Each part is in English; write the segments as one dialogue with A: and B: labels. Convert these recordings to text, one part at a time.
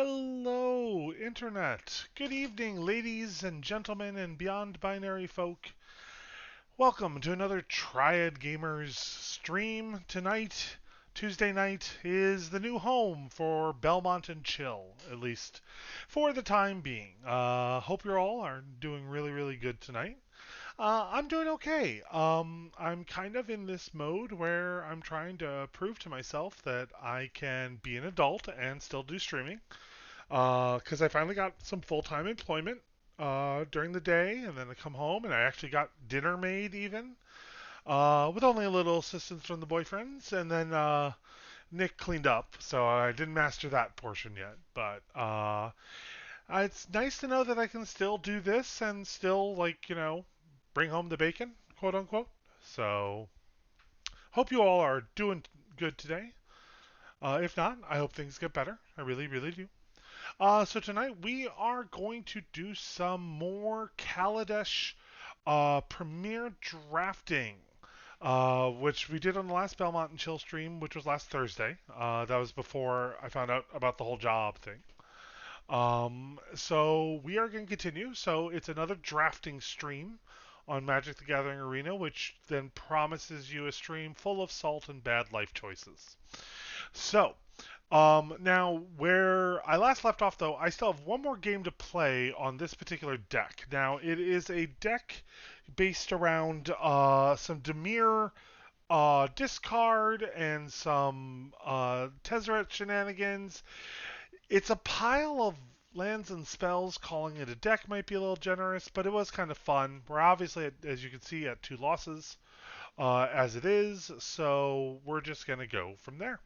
A: Hello, Internet. Good evening, ladies and gentlemen and beyond binary folk. Welcome to another Triad Gamers stream. Tonight, Tuesday night, is the new home for Belmont and Chill, at least for the time being. Hope you all are doing really, really good tonight. I'm doing okay. I'm kind of in this mode where I'm trying to prove to myself that I can be an adult and still do streaming. Because I finally got some full time employment during the day, and then I come home and I actually got dinner made even with only a little assistance from the boyfriends, and then Nick cleaned up, so I didn't master that portion yet. But it's nice to know that I can still do this and still bring home the bacon, quote unquote. So hope you all are doing good today. If not, I hope things get better. I really, really do. So tonight we are going to do some more Kaladesh premiere drafting, which we did on the last Belmont and Chill stream, which was last Thursday. That was before I found out about the whole job thing. So we are going to continue. So it's another drafting stream on Magic the Gathering Arena, which then promises you a stream full of salt and bad life choices. So, now where I last left off, though, I still have one more game to play on this particular deck. Now, it is a deck based around some Demir discard and some Tezzeret shenanigans. It's a pile of lands and spells. Calling it a deck might be a little generous, but it was kind of fun. We're obviously, as you can see, at 2 losses as it is, so we're just going to go from there.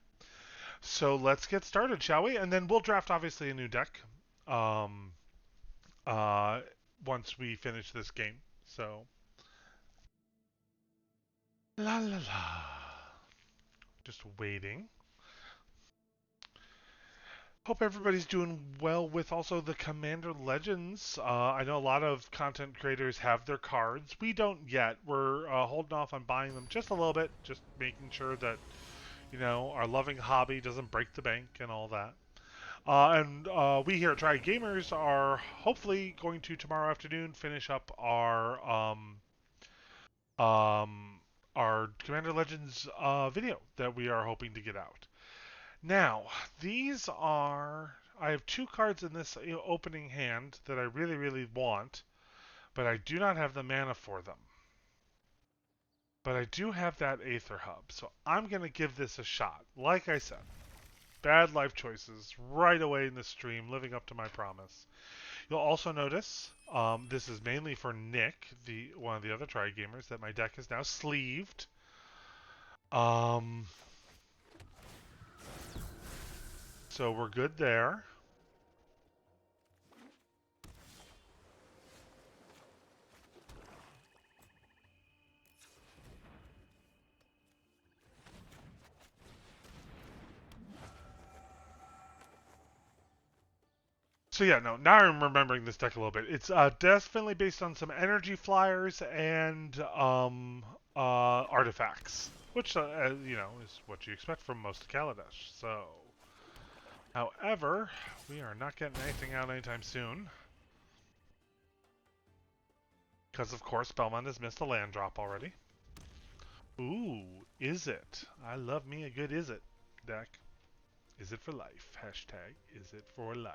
A: So let's get started, shall we? And then we'll draft obviously a new deck um, uh, once we finish this game. So la la la. Just waiting. Hope everybody's doing well with also the Commander Legends. I know a lot of content creators have their cards. We don't yet. We're holding off on buying them just a little bit, just making sure that our loving hobby doesn't break the bank and all that. And we here at Try Gamers are hopefully going to tomorrow afternoon finish up um, our Commander Legends video that we are hoping to get out. Now, these are I have two cards in this opening hand that I really really want, but I do not have the mana for them. But I do have that Aether Hub, so I'm gonna give this a shot. Like I said, bad life choices right away in the stream, living up to my promise. You'll also notice this is mainly for Nick, the one of the other Try Gamers, that my deck is now sleeved. Um, so we're good there. So yeah, no, now I'm remembering this deck a little bit. It's definitely based on some energy flyers and artifacts, which is what you expect from most of Kaladesh. So, however, we are not getting anything out anytime soon, because of course Belmont has missed a land drop already. Ooh, is it? I love me a good is it deck. Is it for life? Hashtag is it for life?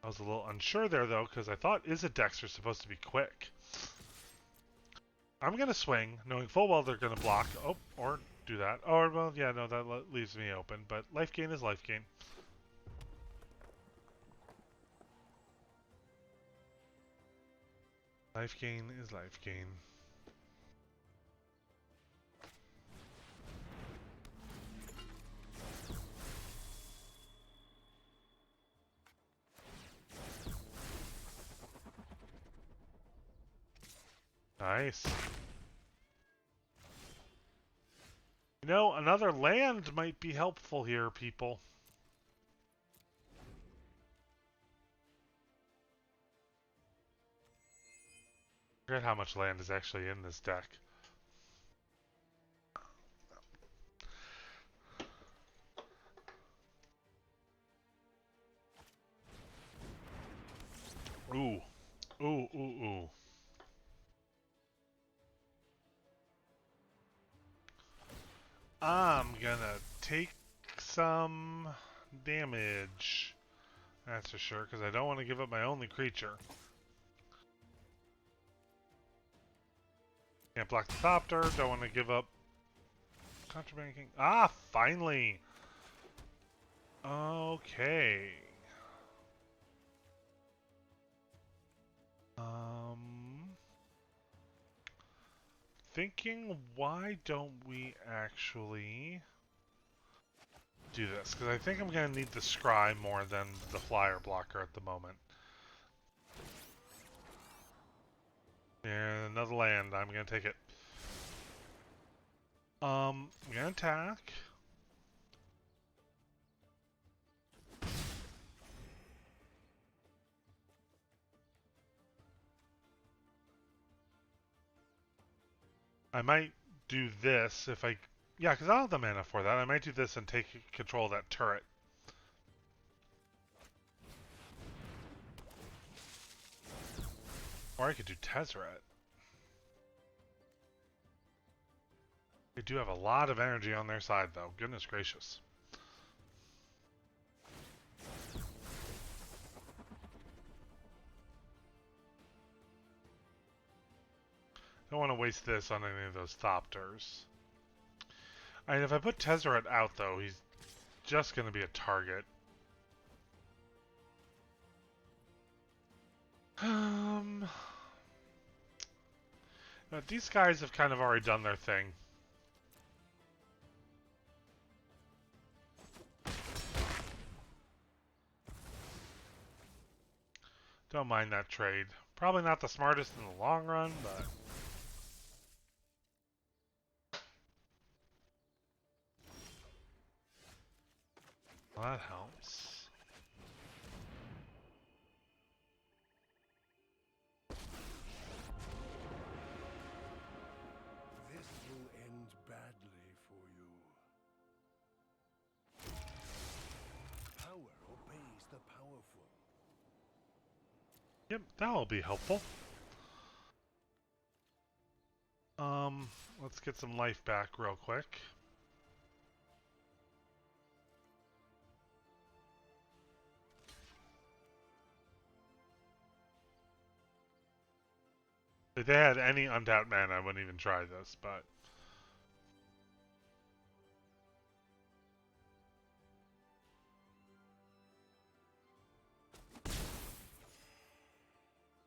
A: I was a little unsure there though, because I thought is it decks are supposed to be quick. I'm gonna swing, knowing full well they're gonna block. Oh, or do that. Oh, well, yeah, no, that leaves me open. But life gain is life gain. Life gain is life gain. Nice. Another land might be helpful here, people. I forget how much land is actually in this deck. Ooh. Ooh, ooh, ooh. I'm gonna take some damage. That's for sure, because I don't want to give up my only creature. Can't block the Thopter. Don't want to give up Contrabanking. Ah, finally! Okay. Thinking, why don't we actually do this? Because I think I'm going to need the Scry more than the Flyer blocker at the moment. And another land. I'm going to take it. I'm going to attack. I might do this if I... Yeah, because I'll have the mana for that. I might do this and take control of that turret. Or I could do Tezzeret. They do have a lot of energy on their side, though. Goodness gracious. Don't want to waste this on any of those Thopters. I mean, if I put Tezzeret out, though, he's just going to be a target. These guys have kind of already done their thing. Don't mind that trade. Probably not the smartest in the long run, but... Well, that helps.
B: This will end badly for you. Power obeys the powerful.
A: Yep, that'll be helpful. Let's get some life back real quick. If they had any untapped mana, I wouldn't even try this, but...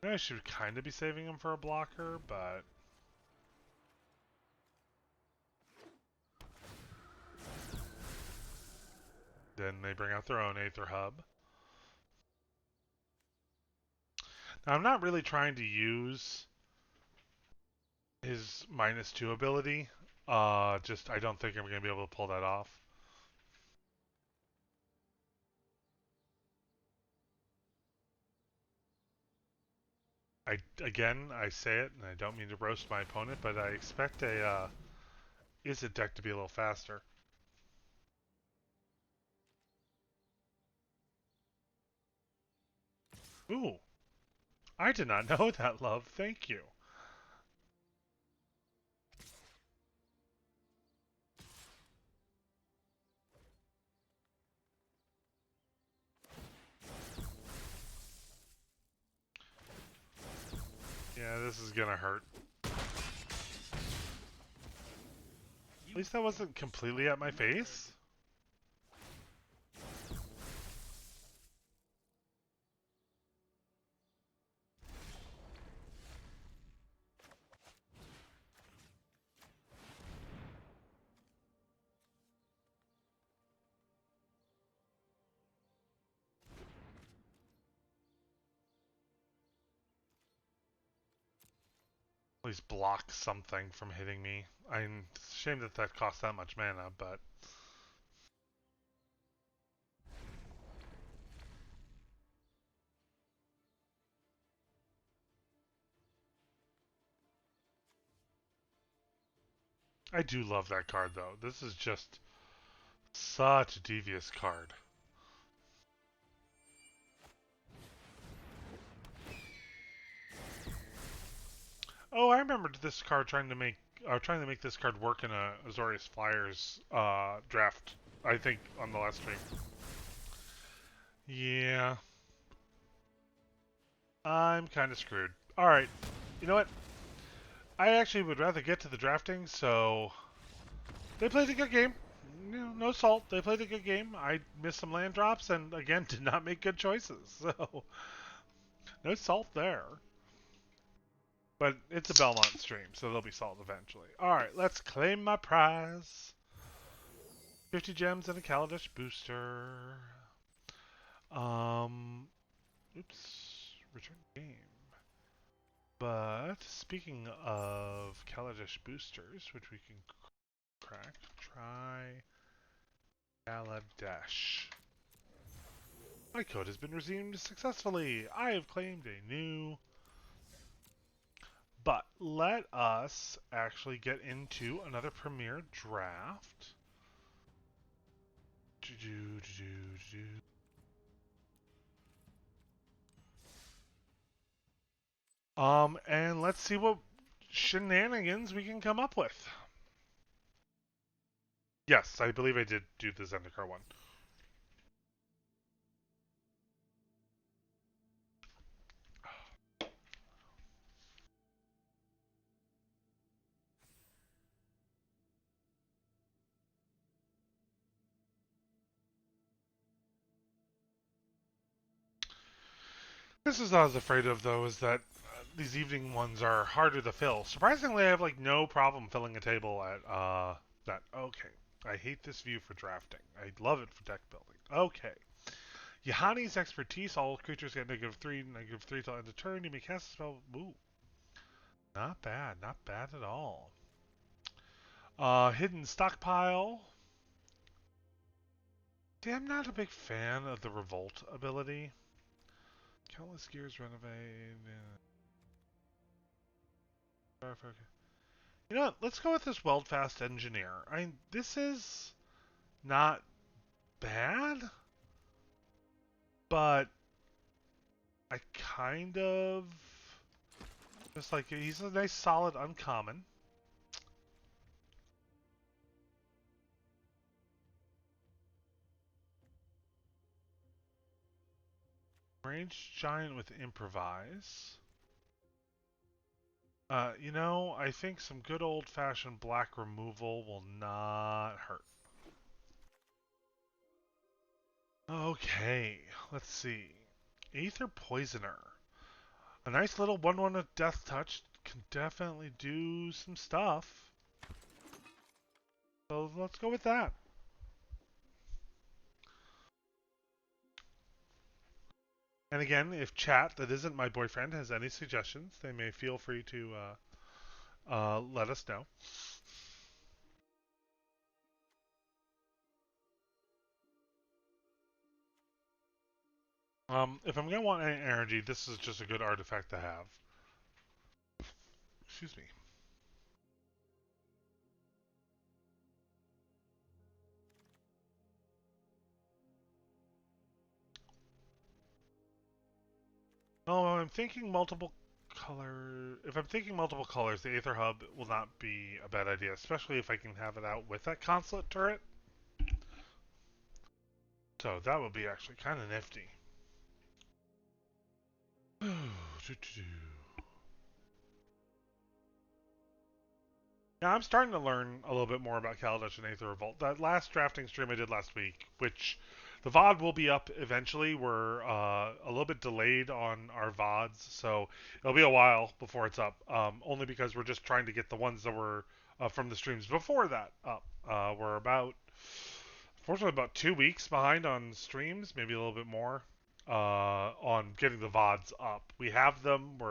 A: I should kind of be saving him for a blocker, but... Then they bring out their own Aether Hub. Now, I'm not really trying to use his -2 ability. Just, I don't think I'm going to be able to pull that off. Again, I say it, and I don't mean to roast my opponent, but I expect a Izzet deck to be a little faster. Ooh, I did not know that, love. Thank you. Yeah, this is gonna hurt. At least that wasn't completely at my face. At least block something from hitting me. I'm ashamed that that cost that much mana, but... I do love that card though. This is just such a devious card. Oh, I remember this card trying to make this card work in a Azorius Flyers draft. I think on the last stream. Yeah, I'm kind of screwed. All right, you know what? I actually would rather get to the drafting. So they played a good game. No salt. They played a good game. I missed some land drops and again did not make good choices. So no salt there. But it's a Belmont stream, so there'll be salt eventually. Alright, let's claim my prize. 50 gems and a Kaladesh booster. Um, oops, return game. But speaking of Kaladesh boosters, which we can crack, try Kaladesh. My code has been redeemed successfully. I have claimed a new. But let us actually get into another Premier draft. And let's see what shenanigans we can come up with. Yes, I believe I did do the Zendikar one. This is what I was afraid of, though, is that these evening ones are harder to fill. Surprisingly, I have like no problem filling a table at that. Okay, I hate this view for drafting. I love it for deck building. Okay. Yahani's expertise. All creatures get -3 till end of turn. You may cast a spell. Ooh, not bad. Not bad at all. Hidden stockpile. See, I'm not a big fan of the revolt ability. Countless gears renovate. You know what? Let's go with this Weldfast engineer. This is not bad, but I kind of just like he's a nice solid uncommon. Ranged giant with improvise. I think some good old-fashioned black removal will not hurt. Okay, let's see. Aether Poisoner. A nice little 1/1 with Death Touch can definitely do some stuff. So let's go with that. And again, if chat that isn't my boyfriend has any suggestions, they may feel free to let us know. If I'm gonna want any energy, this is just a good artifact to have. Excuse me. Oh, I'm thinking multiple color. If I'm thinking multiple colors, the Aether Hub will not be a bad idea, especially if I can have it out with that consulate turret. So that would be actually kind of nifty. Now I'm starting to learn a little bit more about Kaladesh and Aether Revolt. That last drafting stream I did last week, which the VOD will be up eventually. We're a little bit delayed on our VODs, so it'll be a while before it's up. Only because we're just trying to get the ones that were from the streams before that up. We're fortunately, about 2 weeks behind on streams, maybe a little bit more, on getting the VODs up. We have them.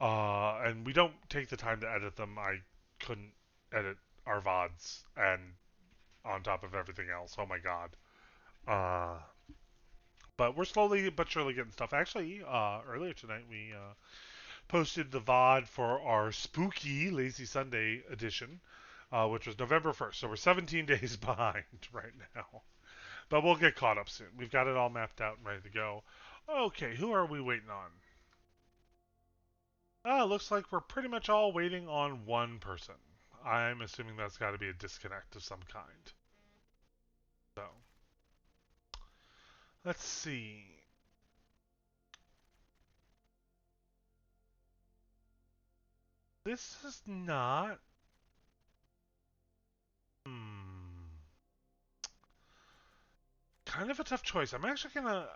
A: And we don't take the time to edit them. I couldn't edit our VODs and on top of everything else. Oh my god. Uh, but we're slowly but surely getting stuff. Actually, earlier tonight we posted the VOD for our spooky Lazy Sunday edition. which was November 1st. So we're 17 days behind right now. But we'll get caught up soon. We've got it all mapped out and ready to go. Okay, who are we waiting on? Looks like we're pretty much all waiting on one person. I'm assuming that's got to be a disconnect of some kind. So, let's see. This is not. Hmm. Kind of a tough choice. I'm actually gonna.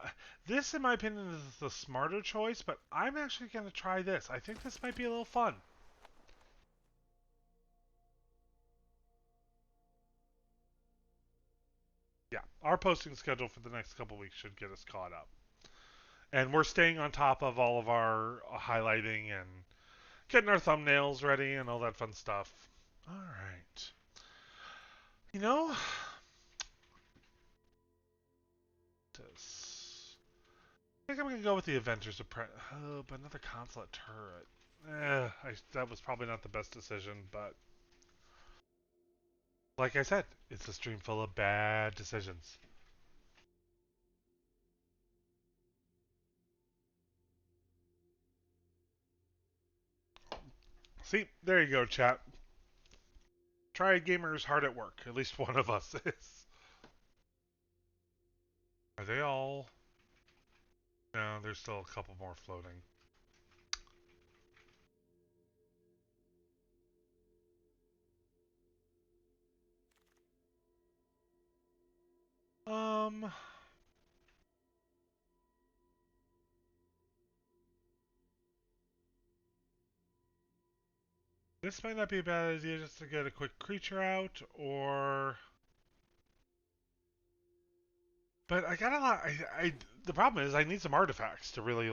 A: This, in my opinion, is the smarter choice, but I'm actually gonna try this. I think this might be a little fun. Yeah, our posting schedule for the next couple weeks should get us caught up. And we're staying on top of all of our highlighting and getting our thumbnails ready and all that fun stuff. All right. You know, this. I think I'm gonna go with the Avengers Apprentice. Oh, but another consulate turret. That was probably not the best decision, but like I said, it's a stream full of bad decisions. See, there you go, chat. Try gamers hard at work. At least one of us is. Are they all? No, there's still a couple more floating. Um, this might not be a bad idea just to get a quick creature out, or. But I got a lot. The problem is I need some artifacts to really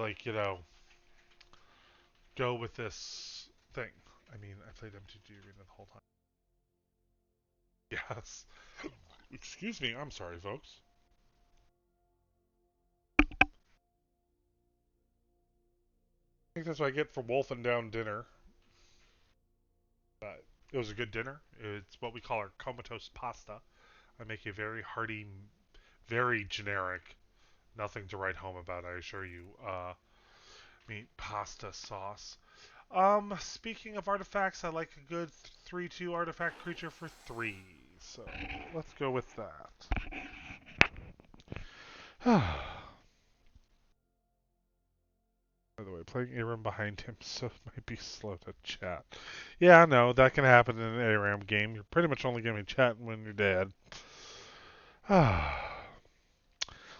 A: go with this thing. I mean, I played MTG Arena the whole time. Yes. Excuse me. I'm sorry, folks. I think that's what I get for wolfing down dinner. But it was a good dinner. It's what we call our comatose pasta. I make a very hearty, very generic, nothing to write home about, I assure you, meat pasta sauce. Speaking of artifacts, I like a good 3/2 artifact creature for 3. So let's go with that. By the way, playing ARAM behind him, so it might be slow to chat. Yeah, I know, that can happen in an ARAM game. You're pretty much only going to be chatting when you're dead.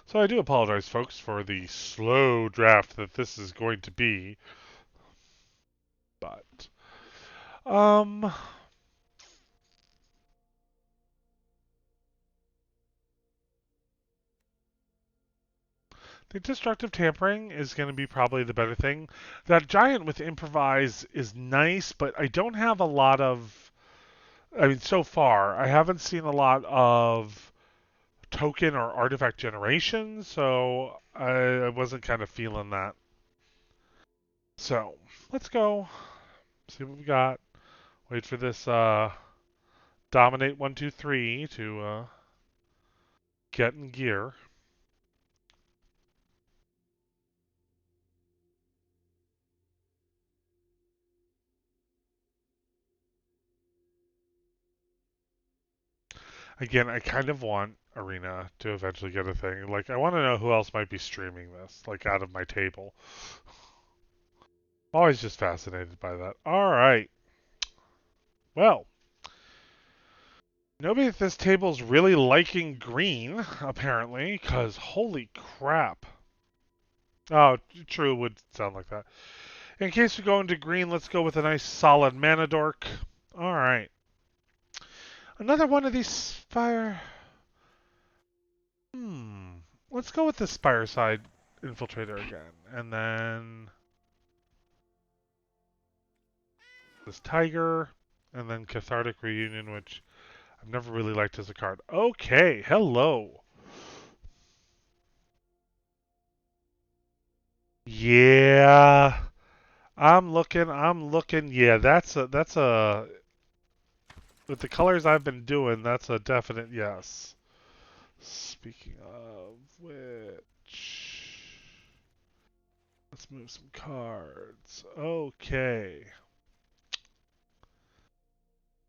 A: So I do apologize, folks, for the slow draft that this is going to be. But, um, the destructive tampering is going to be probably the better thing. That giant with improvise is nice, but I don't have a lot of. I mean, so far, I haven't seen a lot of token or artifact generation, so I wasn't kind of feeling that. So let's go see what we got. Wait for this dominate 1 2 3 to get in gear. Again, I kind of want Arena to eventually get a thing. Like, I want to know who else might be streaming this, like out of my table. Always just fascinated by that. All right. Well, nobody at this table is really liking green, apparently, because holy crap. Oh, true, it would sound like that. In case we go into green, let's go with a nice solid mana dork. All right. Another one of these spire. Hmm. Let's go with the spire side infiltrator again. And then this tiger. And then cathartic reunion, which I've never really liked as a card. Okay, hello. Yeah. I'm looking. Yeah, that's a with the colors I've been doing, that's a definite yes. Speaking of which, let's move some cards. Okay.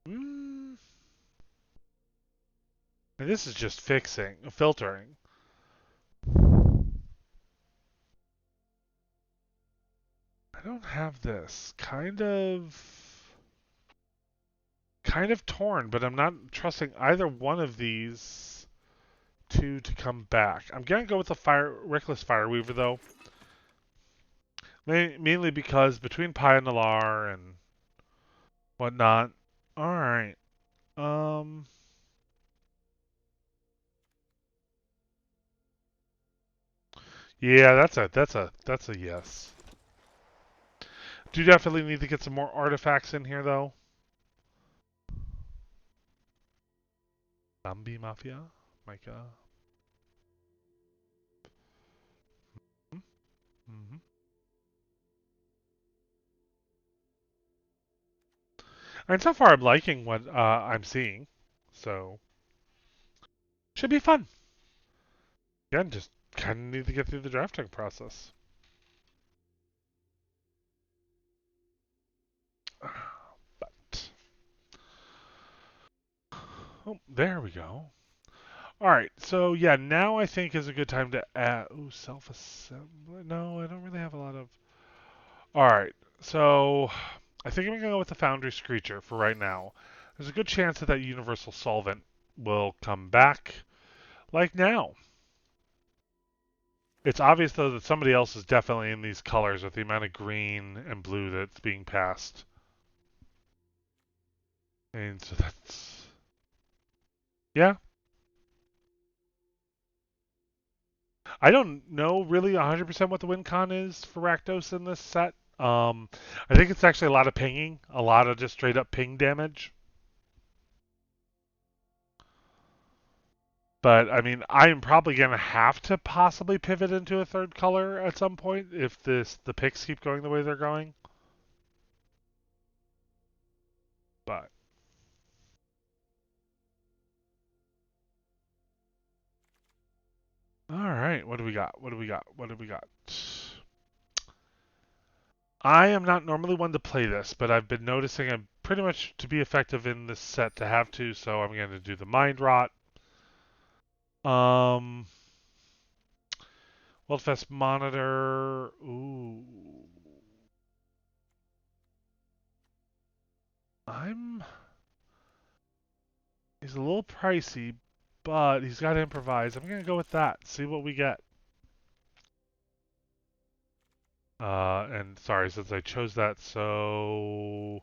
A: Mm. And this is just filtering. I don't have this. Kind of torn, but I'm not trusting either one of these two to come back. I'm gonna go with the Reckless Fireweaver though, mainly because between Pie and Nalar and whatnot. All right. Um. Yeah, that's a yes. Do definitely need to get some more artifacts in here though. Zombie Mafia, Micah. Mm-hmm. And so far, I'm liking what I'm seeing, so should be fun. Again, just kind of need to get through the drafting process. But oh, there we go. All right, so yeah, now I think is a good time to add. Ooh, self-assembly. No, I don't really have a lot of. All right, so I think I'm gonna go with the Foundry Screecher for right now. There's a good chance that Universal Solvent will come back, like now. It's obvious though that somebody else is definitely in these colors with the amount of green and blue that's being passed, and so that's yeah. I don't know really 100% what the win con is for Rakdos in this set. I think it's actually a lot of pinging, a lot of just straight up ping damage. But I mean, I am probably gonna have to possibly pivot into a third color at some point if the picks keep going the way they're going. But all right, what do we got? What do we got? What do we got? I am not normally one to play this, but I've been noticing I'm pretty much to be effective in this set to have to, so I'm going to do the Mind Rot. Um, Worldfest Monitor. Ooh. I'm. He's a little pricey, but he's got to improvise. I'm going to go with that. See what we get. And sorry, since I chose that, so.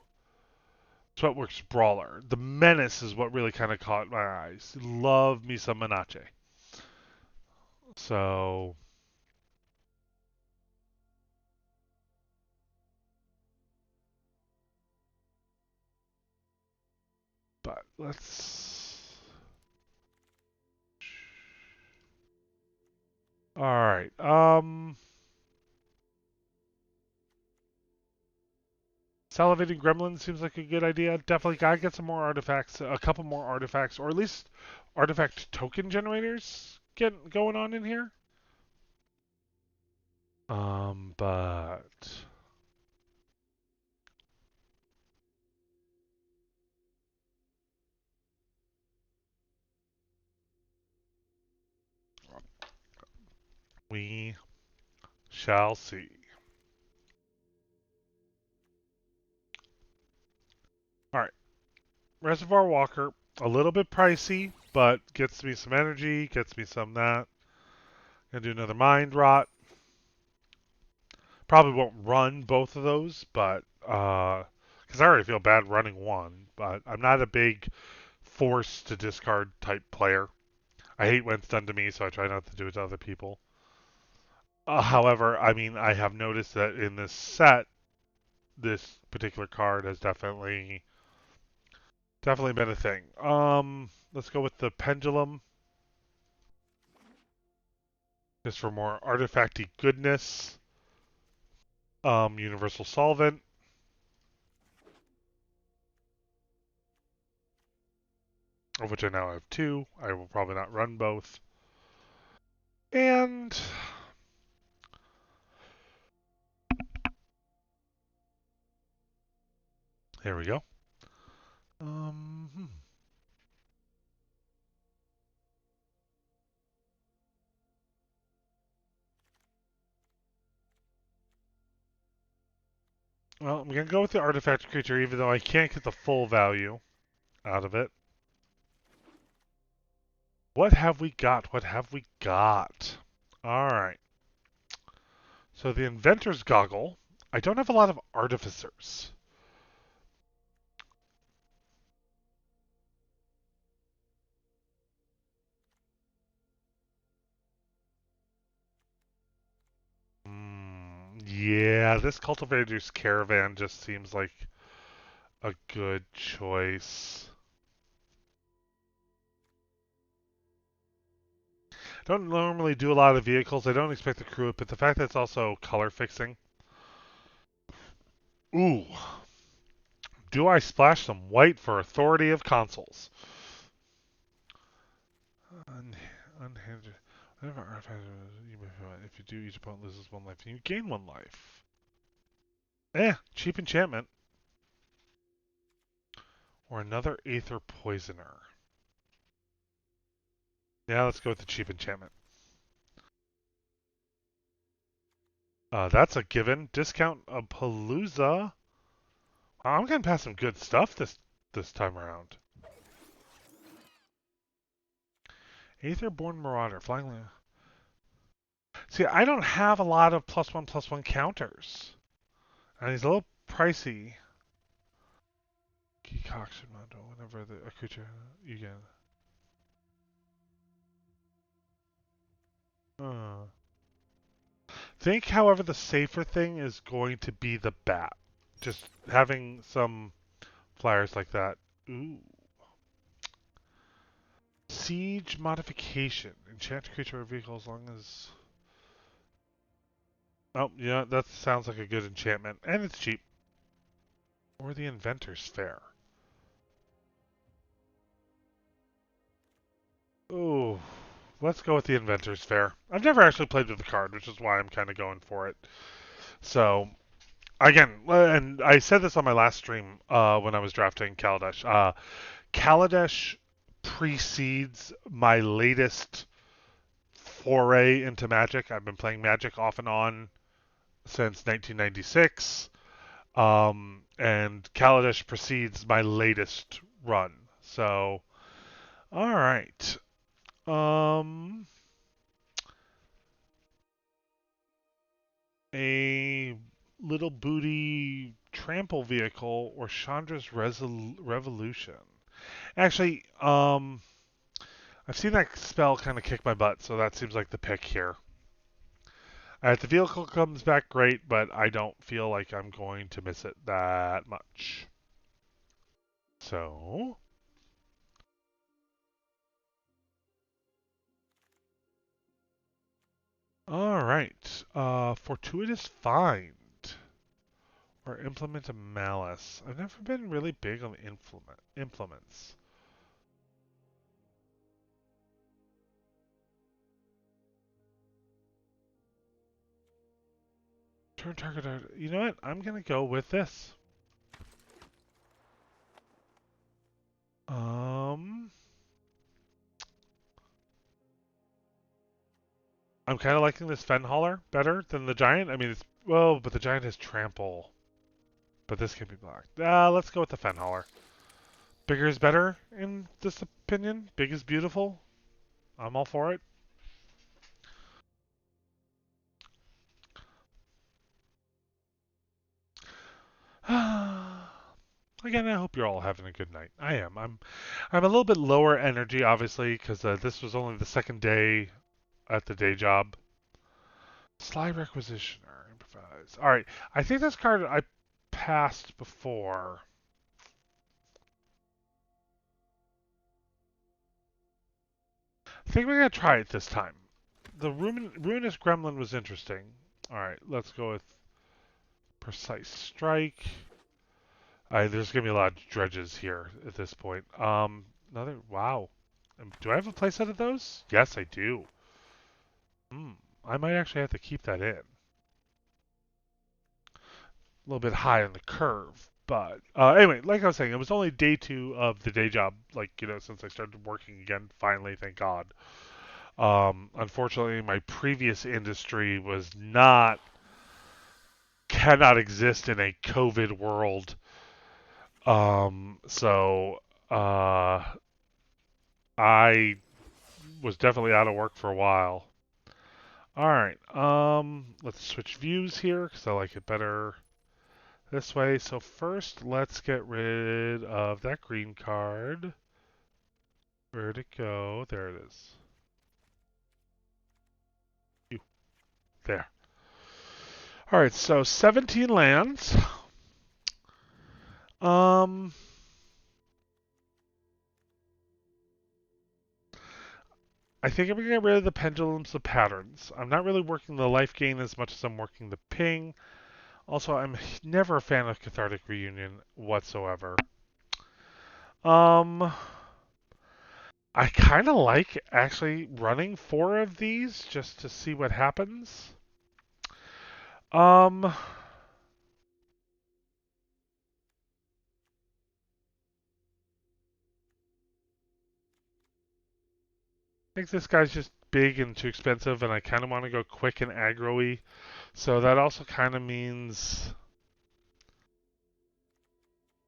A: Sweatworks Brawler. The Menace is what really kind of caught my eyes. Love me some Menace. So. But let's. All right. Salivating Gremlin seems like a good idea. Definitely gotta get some more artifacts, a couple more artifacts, or at least artifact token generators get going on in here. But we shall see. All right, Reservoir Walker, a little bit pricey, but gets me some energy, gets me some that. Gonna do another Mind Rot. Probably won't run both of those, but because I already feel bad running one. But I'm not a big force to discard type player. I hate when it's done to me, so I try not to do it to other people. However, I mean, I have noticed that in this set, this particular card has definitely been a thing. Let's go with the Pendulum, just for more artifacty goodness. Universal Solvent. of which I now have two. I will probably not run both. And there we go. Hmm. Well, I'm going to go with the artifact creature, even though I can't get the full value out of it. What have we got? What have we got? All right. So the inventor's goggle. I don't have a lot of artificers. Yeah, this cultivator's caravan just seems like a good choice. Don't normally do a lot of vehicles. I don't expect the crew, but the fact that it's also color fixing. Ooh, do I splash some white for authority of consoles? Unhindered. Whatever artifact you may find. If you do, each opponent loses one life, and you gain one life. Cheap enchantment. Or another Aether Poisoner. Yeah, let's go with the cheap enchantment. That's a given. Discount a Palooza. I'm getting past some good stuff this time around. Aetherborn Marauder, flying. See, I don't have a lot of +1/+1 counters, and he's a little pricey. Concoction module, whenever a creature you get. Uh. Think, however, the safer thing is going to be the bat. Just having some flyers like that. Ooh. Siege modification. Enchant creature or vehicle as long as. Oh, yeah, that sounds like a good enchantment. And it's cheap. Or the Inventor's Fair. Ooh. Let's go with the Inventor's Fair. I've never actually played with the card, which is why I'm kind of going for it. So, again, and I said this on my last stream when I was drafting Kaladesh. Kaladesh precedes my latest foray into Magic. I've been playing Magic off and on since 1996, and Kaladesh precedes my latest run. So, all right. Um, a little booty trample vehicle or Chandra's Revolution. Actually, I've seen that spell kind of kick my butt, so that seems like the pick here. If the vehicle comes back, great, but I don't feel like I'm going to miss it that much. So, all right. Fortuitous Find or Implement of Malice. I've never been really big on implements. Turn target. You know what? I'm gonna go with this. Um, I'm kind of liking this Fenhauler better than the Giant. I mean, it's well, but the Giant has Trample. But this can be blocked. Let's go with the Fenhauler. Bigger is better in this opinion. Big is beautiful. I'm all for it. Again, I hope you're all having a good night. I am. I'm a little bit lower energy, obviously, because this was only the second day at the day job. Sly Requisitioner, improvise. All right, I think this card I passed before. I think we're gonna try it this time. The Ruinous Gremlin was interesting. All right, let's go with Precise Strike. There's gonna be a lot of dredges here at this point. Another, wow. Do I have a playset of those? Yes, I do. Hmm. I might actually have to keep that in. A little bit high on the curve. But anyway, like I was saying, it was only day 2 of the day job, like, since I started working again, finally, thank God. Unfortunately, my previous industry cannot exist in a COVID world. So uh, I was definitely out of work for a while. All right. Let's switch views here because I like it better this way. So first, let's get rid of that green card. Where'd it go? There it is. You. There. All right. So 17 lands. Um, I think I'm gonna get rid of the pendulums, the patterns. I'm not really working the life gain as much as I'm working the ping. Also, I'm never a fan of Cathartic Reunion whatsoever. Um, I kind of like actually running 4 of these just to see what happens. I think this guy's just big and too expensive, and I kind of want to go quick and aggro-y. So that also kind of means.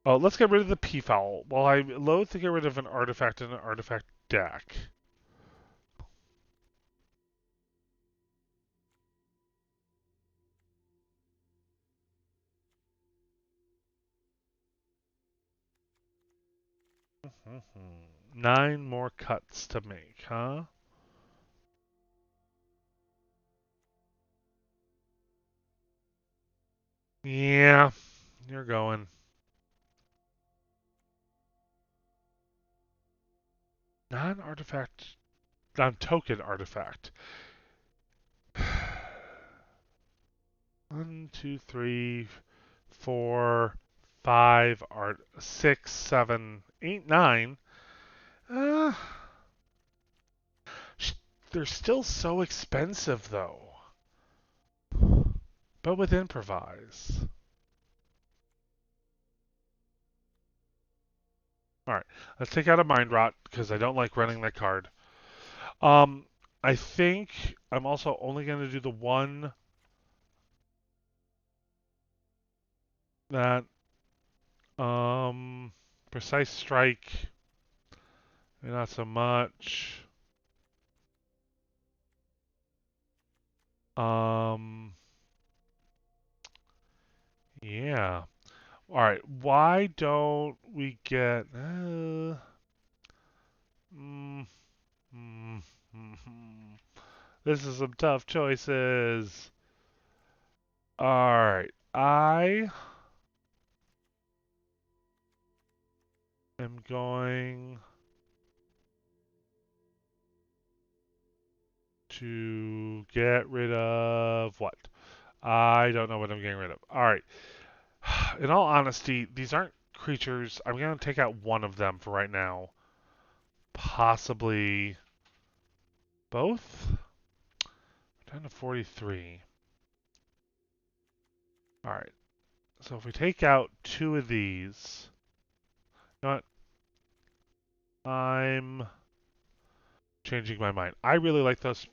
A: Oh, let's get rid of the Peafowl. Well, I loathe to get rid of an artifact in an artifact deck. Mm-hmm. 9 more cuts to make, huh? Yeah, you're going. Non-artifact, non-token artifact. One, two, three, four, five, art, 6, 7, 8, 9. Uh, they're still so expensive though. But with improvise. All right, let's take out a mind rot because I don't like running that card. Um, I think I'm also only going to do the one that precise strike. Not so much. Um, yeah. All right. Why don't we get? Mm, mm, mm. This is some tough choices. All right. I am going to get rid of what? I don't know what I'm getting rid of. All right. In all honesty, these aren't creatures. I'm going to take out one of them for right now. Possibly both? Down to 43. All right. So if we take out 2 of these, you know what? I'm changing my mind. I really like those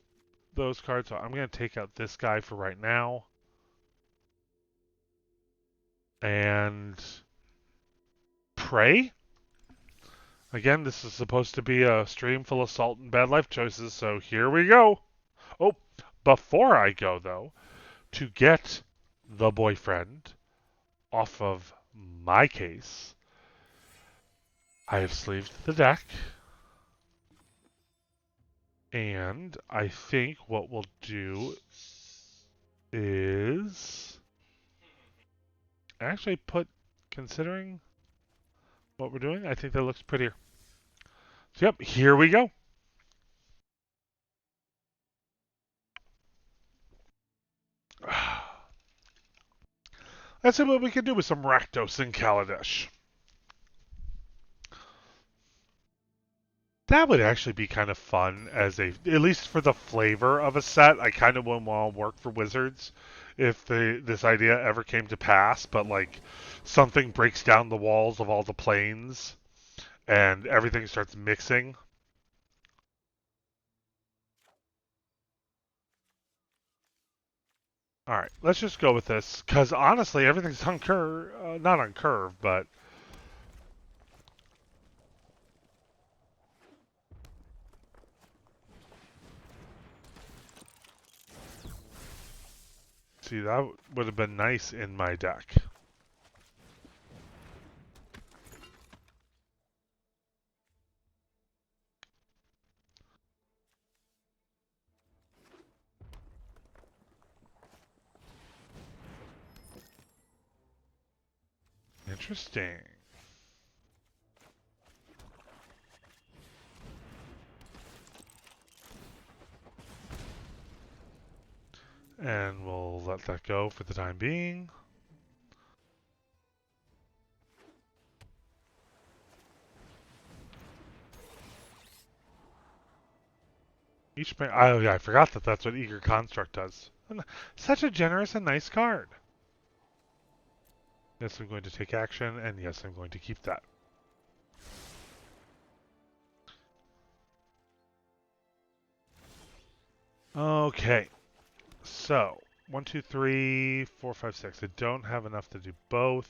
A: cards, so I'm going to take out this guy for right now. And pray. Again, this is supposed to be a stream full of salt and bad life choices, so here we go. Oh, before I go though, to get the boyfriend off of my case, I have sleeved the deck. And I think what we'll do is actually considering what we're doing, I think that looks prettier. So, yep, here we go. Let's see what we can do with some Rakdos and Kaladesh. That would actually be kind of fun as a, at least for the flavor of a set. I kind of wouldn't want to work for Wizards if this idea ever came to pass, but like something breaks down the walls of all the planes and everything starts mixing. All right, let's just go with this because honestly, everything's on curve, not on curve, but see that would have been nice in my deck. Interesting. And we'll let that go for the time being. Oh yeah, I forgot that that's what Eager Construct does. Such a generous and nice card. Yes, I'm going to take action, and yes, I'm going to keep that. Okay, so 1, 2, 3, 4, 5, 6. I don't have enough to do both.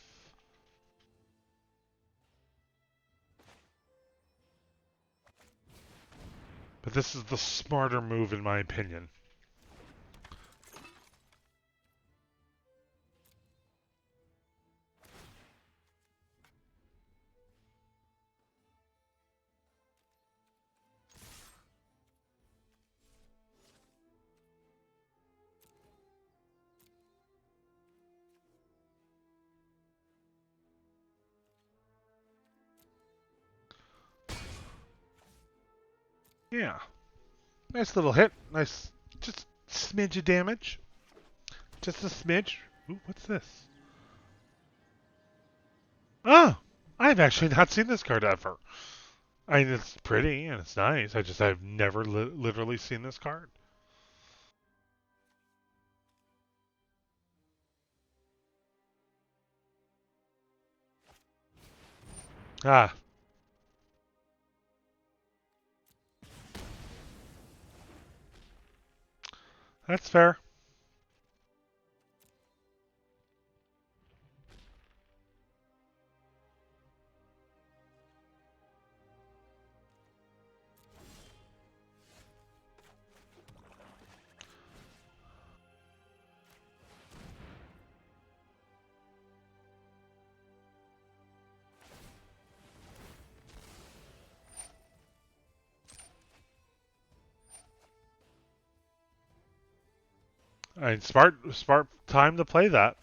A: But this is the smarter move in my opinion. Yeah, nice little hit. Nice, just smidge of damage. Just a smidge. Ooh, what's this? Oh, I've actually not seen this card ever. I mean, it's pretty and it's nice. I've never literally seen this card. Ah, that's fair. I mean, smart time to play that.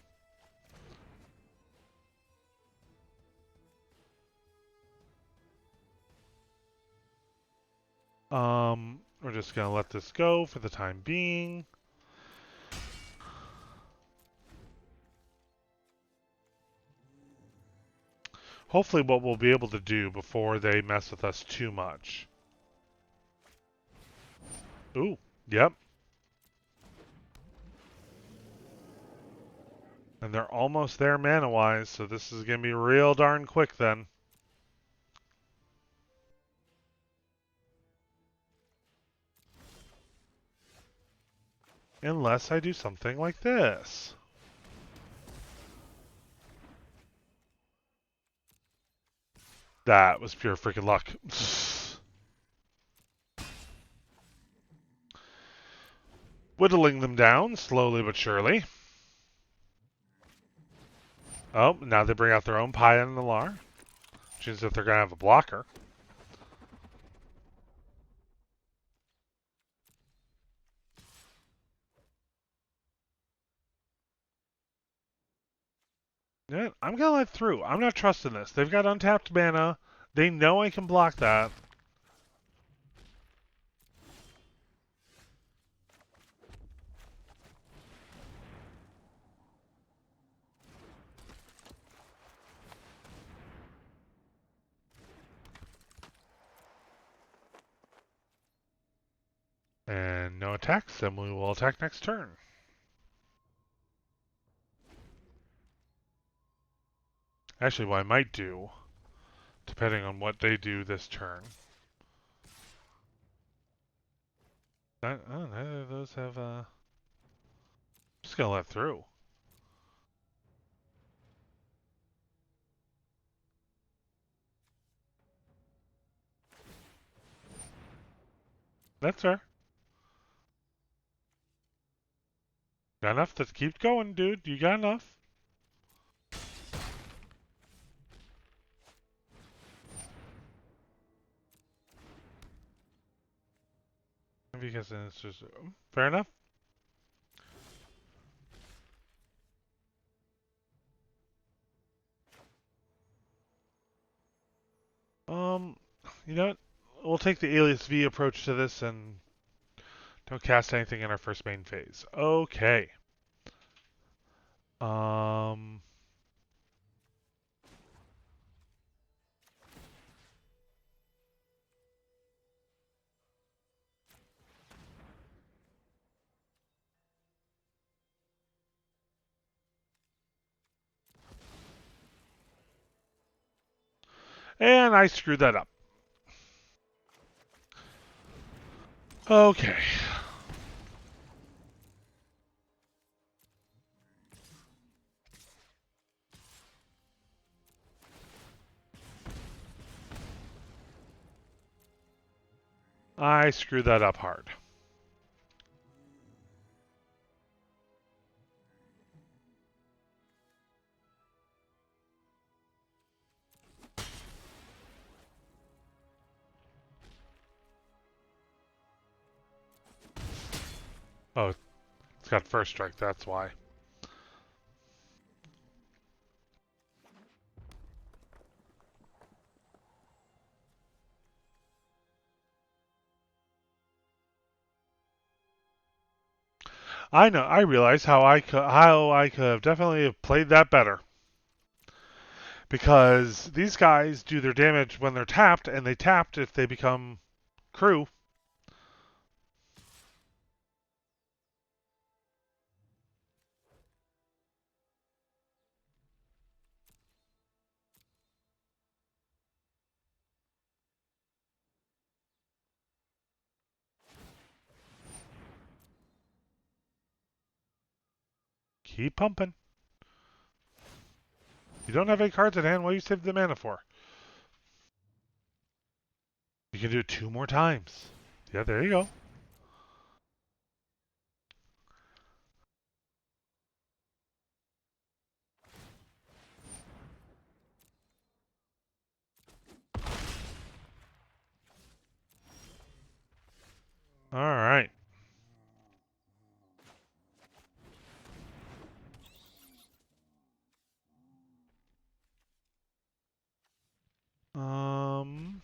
A: We're just gonna let this go for the time being. Hopefully, what we'll be able to do before they mess with us too much. Ooh, yep. And they're almost there mana-wise, so this is gonna be real darn quick then. Unless I do something like this. That was pure freaking luck. Whittling them down, slowly but surely. Oh, now they bring out their own Pie and Nalar. Which means that they're going to have a blocker. Yeah, I'm going to let through. I'm not trusting this. They've got untapped mana. They know I can block that. no attacks, then we will attack next turn. Actually, what I might do, depending on what they do this turn. Neither of those have, just gonna let through. That's fair. Got enough to keep going, dude. You got enough. Because then it's just fair enough. Um, you know what? We'll take the Alias V approach to this and don't cast anything in our first main phase. Okay. Um, and I screwed that up. Okay. I screwed that up hard. Oh, it's got first strike, that's why. I know. I realize how I could have definitely have played that better. Because these guys do their damage when they're tapped, and they tapped if they become crew. Keep pumping. You don't have any cards in hand. What do you save the mana for? You can do it 2 more times. Yeah, there you go. All right. Um,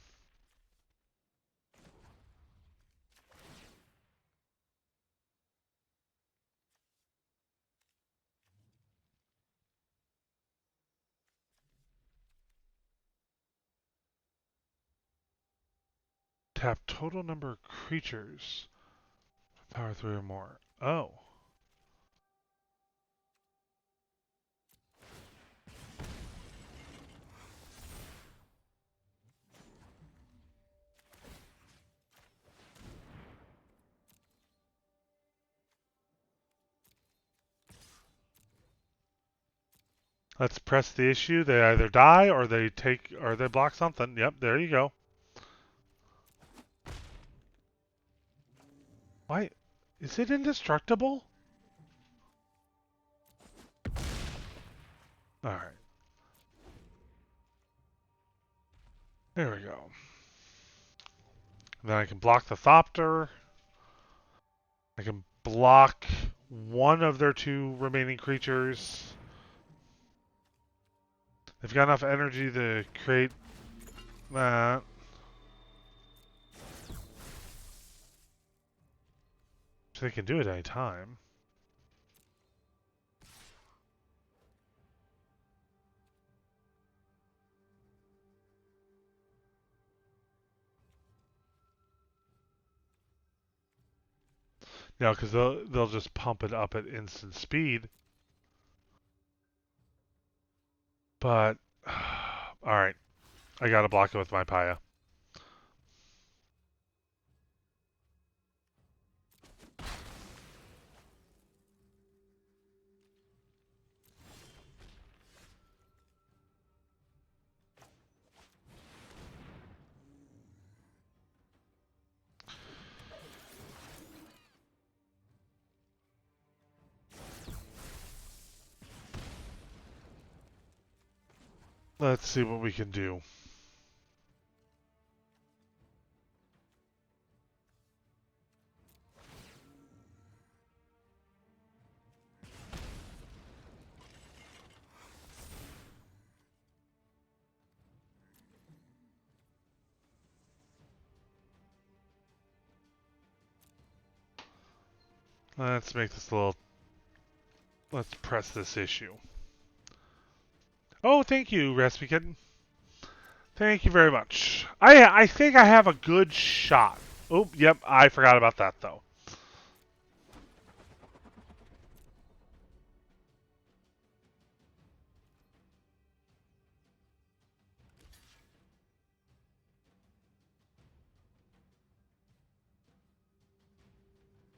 A: Tap total number of creatures. Power 3 or more. Oh. Let's press the issue. They either die or they block something. Yep, there you go. Why? Is it indestructible? Alright. There we go. Then I can block the Thopter. I can block one of their 2 remaining creatures. They've got enough energy to create that. So they can do it any time. You know, because they'll just pump it up at instant speed. But all right, I gotta block it with my Paya. Let's see what we can do. Let's make this a little. Let's press this issue. Oh, thank you, Recipe Kitten. Thank you very much. I think I have a good shot. Oh, yep, I forgot about that though.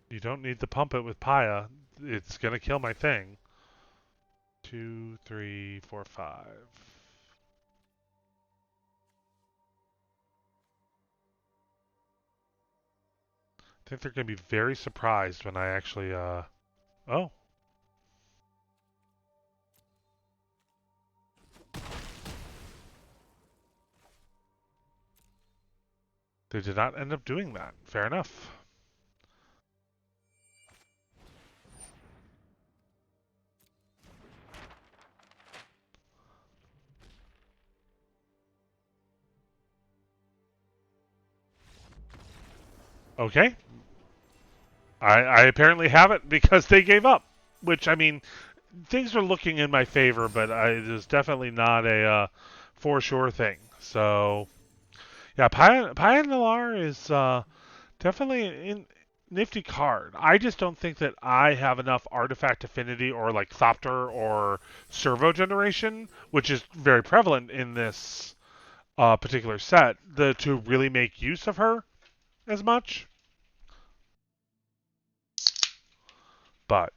A: You don't need to pump it with Paya. It's gonna kill my thing. 2, 3, 4, 5. I think they're gonna be very surprised when I actually oh. They did not end up doing that. Fair enough. Okay. I apparently have it because they gave up. Which, I mean, things are looking in my favor, but it is definitely not a for sure thing. So, yeah, Pioneer is definitely a nifty card. I just don't think that I have enough artifact affinity or like Thopter or servo generation, which is very prevalent in this particular set, to really make use of her as much. But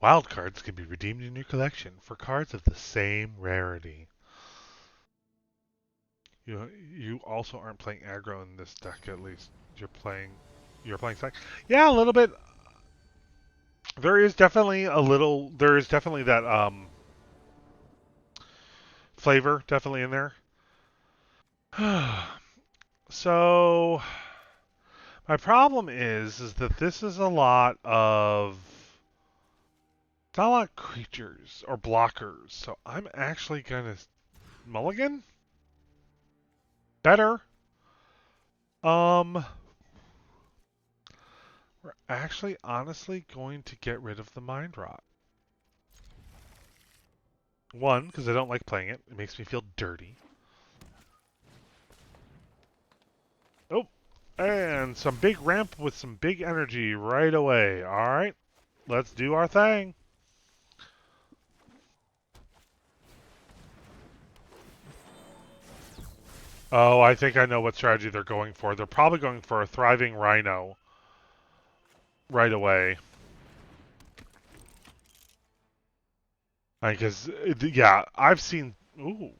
A: wild cards can be redeemed in your collection for cards of the same rarity. You also aren't playing aggro in this deck, at least. You're playing side. Yeah, a little bit. There is definitely that flavor definitely in there. So my problem is that this is a lot of it's not a lot of creatures or blockers. So I'm actually gonna mulligan better. Um, we're actually honestly going to get rid of the mind rot. One, because I don't like playing it. It makes me feel dirty. Oh, and some big ramp with some big energy right away. All right, let's do our thing. Oh, I think I know what strategy they're going for. They're probably going for a thriving rhino right away. Because, yeah, I've seen. Ooh,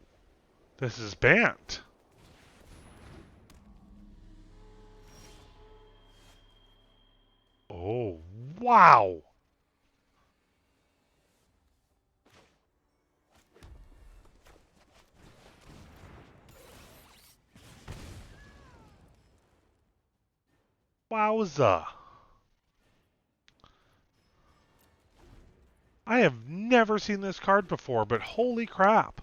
A: this is Bant. Oh, wow. Wowza. I have never seen this card before, but holy crap.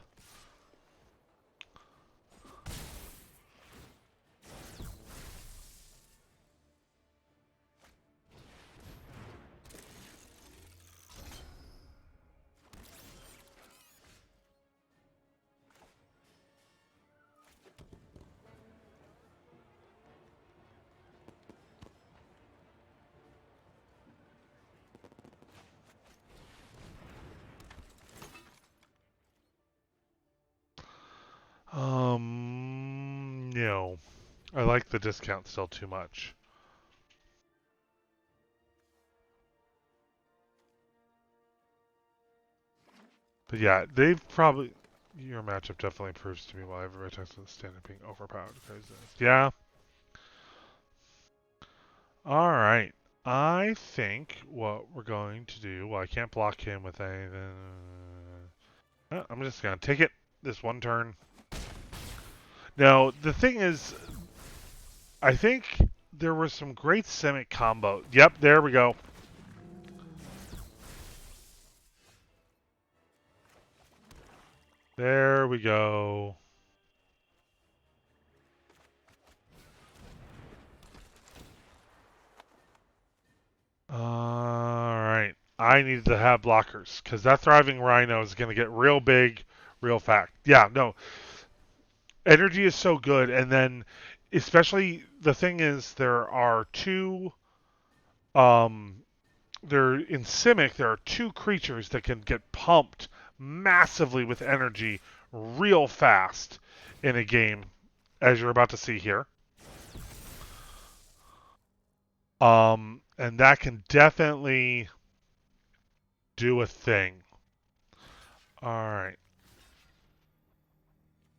A: No. I like the discount still too much. But yeah, they've probably... Your matchup definitely proves to me why everybody talks about the standard being overpowered. Yeah. Alright. I think what we're going to do... Well, I can't block him with anything. I'm just going to take it this one turn. Now, the thing is, I think there were some great Simic combo. Yep, there we go. There we go. Alright. I needed to have blockers, because that Thriving Rhino is going to get real big, real fast. Yeah, no. Energy is so good, and then, especially, the thing is, there are two... there in Simic, there are two creatures that can get pumped massively with energy real fast in a game, as you're about to see here. And that can definitely do a thing. Alright.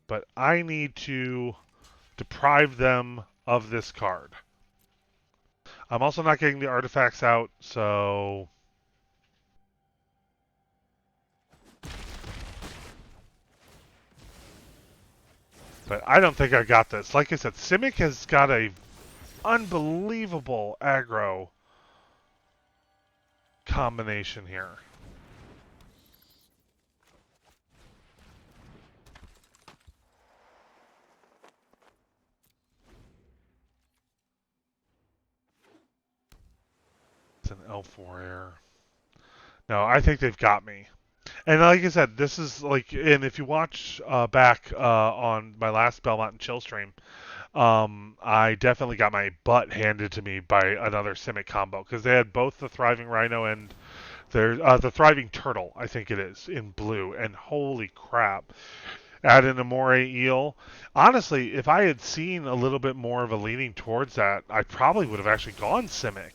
A: But I need to deprive them of this card. I'm also not getting the artifacts out, so... But I don't think I got this. Like I said, Simic has got a unbelievable aggro combination here. It's an elf warrior. No, I think they've got me. And like I said, this is like, and if you watch back on my last Belmont and Chill stream, I definitely got my butt handed to me by another Simic combo because they had both the Thriving Rhino and the Thriving Turtle, I think it is, in blue. And holy crap. Add in a Moray Eel. Honestly, if I had seen a little bit more of a leaning towards that, I probably would have actually gone Simic.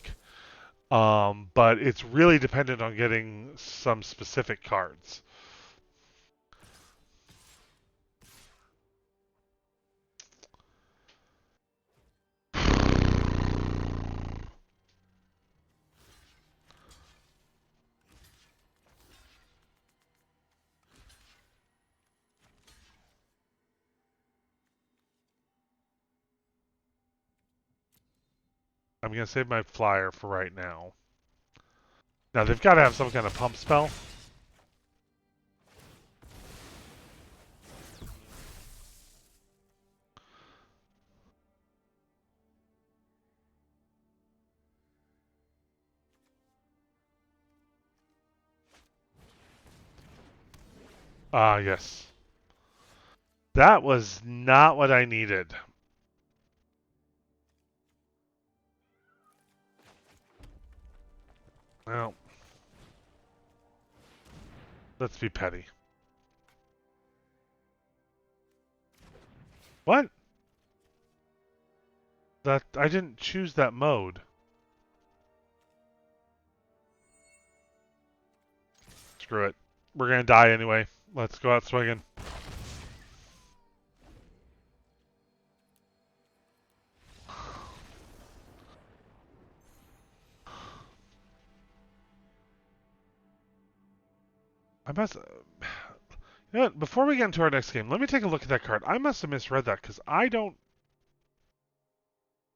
A: But it's really dependent on getting some specific cards. I'm going to save my flyer for right now. Now, they've got to have some kind of pump spell. Ah, yes. That was not what I needed. Well, let's be petty. What? That I didn't choose that mode. Screw it. We're going to die anyway. Let's go out swinging. I must... You know what? Before we get into our next game, let me take a look at that card. I must have misread that because I don't...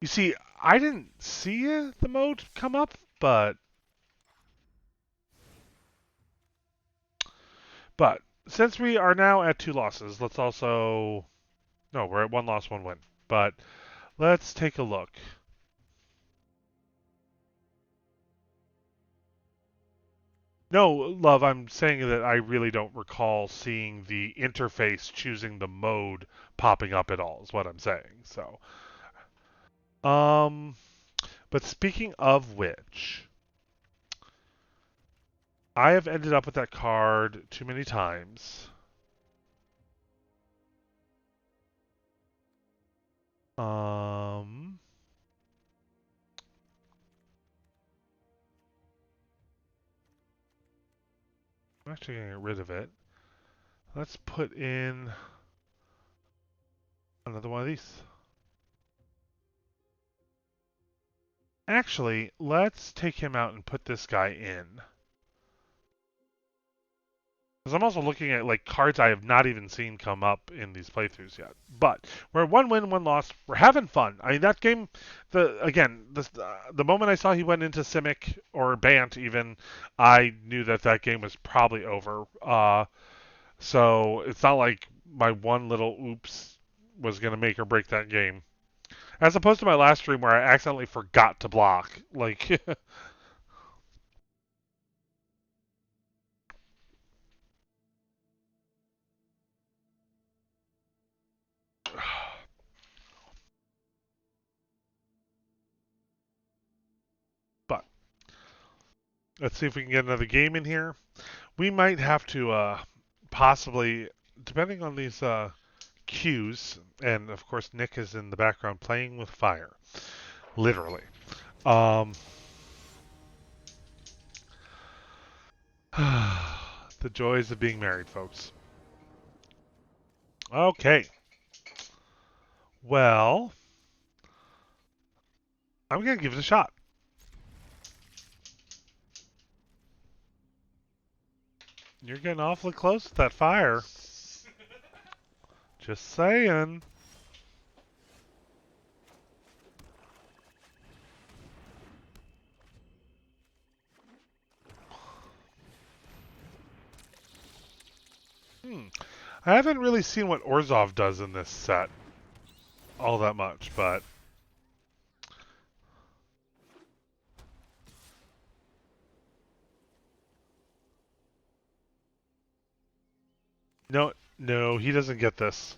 A: You see, I didn't see the mode come up, but... But since we are now at 2 losses, let's also... No, we're at 1 loss, 1 win. But let's take a look. No, love, I'm saying that I really don't recall seeing the interface choosing the mode popping up at all, is what I'm saying. So, um, but speaking of which, I have ended up with that card too many times. Um, I'm actually going to get rid of it. Let's put in another one of these. Actually, let's take him out and put this guy in. Because I'm also looking at like cards I have not even seen come up in these playthroughs yet. But we're 1 win, 1 loss. We're having fun. I mean, that game, the moment I saw he went into Simic or Bant even, I knew that that game was probably over. So it's not like my one little oops was going to make or break that game. As opposed to my last stream where I accidentally forgot to block. Like, but let's see if we can get another game in here. We might have to possibly, depending on these cues, and of course Nick is in the background playing with fire, literally. Um, the joys of being married, folks. Okay, well, I'm gonna give it a shot. You're getting awfully close with that fire. Just saying. Hmm. I haven't really seen what Orzhov does in this set all that much, but no, no, he doesn't get this.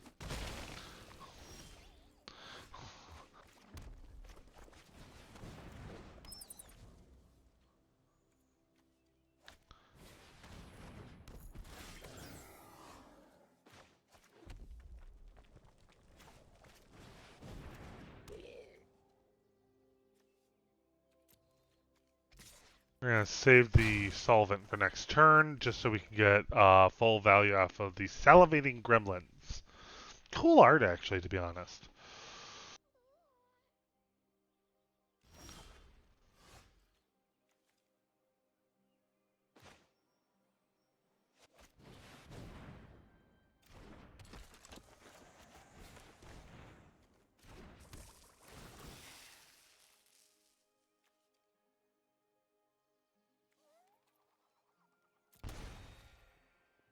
A: We're gonna save the solvent for next turn, just so we can get full value off of the salivating gremlins. Cool art, actually, to be honest.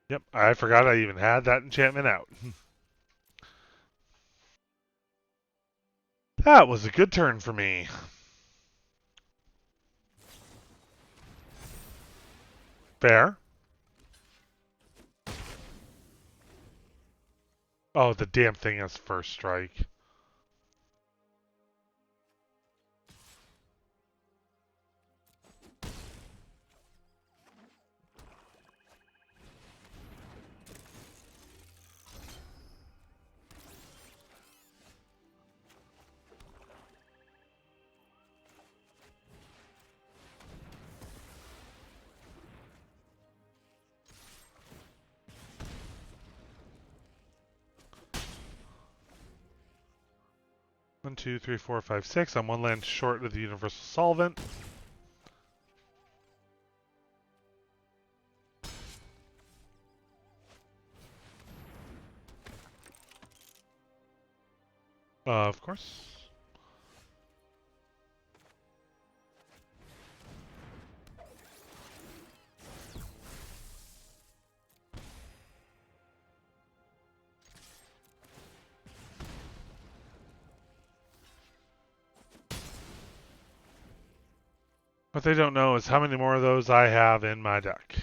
A: Yep, I forgot I even had that enchantment out. That was a good turn for me. Fair. Oh, the damn thing has first strike. One, two, three, four, five, six. I'm one land short of the universal solvent. Of course. What they don't know is how many more of those I have in my deck.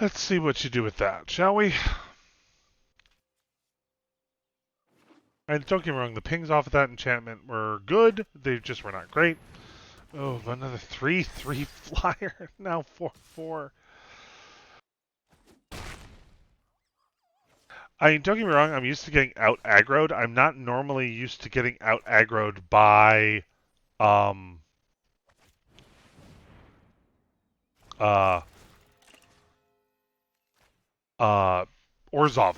A: Let's see what you do with that, shall we? And don't get me wrong, the pings off of that enchantment were good. They just were not great. Oh, but another 3/3 flyer. Now 4/4. I mean, don't get me wrong, I'm used to getting out aggroed. I'm not normally used to getting out aggroed by um uh uh Orzov.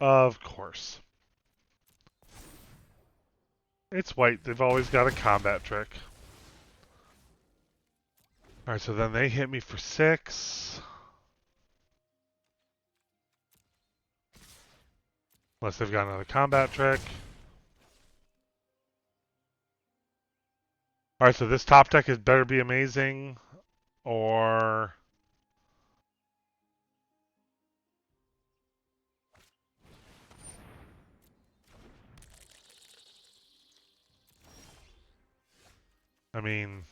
A: Of course. It's white. They've always got a combat trick. Alright, so then they hit me for 6. Unless they've got another combat trick. Alright, so this top deck is better be amazing. Or... I mean...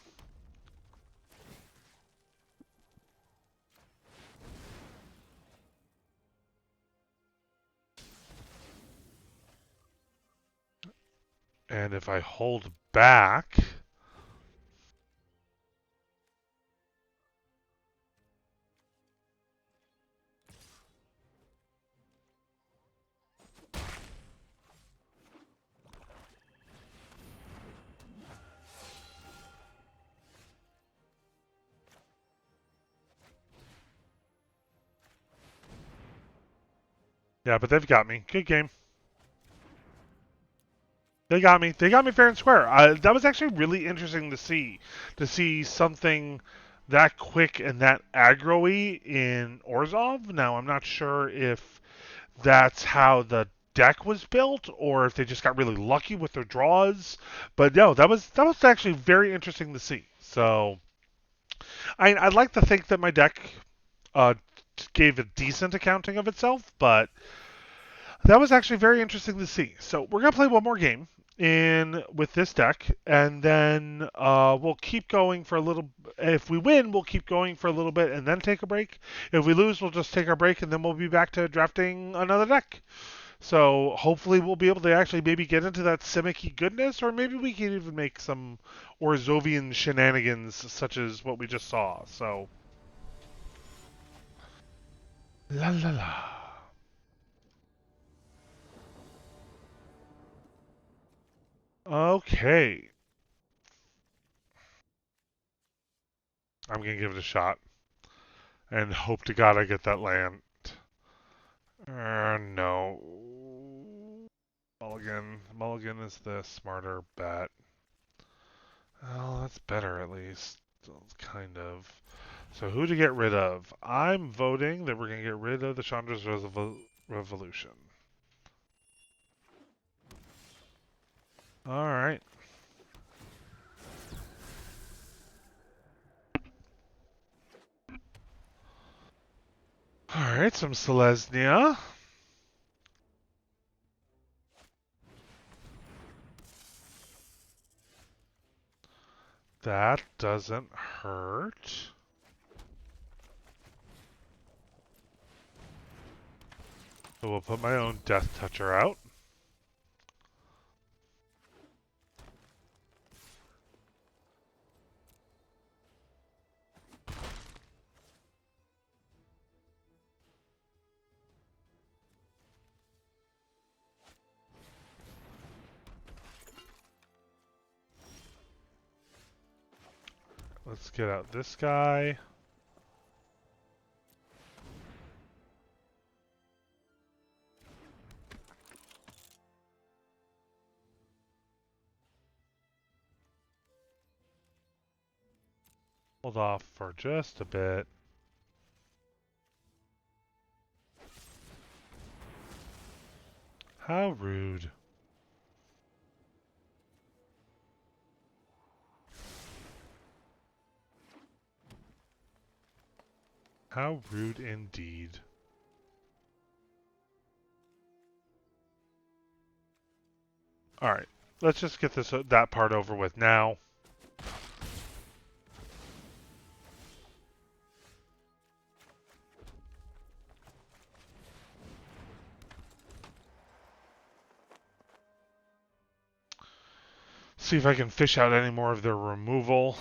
A: And if I hold back... Yeah, but they've got me. Good game. They got me. They got me fair and square. That was actually really interesting to see something that quick and that aggro-y in Orzhov. Now, I'm not sure if that's how the deck was built or if they just got really lucky with their draws. But no, that was actually very interesting to see. So, I'd like to think that my deck uh, gave a decent accounting of itself, but that was actually very interesting to see. So we're gonna play one more game in with this deck, and then we'll keep going for a little. If we win, we'll keep going for a little bit and then take a break. If we lose, we'll just take our break and then we'll be back to drafting another deck. So hopefully we'll be able to actually maybe get into that Simic goodness, or maybe we can even make some Orzovian shenanigans such as what we just saw. So la la la. Okay, I'm gonna give it a shot and hope to God I get that land. No. Mulligan. Mulligan is the smarter bet. Well, that's better at least. Kind of. So who to get rid of? I'm voting that we're going to get rid of the Chandra's Revolution. Alright. Alright, some Selesnya. That doesn't hurt. So we'll put my own Death Toucher out. Let's get out this guy. Hold off for just a bit. How rude. How rude indeed. Alright, let's just get that part over with now. See if I can fish out any more of their removal.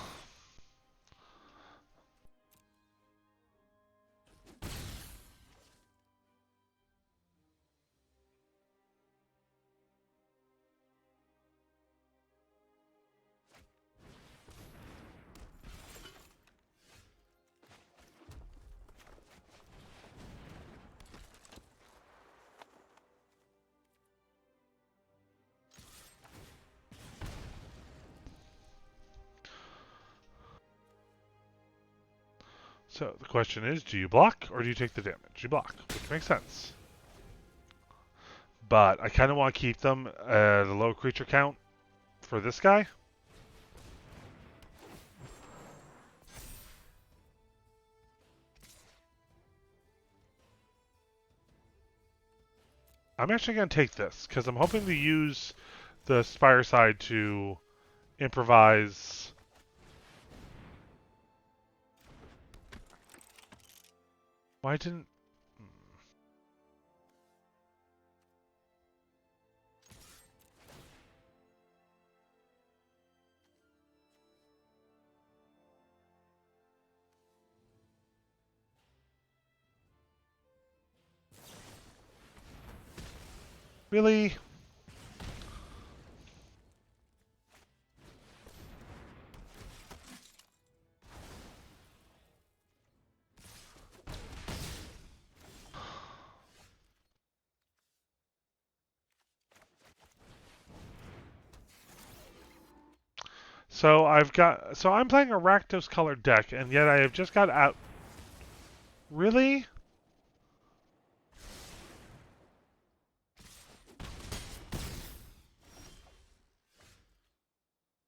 A: So the question is, do you block or do you take the damage? You block, which makes sense. But I kind of want to keep them at a low creature count for this guy. I'm actually going to take this because I'm hoping to use the Spire side to improvise. Why didn't... Really? So I'm playing a Rakdos colored deck, and yet I have just got out. Really?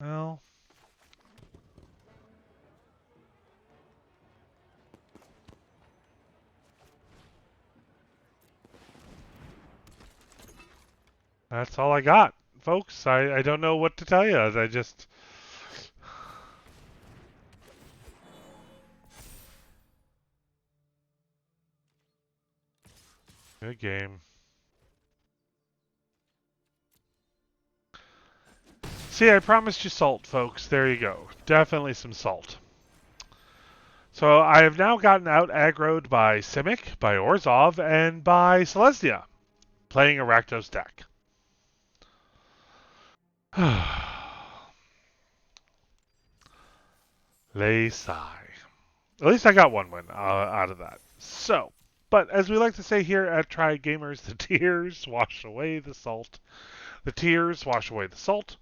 A: Well, that's all I got, folks. I don't know what to tell you. I just... Good game. See, I promised you salt, folks. There you go. Definitely some salt. So I have now gotten out aggroed by Simic, by Orzhov, and by Celestia, playing a Rakdos deck. Lay sigh. At least I got one win out of that. So, but as we like to say here at Try Gamers, the tears wash away the salt. The tears wash away the salt.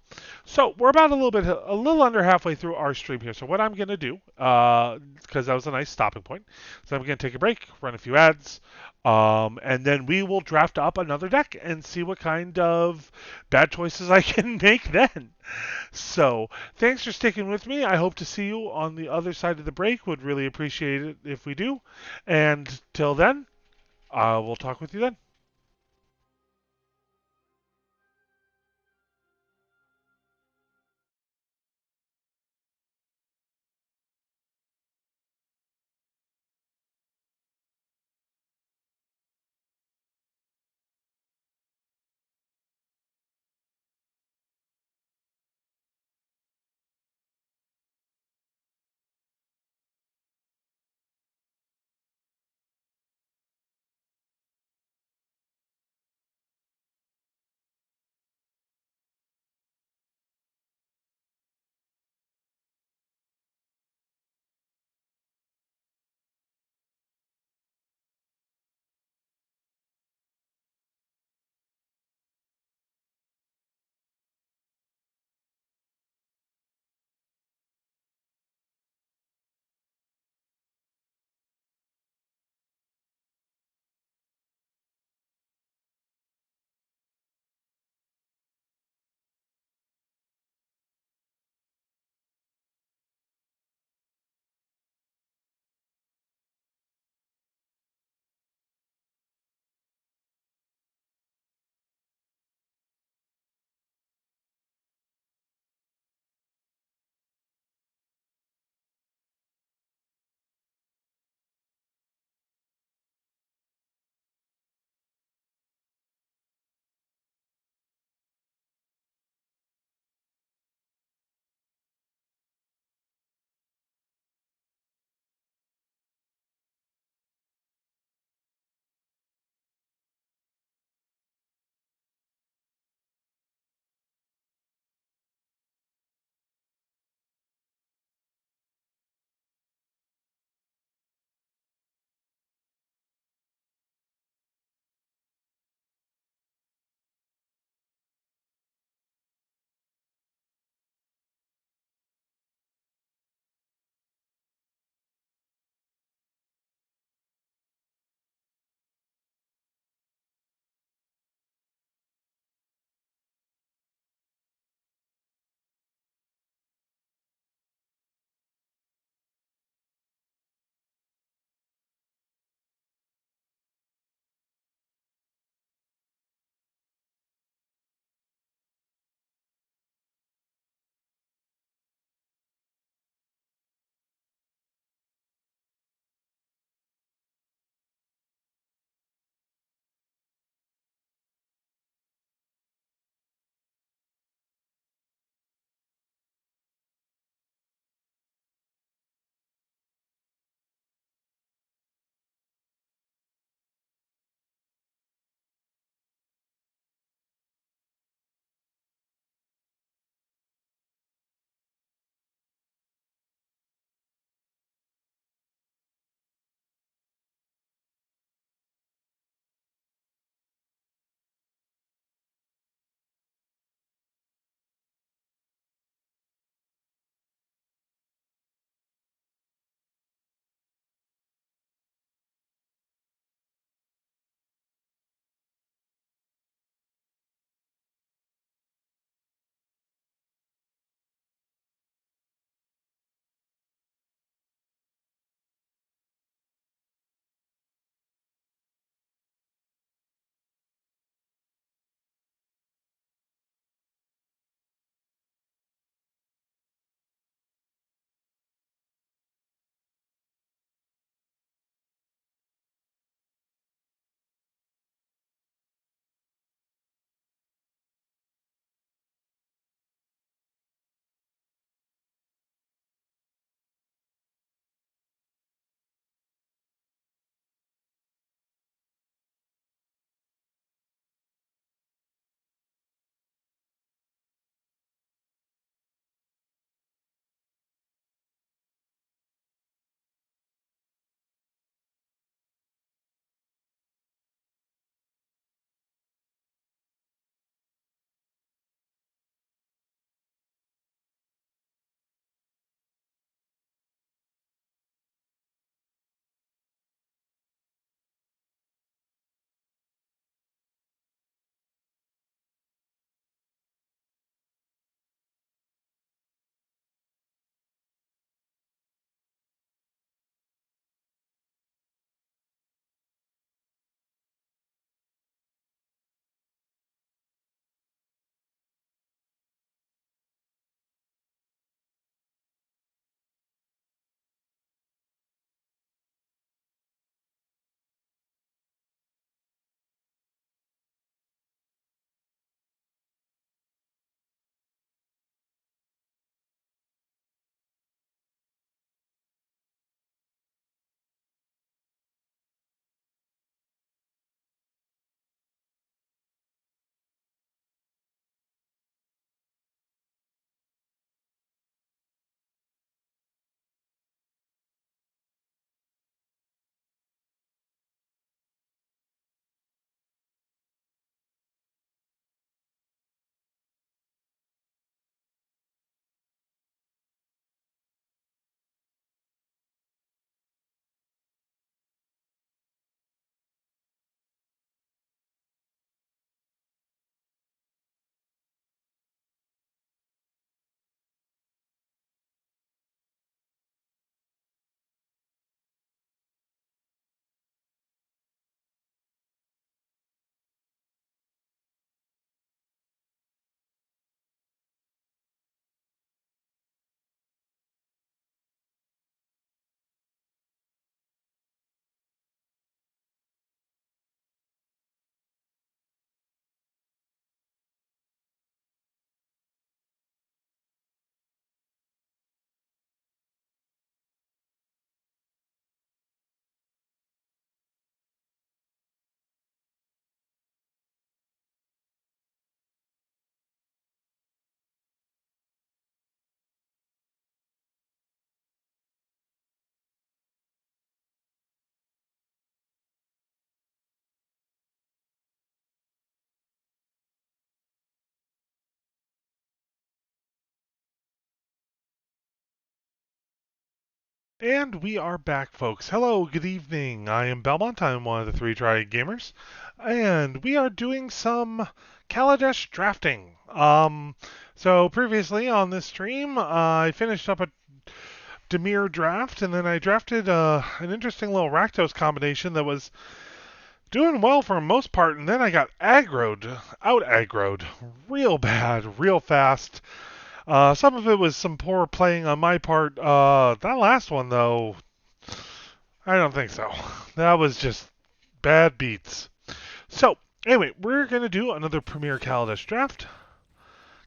A: So we're about a little under halfway through our stream here. So what I'm going to do, because that was a nice stopping point, so I'm going to take a break, run a few ads, and then we will draft up another deck and see what kind of bad choices I can make then. So thanks for sticking with me. I hope to see you on the other side of the break. Would really appreciate it if we do. And till then, we'll talk with you then. And we are back, folks. Hello, good evening. I am Belmont. I'm one of the three Triad Gamers. And we are doing some Kaladesh drafting. So previously on this stream, I finished up a Demir draft, and then I drafted an interesting little Rakdos combination that was doing well for the most part, and then I got out aggroed, real bad, real fast. Some of it was some poor playing on my part. That last one, though, I don't think so. That was just bad beats. So, anyway, we're going to do another Premier Kaladesh draft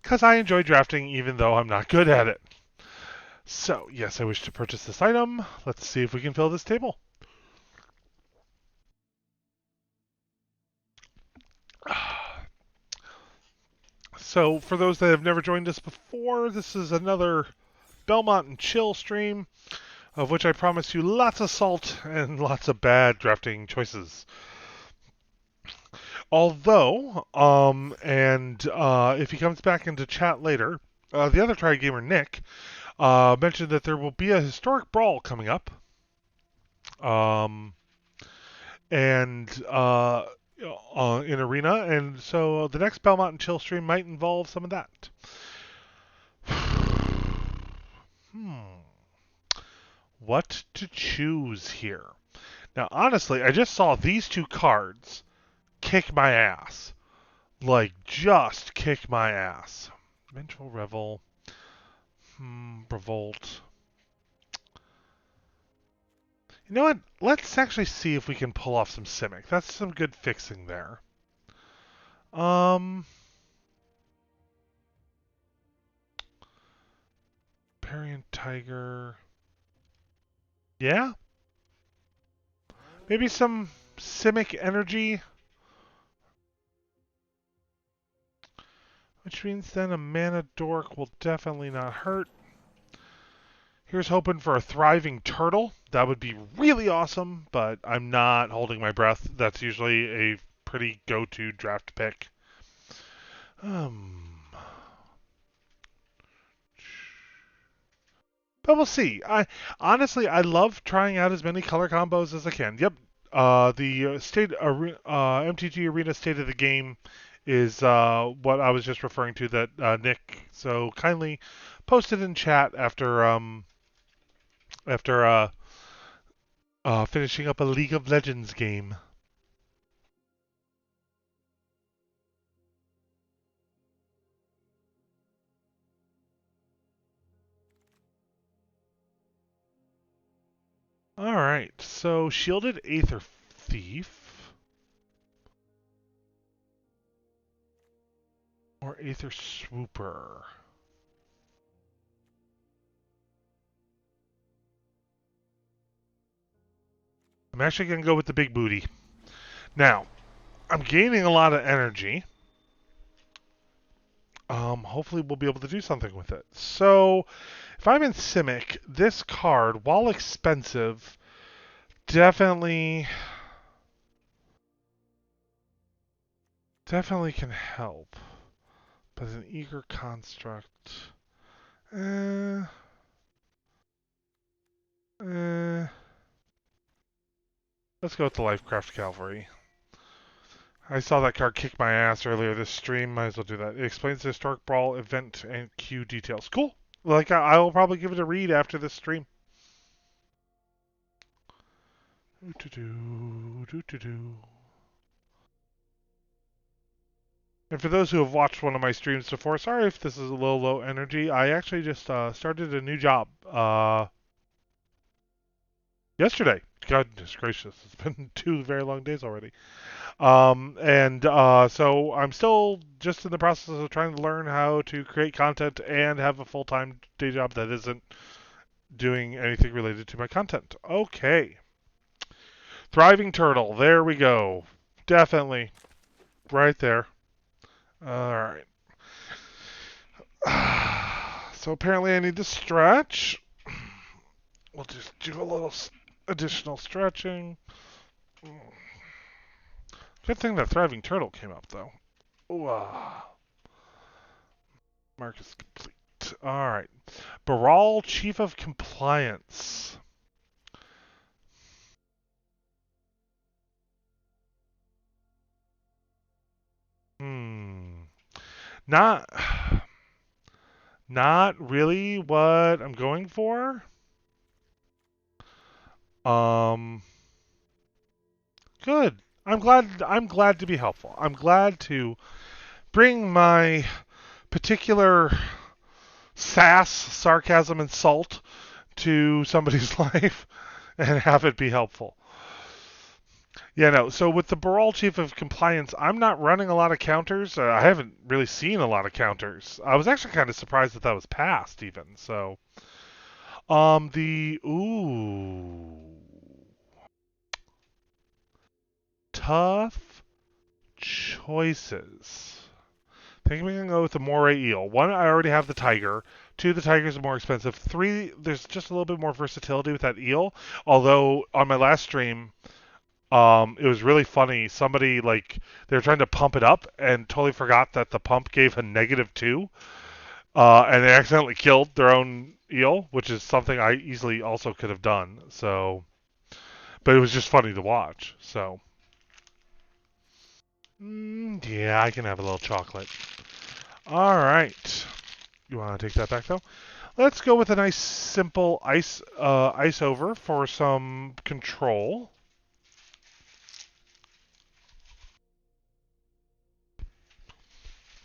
A: because I enjoy drafting even though I'm not good at it. So, yes, I wish to purchase this item. Let's see if we can fill this table. So, for those that have never joined us before, this is another Belmont and Chill stream, of which I promise you lots of salt and lots of bad drafting choices. Although, if he comes back into chat later, the other Tri Gamer Nick mentioned that there will be a historic brawl coming up, um, and in Arena, and so the next Belmont and Chill stream might involve some of that. What to choose here? Now, honestly, I just saw these two cards kick my ass. Like, just kick my ass. Vengeful Revel. Revolt. You know what? Let's actually see if we can pull off some Simic. That's some good fixing there. Parian Tiger. Yeah? Maybe some Simic energy. Which means then a mana dork will definitely not hurt. Here's hoping for a thriving turtle. That would be really awesome, but I'm not holding my breath. That's usually a pretty go-to draft pick. But we'll see. I love trying out as many color combos as I can. Yep. MTG Arena State of the Game is what I was just referring to that Nick so kindly posted in chat after finishing up a League of Legends game. All right. So Shielded Aether Thief or Aether Swooper. I'm actually going to go with the big booty. Now, I'm gaining a lot of energy. Hopefully we'll be able to do something with it. So, if I'm in Simic, this card, while expensive, definitely can help. But an Eager Construct, eh, eh. Let's go with the Lifecraft Cavalry. I saw that card kick my ass earlier this stream. Might as well do that. It explains the historic brawl event and queue details. Cool. Like I will probably give it a read after this stream. And for those who have watched one of my streams before, sorry if this is a little low energy. I actually just started a new job yesterday. Goodness gracious, it's been 2 very long days already. So I'm still just in the process of trying to learn how to create content and have a full-time day job that isn't doing anything related to my content. Okay. Thriving Turtle. There we go. Definitely. Right there. Alright. So apparently I need to stretch. We'll just do a little additional stretching. Good thing that Thriving Turtle came up, though. Ooh, Mark is complete. Alright. Baral, Chief of Compliance. Not not really what I'm going for. Um, Good. I'm glad to be helpful. I'm glad to bring my particular sass, sarcasm, and salt to somebody's life and have it be helpful. Yeah, no. So with the Baral Chief of Compliance, I'm not running a lot of counters. I haven't really seen a lot of counters. I was actually kind of surprised that was passed, even. So, the tough choices. I think we can go with the moray eel. One, I already have the tiger. Two, the tigers are more expensive. Three, there's just a little bit more versatility with that eel. Although on my last stream, it was really funny. Somebody like they were trying to pump it up and totally forgot that the pump gave a -2, and they accidentally killed their own eel, which is something I easily also could have done. So, but it was just funny to watch. So, yeah, I can have a little chocolate. All right. You want to take that back though? Let's go with a nice simple ice over for some control.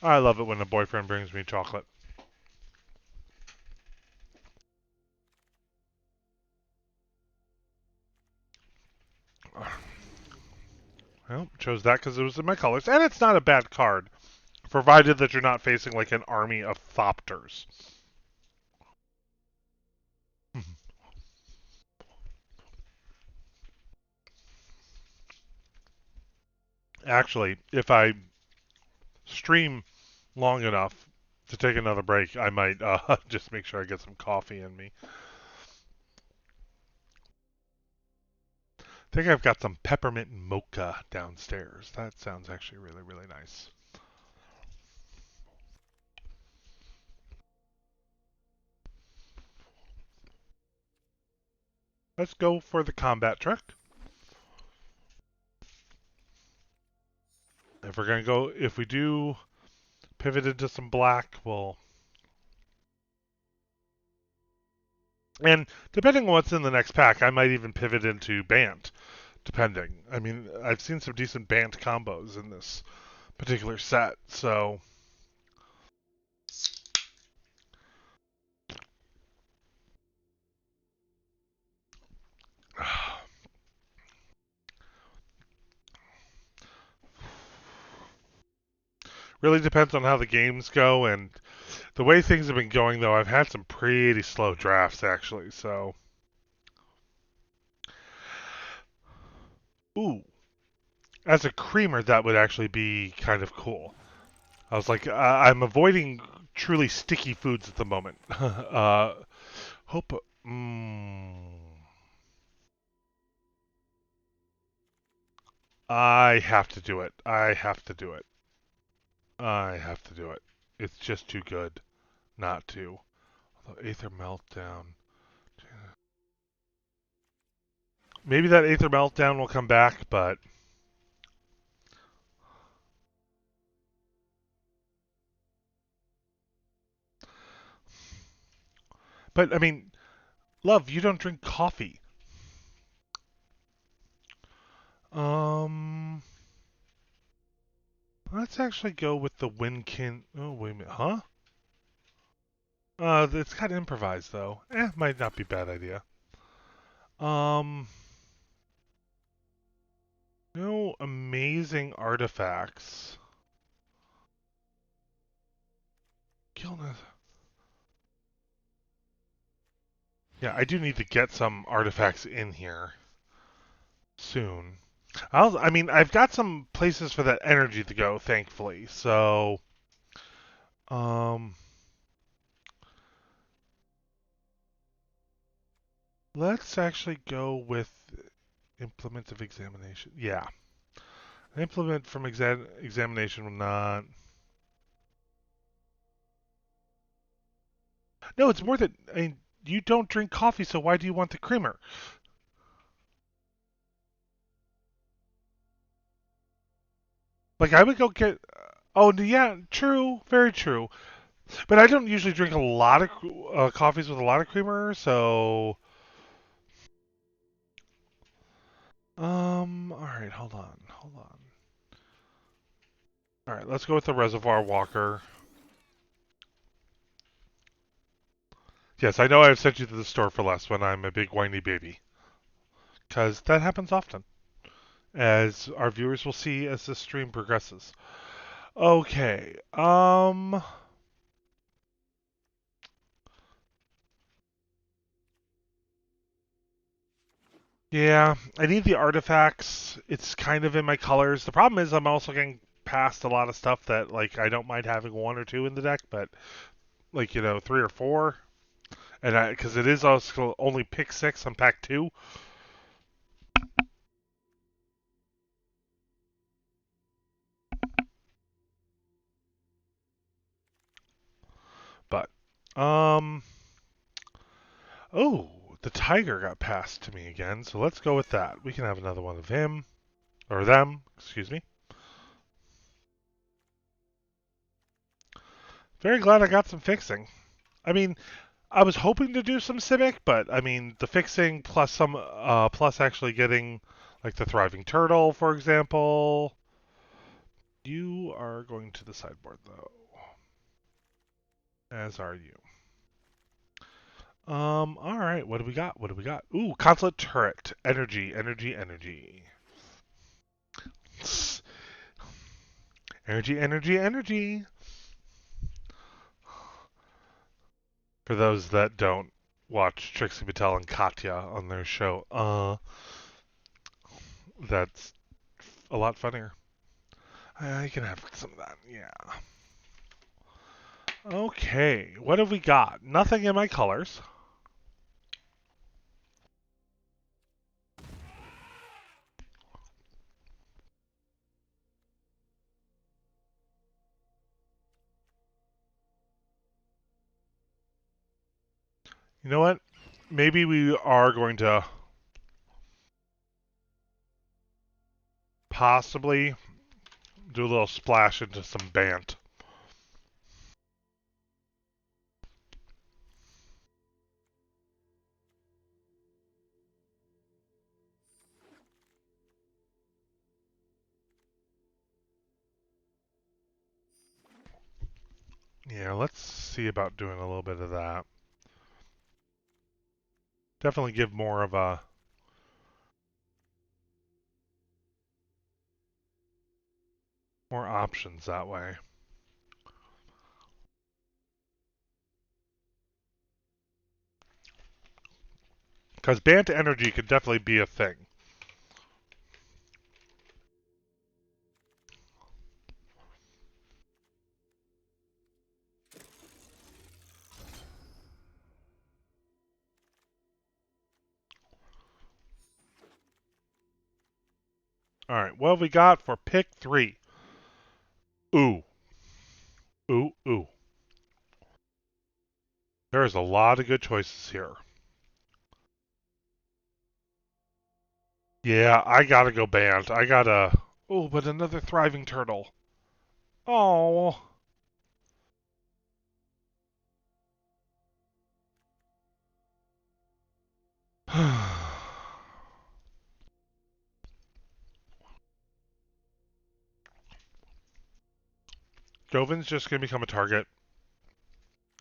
A: I love it when a boyfriend brings me chocolate. Well, chose that because it was in my colors, and it's not a bad card, provided that you're not facing like an army of Thopters. Actually, if I stream long enough to take another break, I might just make sure I get some coffee in me. I think I've got some peppermint mocha downstairs. That sounds actually really, really nice. Let's go for the combat trick. If we're gonna go, if we do pivot into some black, we'll. And depending on what's in the next pack, I might even pivot into Bant, depending. I mean, I've seen some decent Bant combos in this particular set, so. Really depends on how the games go, and the way things have been going, though, I've had some pretty slow drafts, actually, so. Ooh. As a creamer, that would actually be kind of cool. I was like, I'm avoiding truly sticky foods at the moment. Hope. Mm, I have to do it. I have to do it. I have to do it. It's just too good not to. Although Aether Meltdown. Maybe that Aether Meltdown will come back, but. But, I mean, love, you don't drink coffee. Um. Let's actually go with the Winkin. Oh, wait a minute. Huh? It's kind of improvised, though. Might not be a bad idea. Um. No amazing artifacts. Gilneth. Yeah, I do need to get some artifacts in here soon. I mean, I've got some places for that energy to go, thankfully. So, um, let's actually go with implement of examination. Yeah, implement from examination will not. No, it's more that I mean, you don't drink coffee, so why do you want the creamer? Like, I would go get. Oh, yeah, true, very true. But I don't usually drink a lot of coffees with a lot of creamer, so all right, hold on. All right, let's go with the Reservoir Walker. Yes, I know I've sent you to the store for less when I'm a big whiny baby, because that happens often, as our viewers will see as this stream progresses. Okay, yeah, I need the artifacts. It's kind of in my colors. The problem is I'm also getting past a lot of stuff that like I don't mind having one or two in the deck, but like three or four, and because it is also only pick six on pack two. But um, oh, the tiger got passed to me again, so let's go with that. We can have another one of him or them. Excuse me. Very glad I got some fixing. I mean, I was hoping to do some Civic, but I mean the fixing plus some plus actually getting like the thriving turtle, for example. You are going to the sideboard though, as are you. All right. What do we got? What do we got? Ooh, consulate turret, energy, energy, energy, energy, energy, energy. For those that don't watch Trixie Mattel and Katya on their show, that's a lot funnier. I can have some of that. Yeah. Okay, what have we got? Nothing in my colors. You know what? Maybe we are going to possibly do a little splash into some Bant. Yeah, let's see about doing a little bit of that. Definitely give more of a more options that way. Because Bant energy could definitely be a thing. All right, what have we got for pick three? Ooh, ooh, ooh. There's a lot of good choices here. Yeah, I gotta go Bant. I gotta. Oh, but another thriving turtle. Oh. Joven's just gonna become a target.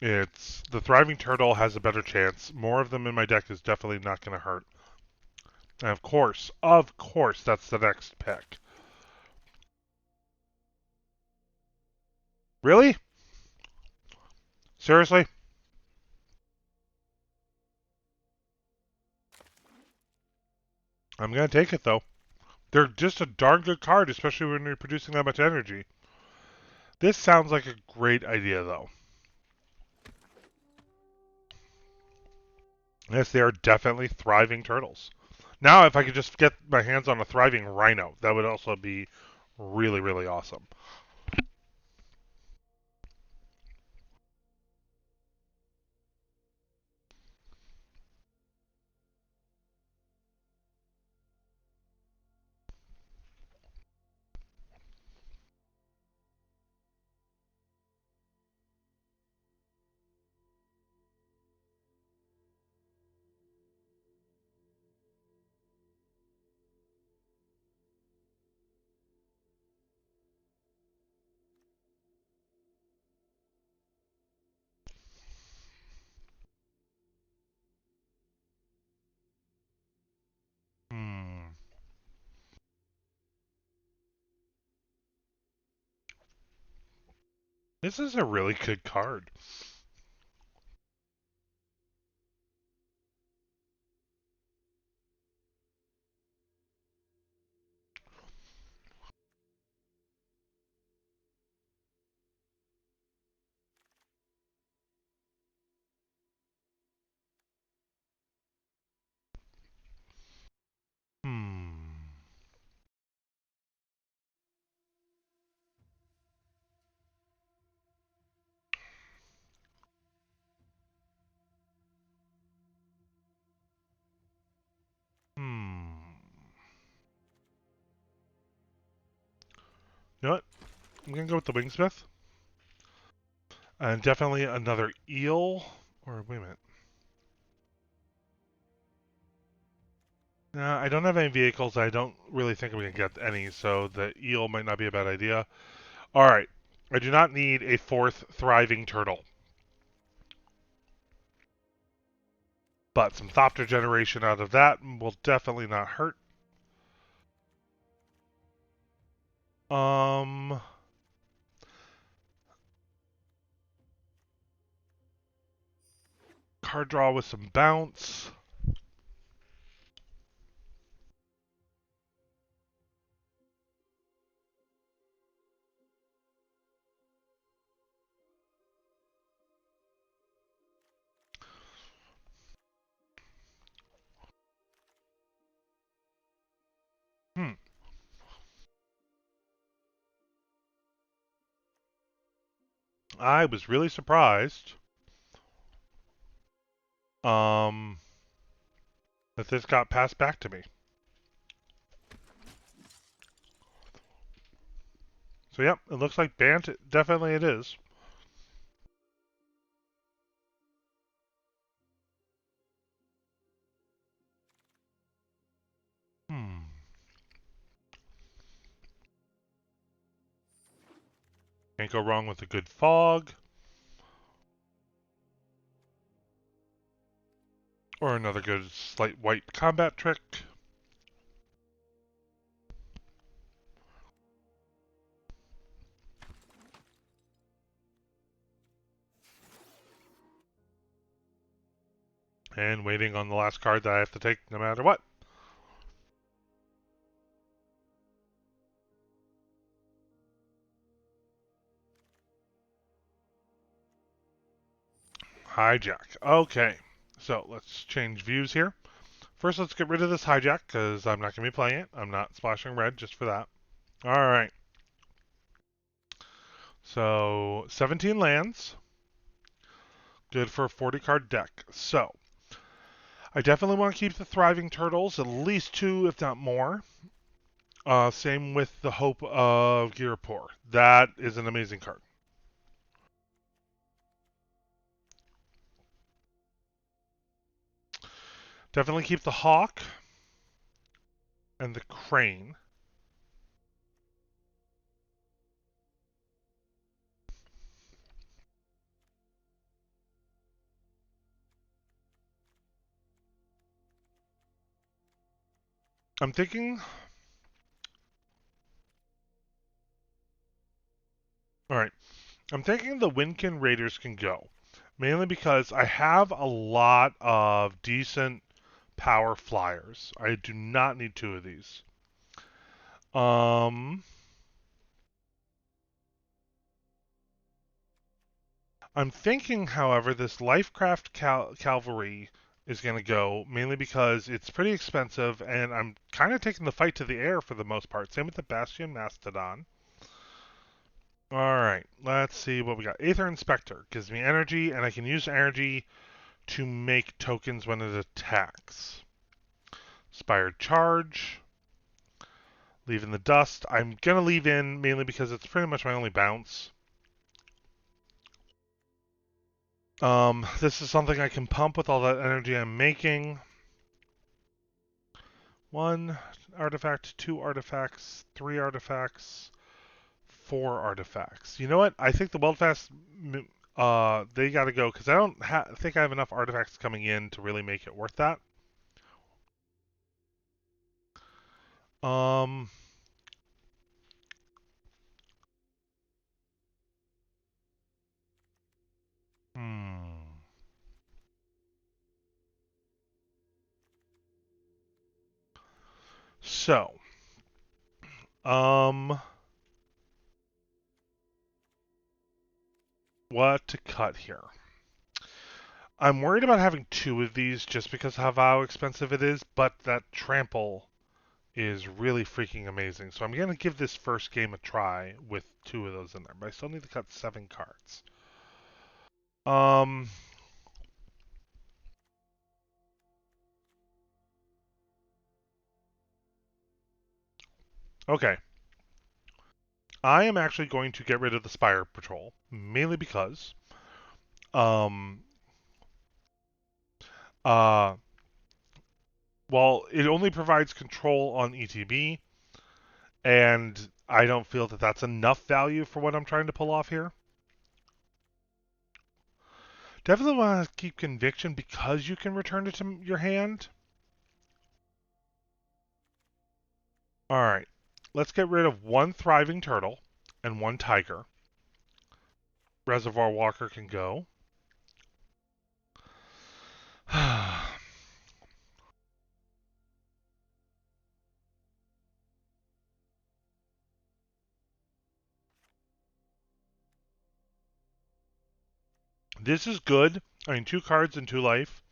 A: It's the thriving turtle has a better chance. More of them in my deck is definitely not gonna hurt. And of course, that's the next pick. Really? Seriously? I'm gonna take it though. They're just a darn good card, especially when you're producing that much energy. This sounds like a great idea though. Yes, they are definitely thriving turtles. Now, if I could just get my hands on a thriving rhino, that would also be really, really awesome. This is a really good card. Hmm. Hmm. You know what? I'm gonna go with the Wingsmith. And definitely another eel. Or wait a minute. I don't have any vehicles. I don't really think I'm gonna get any, so the eel might not be a bad idea. All right. I do not need a fourth thriving turtle, but some Thopter generation out of that will definitely not hurt. Um, Card draw with some bounce. Hmm. I was really surprised. Um, that this got passed back to me. So yep, it looks like Bant. Definitely it is. Hmm. Can't go wrong with a good fog. Or another good slight white combat trick. And waiting on the last card that I have to take no matter what. Hijack. Okay. So let's change views here. First, let's get rid of this hijack because I'm not going to be playing it. I'm not splashing red just for that. All right. So 17 lands. Good for a 40 card deck. So I definitely want to keep the Thriving Turtles, at least two, if not more. Same with the Hope of Girapur. That is an amazing card. Definitely keep the Hawk and the Crane. I'm thinking. All right. I'm thinking the Winkin Raiders can go. Mainly because I have a lot of decent power flyers. I do not need two of these. Um, I'm thinking, however, this Lifecraft Cavalry is going to go mainly because it's pretty expensive, and I'm kind of taking the fight to the air for the most part. Same with the Bastion Mastodon. All right, let's see what we got. Aether Inspector gives me energy, and I can use energy to make tokens when it attacks. Inspired Charge. Leave in the dust. I'm going to leave in mainly because it's pretty much my only bounce. This is something I can pump with all that energy I'm making. One artifact, two artifacts, three artifacts, four artifacts. You know what? I think the Weldfast, they got to go because I don't think I have enough artifacts coming in to really make it worth that. Um, So, um, what to cut here? I'm worried about having two of these just because of how expensive it is, but that trample is really freaking amazing. So I'm going to give this first game a try with two of those in there, but I still need to cut 7 cards. Um, okay. I am actually going to get rid of the Spire Patrol, mainly because, um, uh, well, it only provides control on ETB, and I don't feel that that's enough value for what I'm trying to pull off here. Definitely want to keep Conviction because you can return it to your hand. Alright, let's get rid of one Thriving Turtle and one Tiger. Reservoir Walker can go. This is good. I mean, 2 cards and 2 life.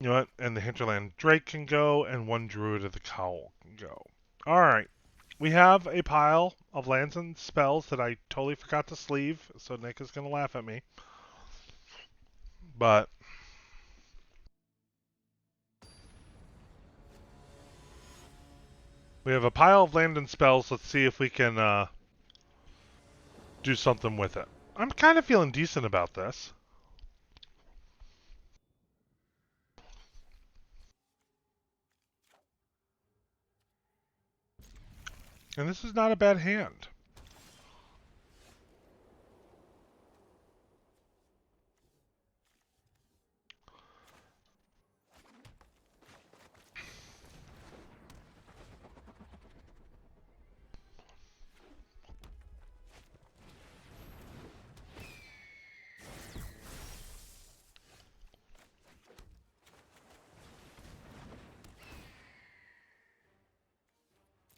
A: You know what? And the Hinterland Drake can go, and one Druid of the Cowl can go. Alright. We have a pile of lands and spells that I totally forgot to sleeve, so Nick is going to laugh at me. But we have a pile of land and spells. Let's see if we can do something with it. I'm kind of feeling decent about this. And this is not a bad hand.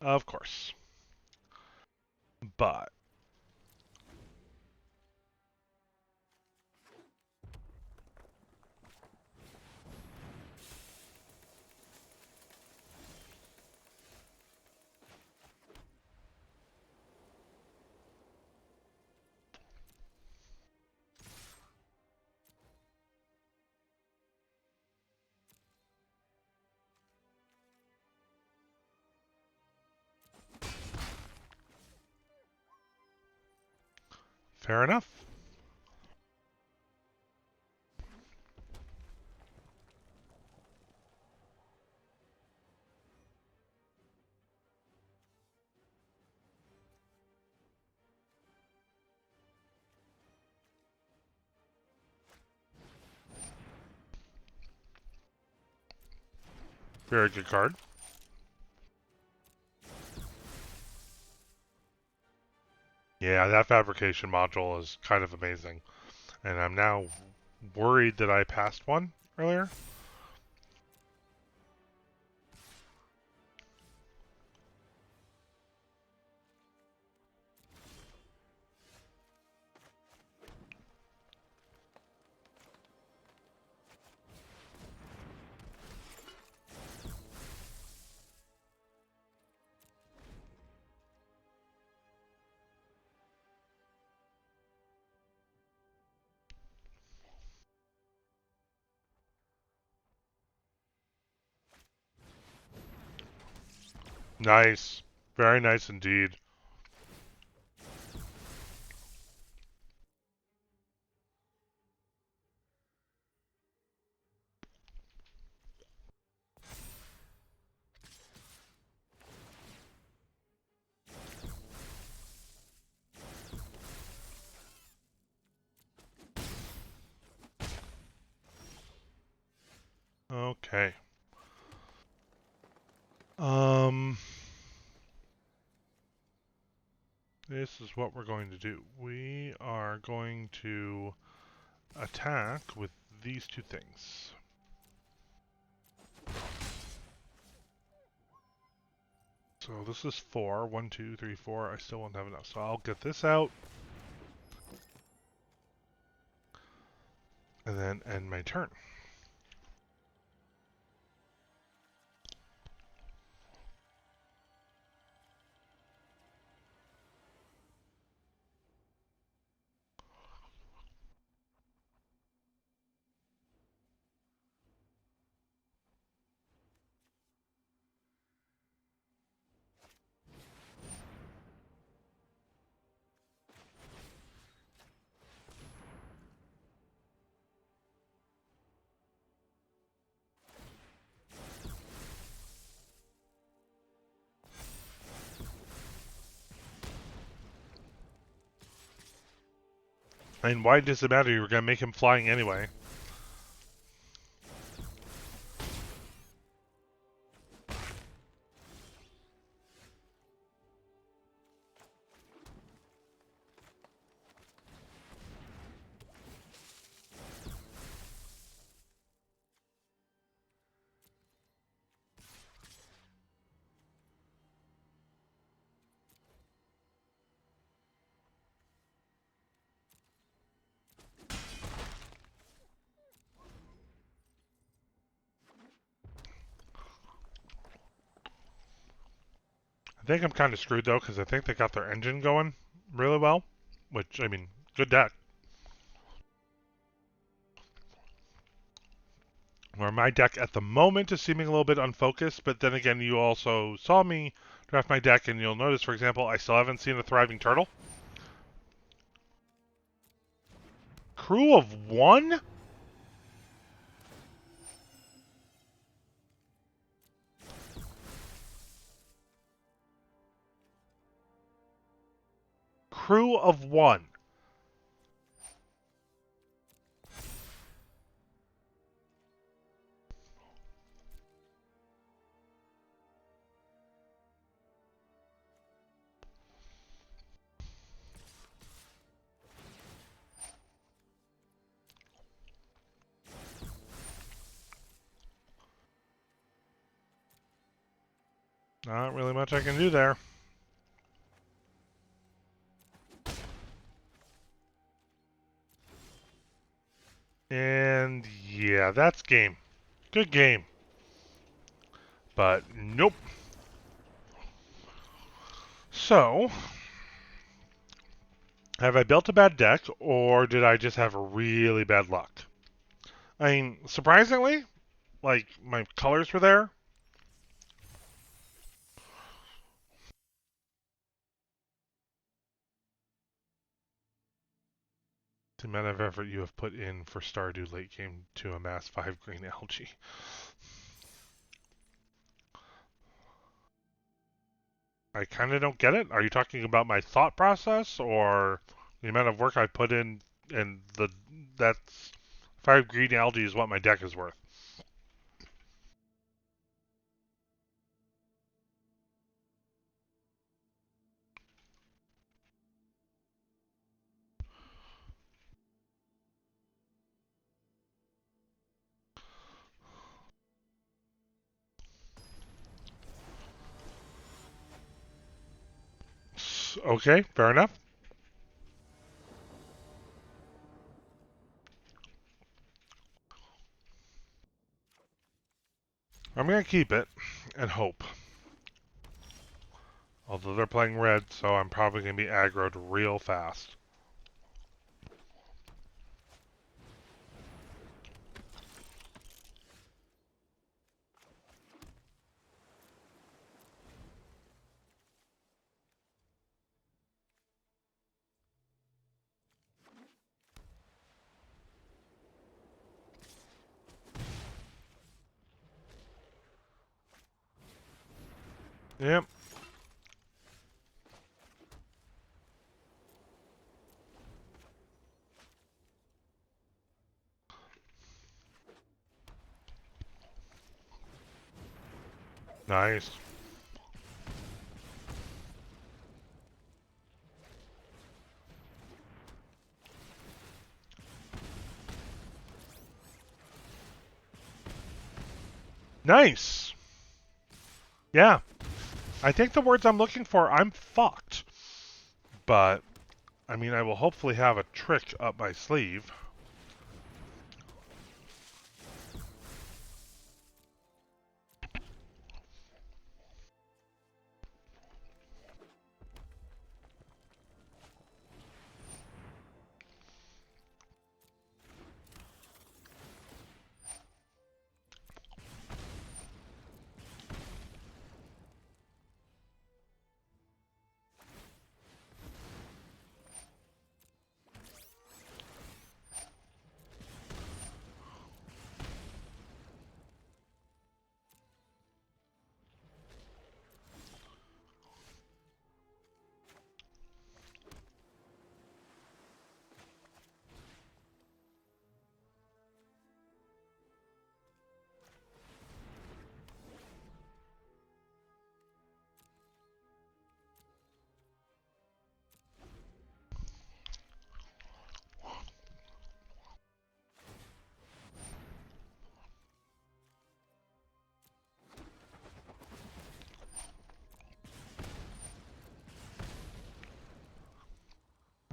A: Of course. But fair enough. Very good card. Yeah, that fabrication module is kind of amazing. And I'm now worried that I passed one earlier. Nice. Very nice indeed. Okay. Um, this is what we're going to do. We are going to attack with these two things. So this is 4. 1, 2, 3, 4. I still won't have enough. So I'll get this out. And then end my turn. And why does it matter? You were going to make him flying anyway. I think I'm kind of screwed though, because I think they got their engine going really well. Which, I mean, good deck. Where my deck at the moment is seeming a little bit unfocused, but then again, you also saw me draft my deck, and you'll notice, for example, I still haven't seen a Thriving Turtle. Crew of 1? Crew of 1. Not really much I can do there. And yeah, that's game. Good game. But nope. So, have I built a bad deck, or did I just have really bad luck? I mean, surprisingly, like, my colors were there. The amount of effort you have put in for Stardew late game to amass 5 green algae. I kind of don't get it. Are you talking about my thought process, or the amount of work I put in, and that's 5 green algae is what my deck is worth? Okay, fair enough. I'm going to keep it and hope. Although they're playing red, so I'm probably going to be aggroed real fast. Yep. Nice. Nice. Yeah. I think the words I'm looking for, I'm fucked. But, I mean, I will hopefully have a trick up my sleeve.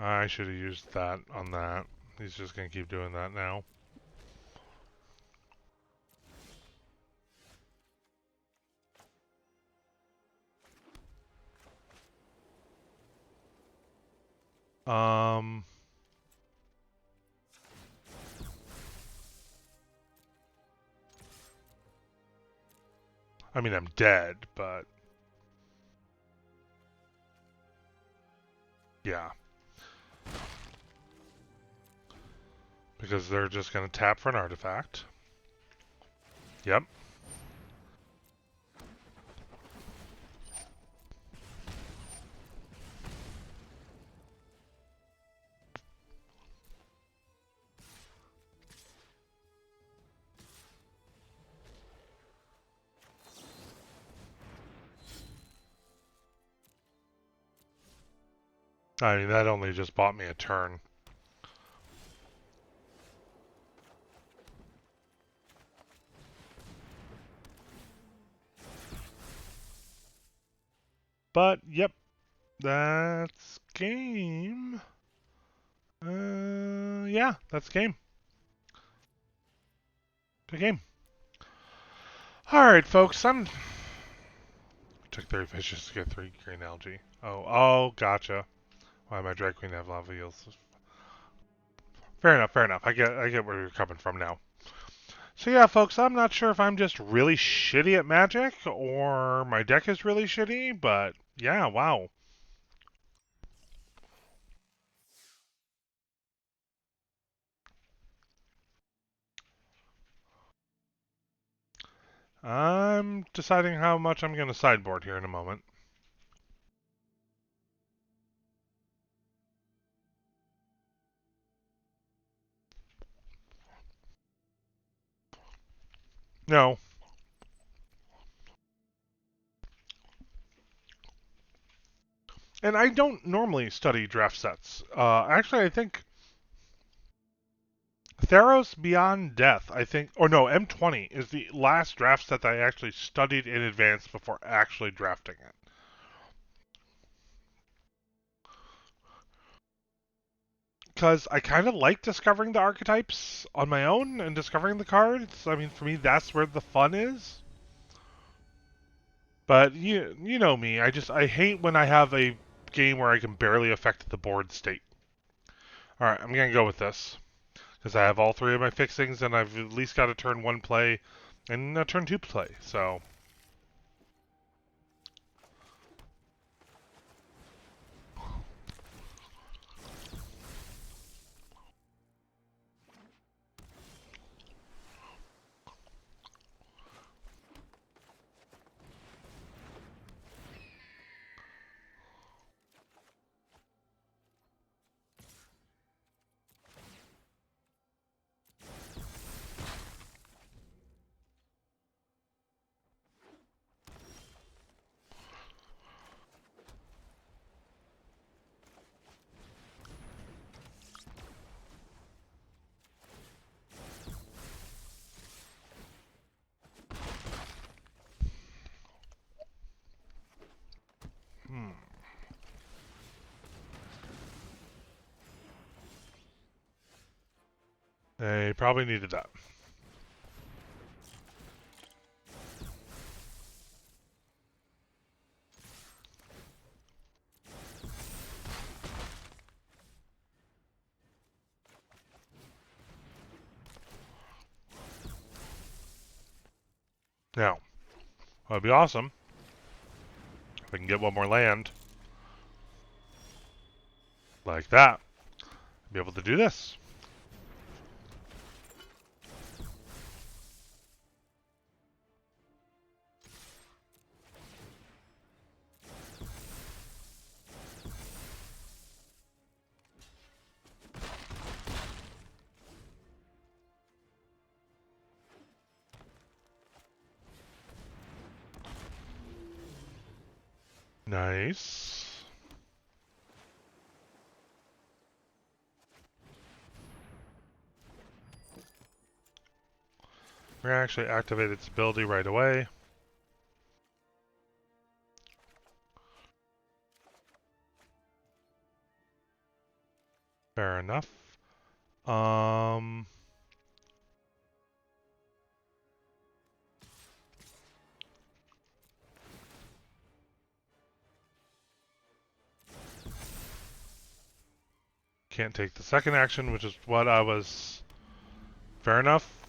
A: I should have used that on that. He's just going to keep doing that now. Um, I mean, I'm dead, but yeah. Because they're just going to tap for an artifact. Yep. I mean, that only just bought me a turn. But, yep. That's game. Yeah, that's game. Good game. Alright, folks, took 30 fishes to get 3 green algae. Oh, gotcha. Why my drag queen have lava eels? Fair enough, fair enough. I get where you're coming from now. So yeah, folks, I'm not sure if I'm just really shitty at Magic or my deck is really shitty, but yeah, wow. I'm deciding how much I'm going to sideboard here in a moment. No. And I don't normally study draft sets. Actually, I think Theros Beyond Death, I think, or no, M20 is the last draft set that I actually studied in advance before actually drafting it. Because I kind of like discovering the archetypes on my own and discovering the cards. I mean, for me, that's where the fun is. But you know me, I hate when I have a game where I can barely affect the board state. All right, I'm gonna go with this because I have all 3 of my fixings and I've at least got a turn 1 play and a turn 2 play. So probably needed that. Now, that'd be awesome if I can get one more land like that. Be able to do this. Nice. We're gonna actually activate its ability right away. Fair enough. Can't take the second action, which is what I was... Fair enough.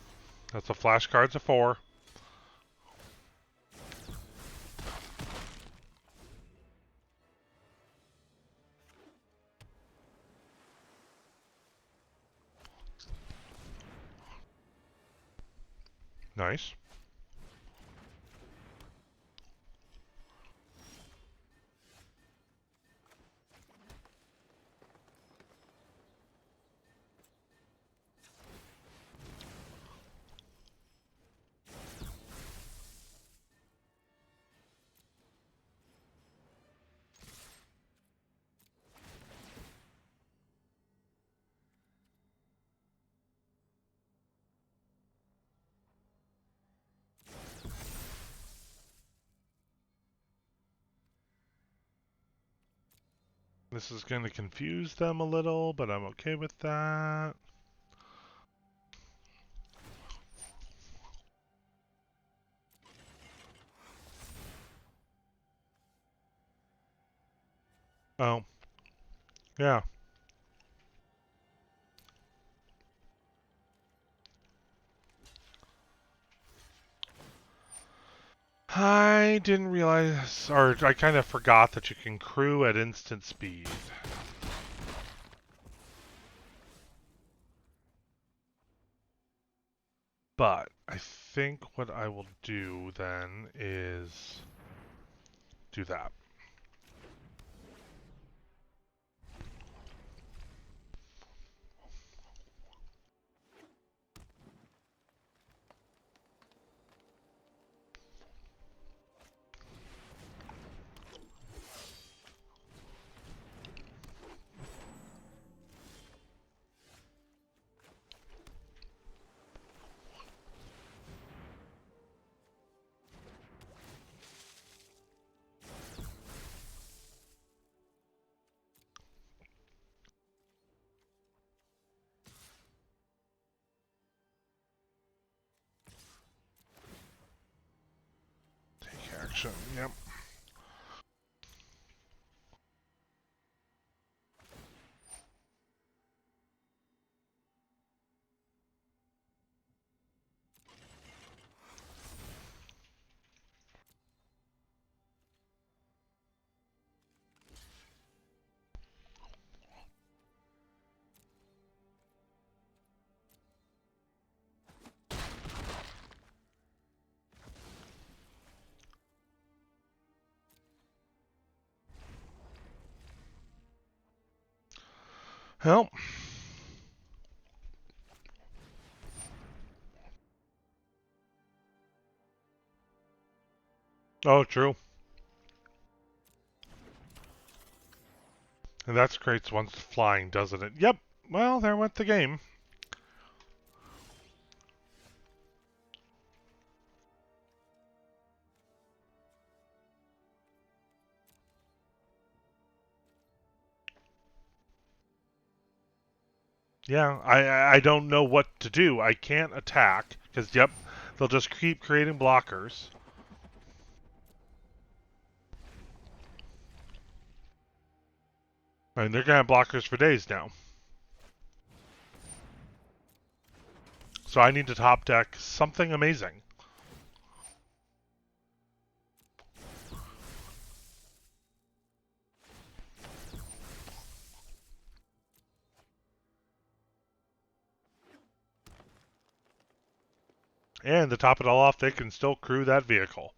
A: That's a flashcard's a 4. Nice. This is going to confuse them a little, but I'm okay with that. Oh. Yeah. I didn't realize, or I kind of forgot that you can crew at instant speed. But I think what I will do then is do that. Take action, yep. Well. Oh, true. And that creates one flying, doesn't it? Yep. Well, there went the game. Yeah, I don't know what to do. I can't attack because yep, they'll just keep creating blockers. I mean, they're gonna have blockers for days now. So I need to top deck something amazing. And to top it all off, they can still crew that vehicle.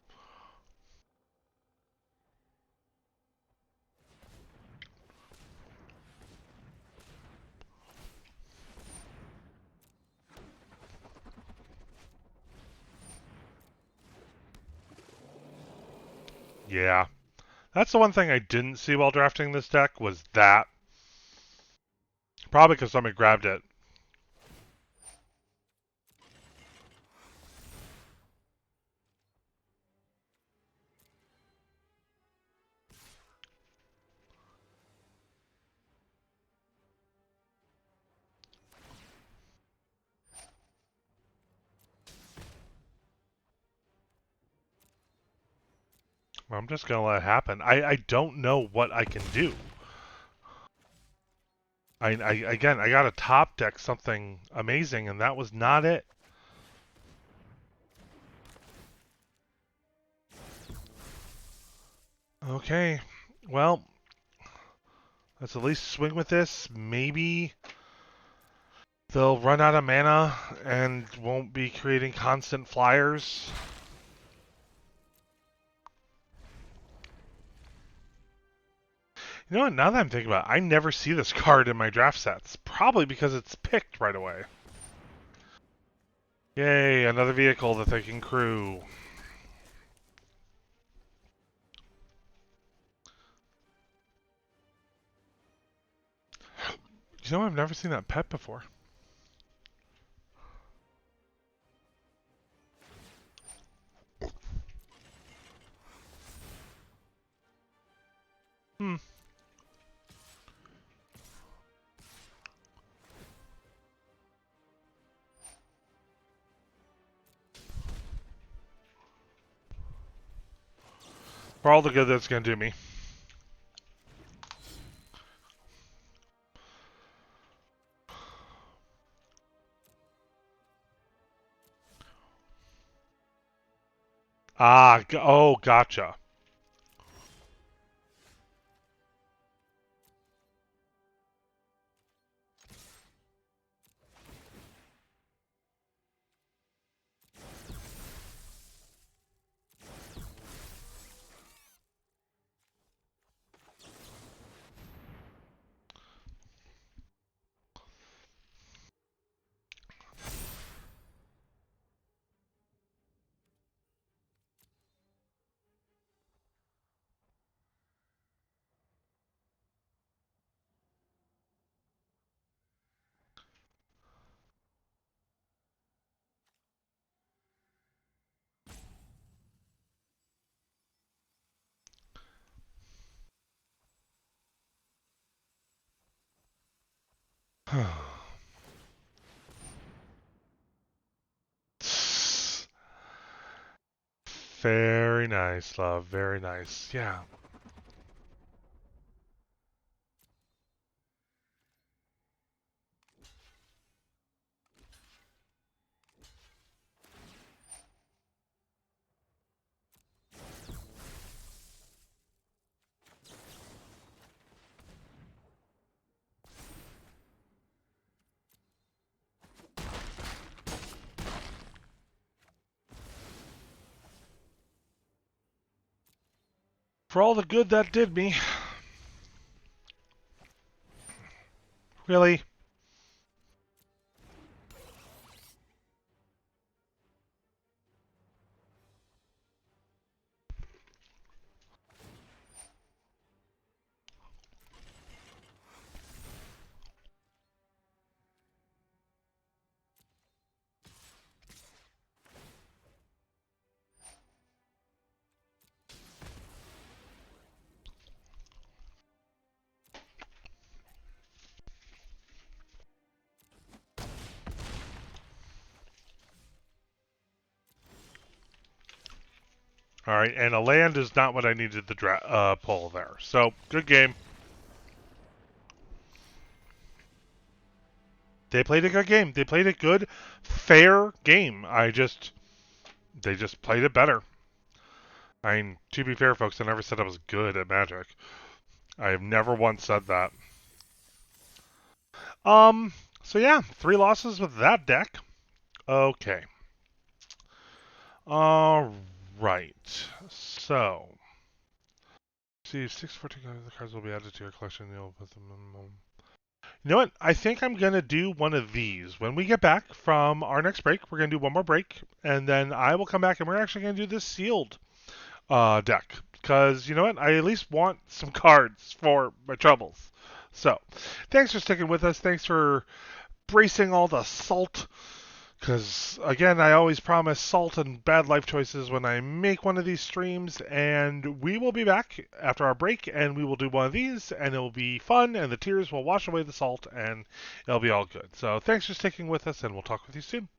A: Yeah. That's the one thing I didn't see while drafting this deck was that. Probably because somebody grabbed it. I'm just gonna let it happen. I don't know what I can do. I got to top deck something amazing, and that was not it. Okay, well, let's at least swing with this. Maybe they'll run out of mana and won't be creating constant flyers. You know what? Now that I'm thinking about it, I never see this card in my draft sets. Probably because it's picked right away. Yay, another vehicle that they can crew. You know, I've never seen that pet before. Hmm. For all the good that's going to do me. Ah, oh, gotcha. Very nice, love. Very nice. Yeah. For all the good that did me. Really? All right, and a land is not what I needed to pull there. So good game. They played a good game. They played a good, fair game. They just played it better. I mean, to be fair, folks, I never said I was good at Magic. I have never once said that. Um. So yeah, 3 losses with that deck. Okay. All right. So, see, 614 of the cards will be added to your collection. You'll put them in. You know what? I think I'm gonna do one of these. When we get back from our next break, we're gonna do one more break, and then I will come back and we're actually gonna do this sealed deck. Because you know what? I at least want some cards for my troubles. So, thanks for sticking with us. Thanks for bracing all the salt. Because, again, I always promise salt and bad life choices when I make one of these streams. And we will be back after our break and we will do one of these. And it will be fun. And the tears will wash away the salt. And it'll be all good. So thanks for sticking with us. And we'll talk with you soon.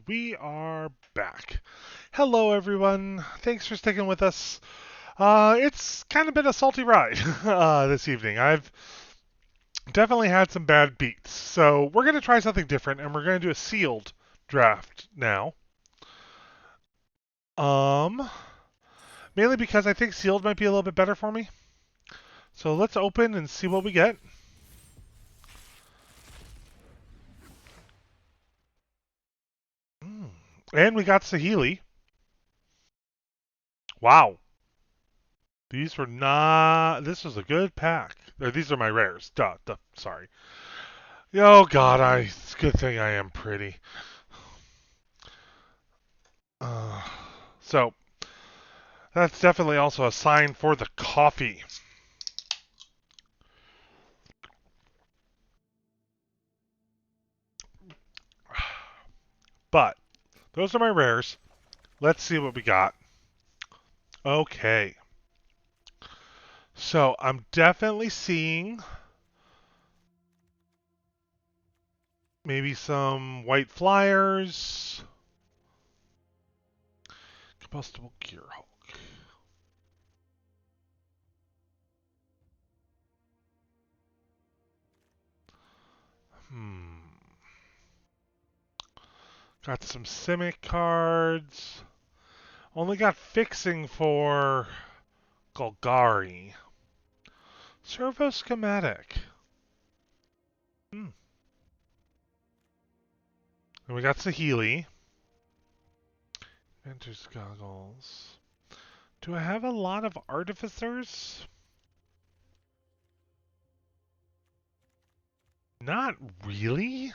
A: We are back. Hello, everyone. Thanks for sticking with us. It's kind of been a salty ride this evening. I've definitely had some bad beats. So we're going to try something different, and we're going to do a sealed draft now. Um, Mainly because I think sealed might be a little bit better for me. So let's open and see what we get. Mm. And we got Sahili. Wow. These were not. This was a good pack. Or these are my rares. Duh. Sorry. Oh God, It's a good thing I am pretty. Uh, so that's definitely also a sign for the coffee. But those are my rares. Let's see what we got. Okay. So I'm definitely seeing maybe some white flyers. Combustible Gear Hulk. Hmm. Got some Simic cards. Only got fixing for Golgari. Servo schematic. Hmm. And we got Sahili. Enter's goggles. Do I have a lot of artificers? Not really.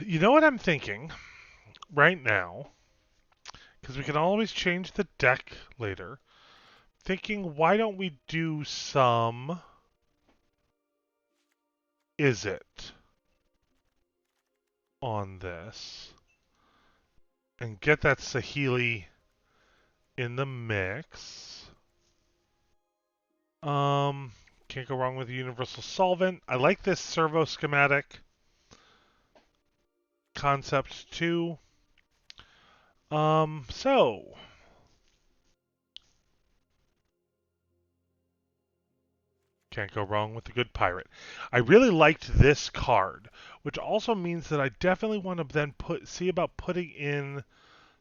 A: You know what I'm thinking right now? Because we can always change the deck later. Thinking, why don't we do some Is It on this and get that Sahili in the mix. Um, can't go wrong with a universal solvent. I like this servo schematic concept too. So can't go wrong with a good pirate. I really liked this card, which also means that I definitely want to then see about putting in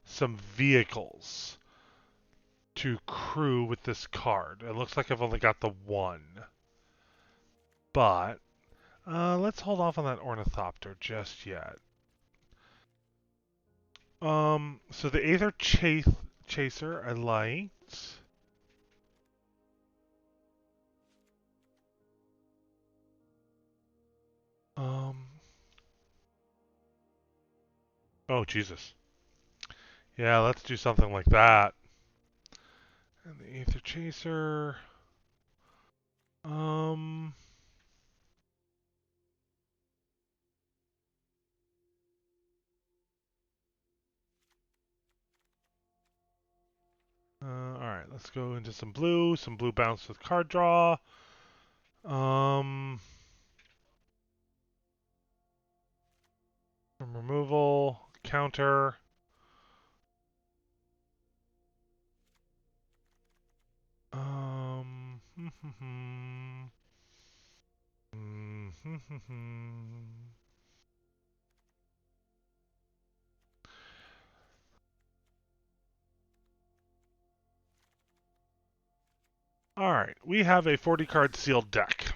A: some vehicles to crew with this card. It looks like I've only got the one, but let's hold off on that ornithopter just yet. So the Aether Chaser I liked. Um, oh Jesus. Yeah, let's do something like that. And the Aether Chaser. Um, all right, let's go into some blue bounce with card draw. Um, from removal, counter. Um, all right, we have a 40 card sealed deck.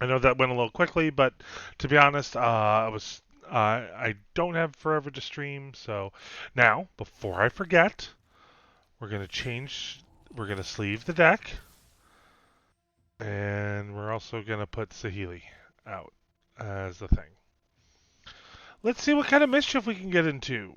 A: I know that went a little quickly, but to be honest, I don't have forever to stream. So now, before I forget, we're gonna change. We're gonna sleeve the deck, and we're also gonna put Sahili out as the thing. Let's see what kind of mischief we can get into.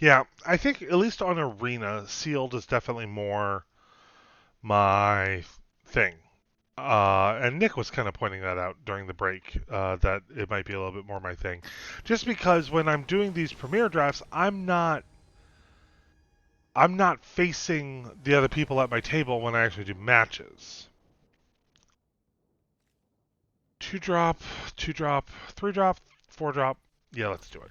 A: Yeah, I think at least on Arena, sealed is definitely more my thing. And Nick was kind of pointing that out during the break, that it might be a little bit more my thing. Just because when I'm doing these premiere drafts, I'm not facing the other people at my table when I actually do matches. 2 drop, 2 drop, 3 drop, 4 drop. Yeah, let's do it.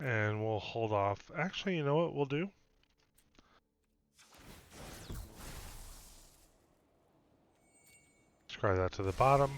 A: And we'll hold off. Actually, you know what we'll do? Scry that to the bottom.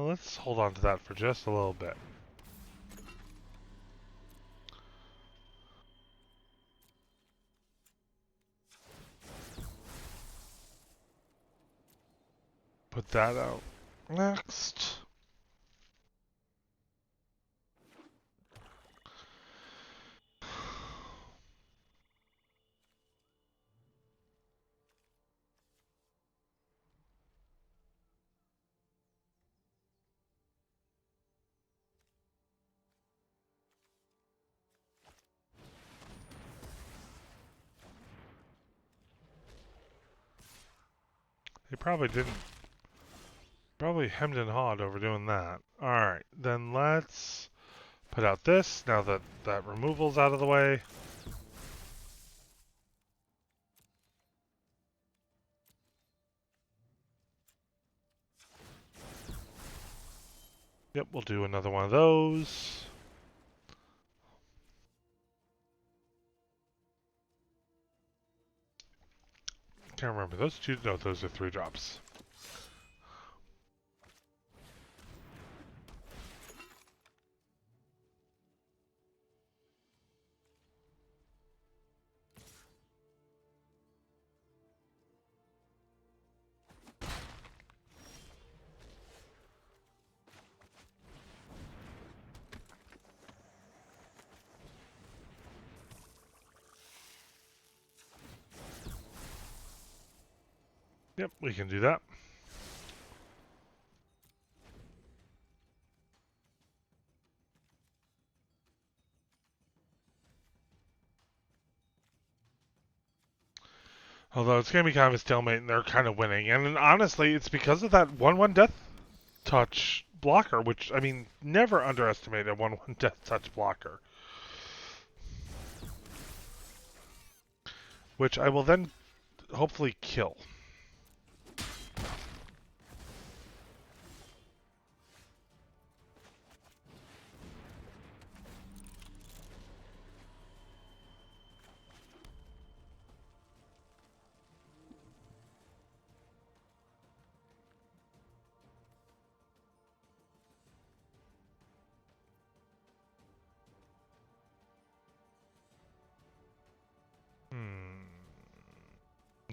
A: Let's hold on to that for just a little bit. Put that out next. They probably didn't. Probably hemmed and hawed over doing that. Alright, then let's put out this now that that removal's out of the way. Yep, we'll do another one of those. Can't remember. Those two? No, those are 3 drops. Yep, we can do that. Although it's going to be kind of a stalemate and they're kind of winning. And honestly, it's because of that 1-1 death touch blocker, which, I mean, never underestimate a 1-1 death touch blocker. Which I will then hopefully kill.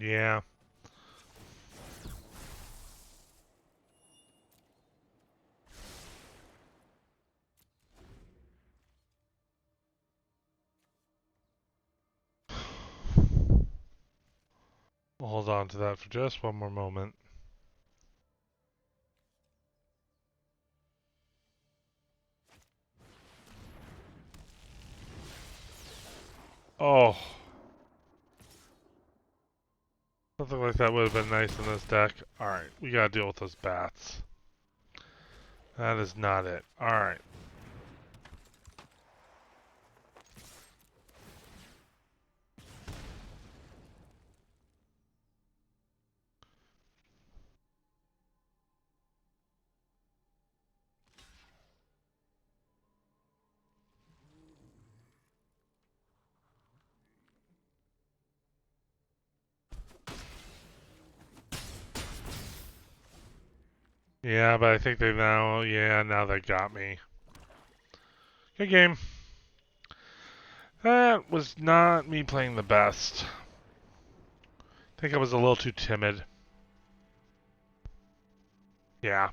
A: Yeah. We'll hold on to that for just one more moment. Oh. Something like that would have been nice in this deck. Alright, we gotta deal with those bats. That is not it. Alright. Yeah, but I think they now, yeah, now they got me. Good game. That was not me playing the best. I think I was a little too timid. Yeah.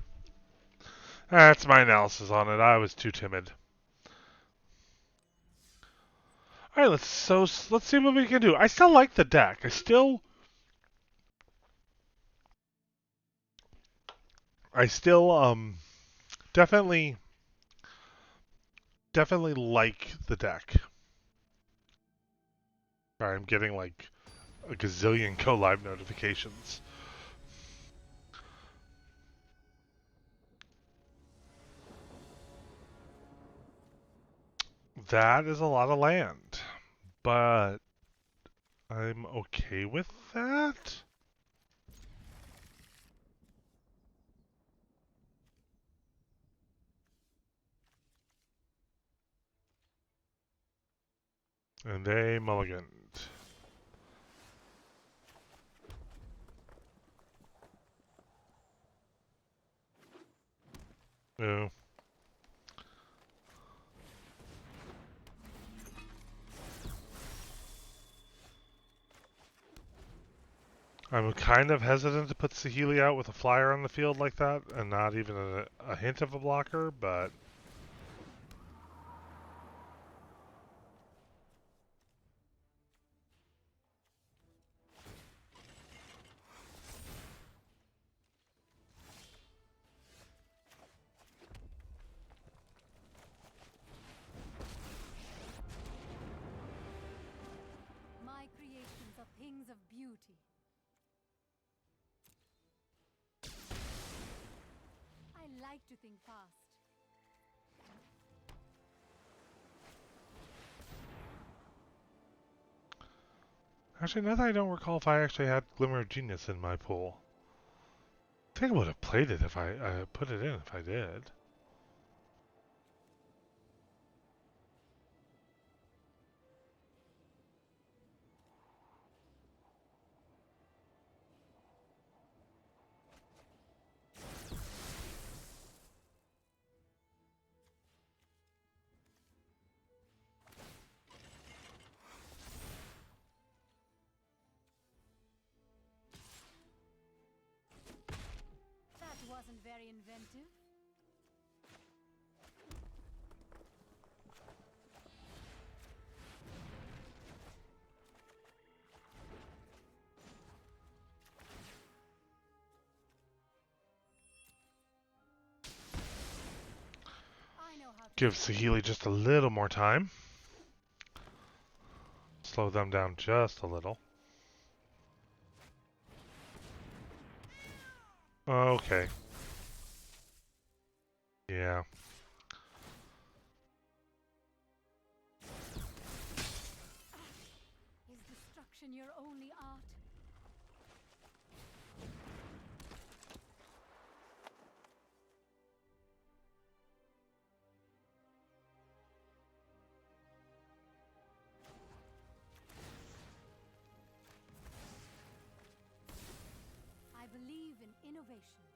A: That's my analysis on it. I was too timid. All right, let's see what we can do. I still like the deck. I still definitely definitely like the deck. Sorry, I'm getting like a gazillion go live notifications. That is a lot of land, but I'm okay with that. And they mulliganed. No. I'm kind of hesitant to put Saheeli out with a flyer on the field like that, and not even a hint of a blocker, but
C: My creations are things of beauty. I like to think fast.
A: actually, now that I don't recall if I actually had Glimmer of Genius in my pool. I think I would have played it if I put it in if I did.
C: That wasn't very inventive. I know how to
A: Give Saheeli just a little more time. Slow them down just a little. Okay. Yeah.
C: Is destruction your only art? I believe in innovation.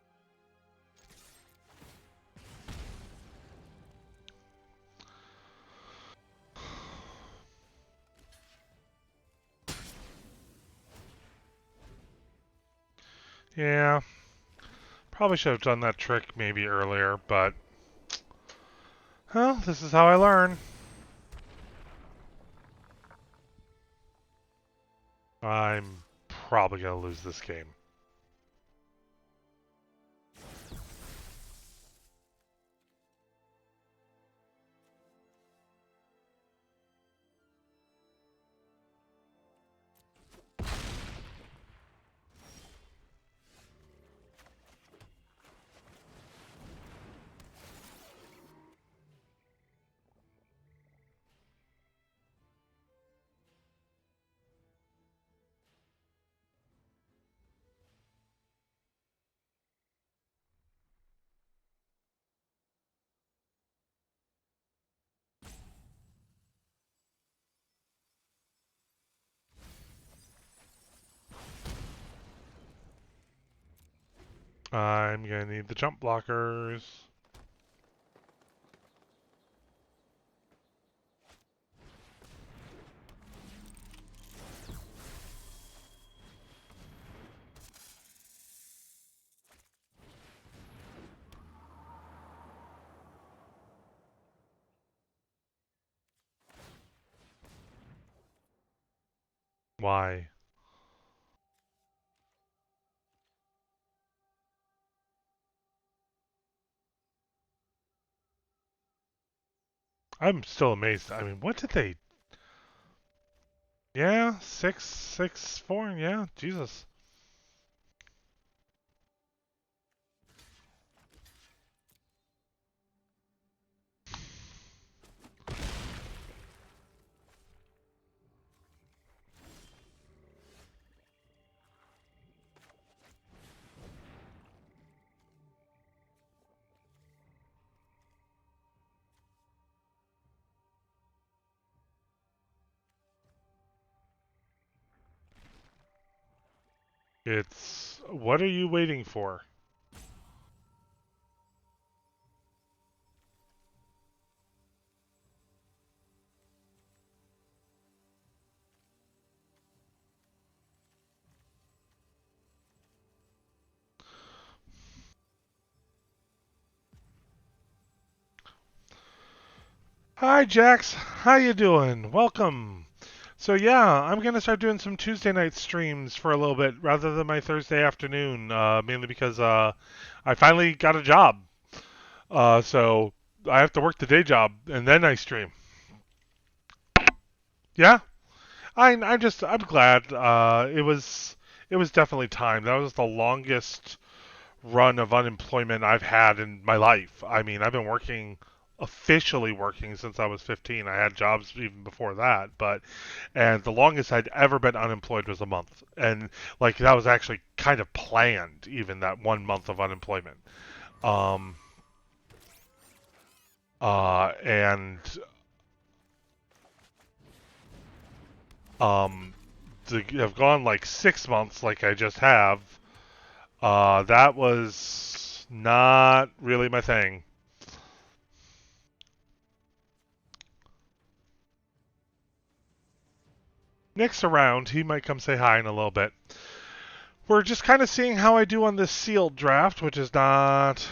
A: Yeah. Probably should have done that trick maybe earlier, but well, this is how I learn. I'm probably gonna lose this game. I'm gonna need the jump blockers. Why? I'm still amazed. I mean, what did they? Yeah, 664. Yeah, Jesus. It's what are you waiting for? Hi, Jax. How you doing? Welcome. So yeah, I'm gonna start doing some Tuesday night streams for a little bit rather than my Thursday afternoon, mainly because I finally got a job. So I have to work the day job and then I stream. Yeah, I'm glad. It was definitely time. That was the longest run of unemployment I've had in my life. I mean, I've been working officially working since I was 15. I had jobs even before that, but and the longest I'd ever been unemployed was a month. And like that was actually kind of planned, even that 1 month of unemployment. Um and um to have gone like 6 months like I just have, that was not really my thing. Nick's around. He might come say hi in a little bit. We're just kind of seeing how I do on this sealed draft, which is not.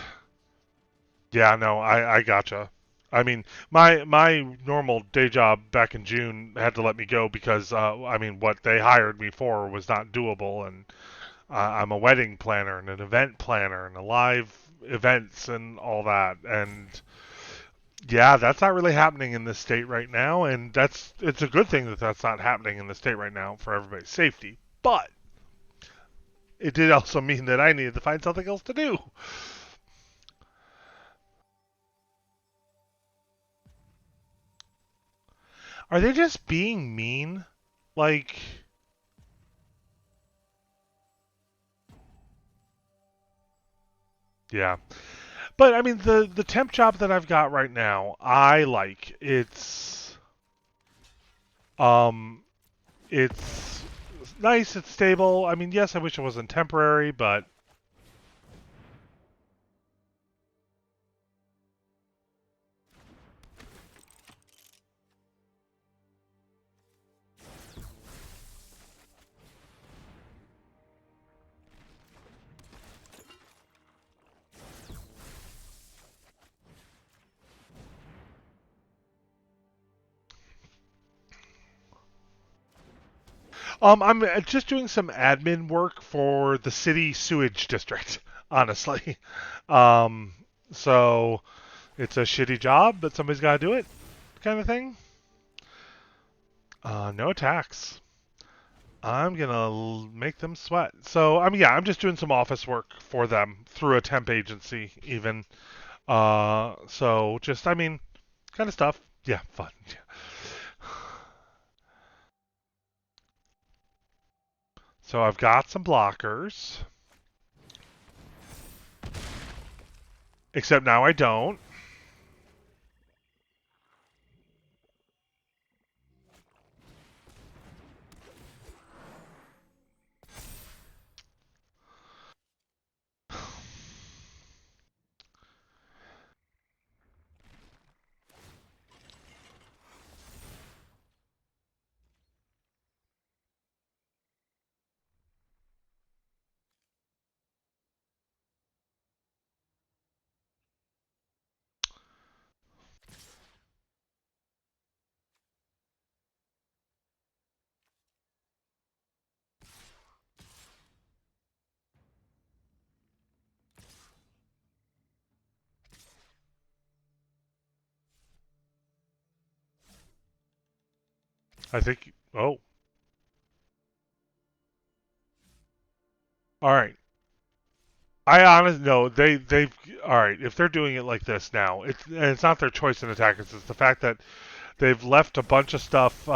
A: Yeah, no, I gotcha. I mean, my normal day job back in June had to let me go because I mean, what they hired me for was not doable, and I'm a wedding planner and an event planner and a live events and all that, and yeah, that's not really happening in this state right now, and it's a good thing that that's not happening in the state right now for everybody's safety. But it did also mean that I needed to find something else to do. Are they just being mean? Like, yeah. But I mean, the temp job that I've got right now, I like. Um, it's nice. It's stable. I mean, yes, I wish it wasn't temporary, but I'm just doing some admin work for the city sewage district. Honestly, um, so it's a shitty job, but somebody's got to do it, kind of thing. No attacks. I'm gonna make them sweat. So yeah, I'm just doing some office work for them through a temp agency, even. So just I mean, kind of stuff. Yeah, fun. So I've got some blockers, except now I don't. I think. Oh, all right. I honestly no. They've all right. If they're doing it like this now, it's not their choice in attackers. It's the fact that they've left a bunch of stuff.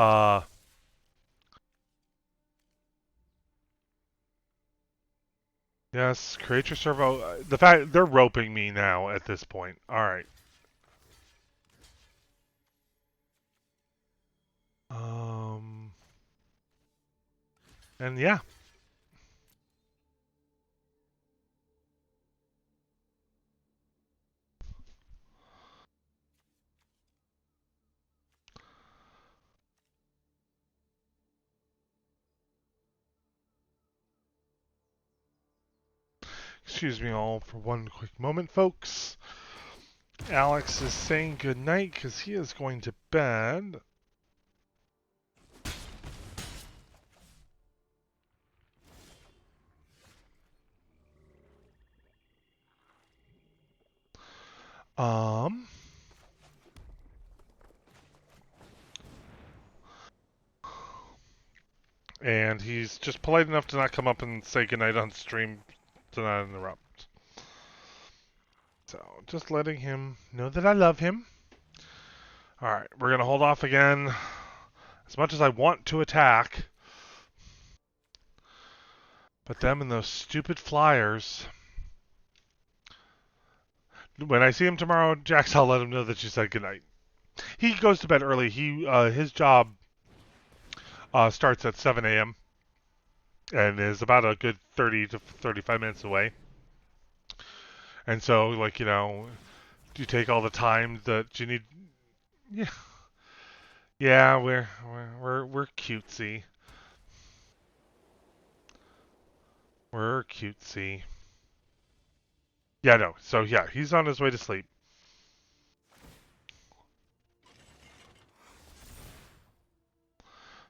A: Yes, create your servo. The fact they're roping me now at this point. All right. Um. And yeah. Excuse me all for one quick moment, folks. Alex is saying goodnight because he is going to bed. Um, and he's just polite enough to not come up and say goodnight on stream to not interrupt. So, just letting him know that I love him. Alright, we're going to hold off again. As much as I want to attack, but them and those stupid flyers. When I see him tomorrow, Jax, I'll let him know that you said goodnight. He goes to bed early. His job starts at 7 a.m. and is about a good 30 to 35 minutes away. And so, like, do you take all the time that you need? Yeah, yeah, we're cutesy. We're cutesy. Yeah, no. So yeah, he's on his way to sleep.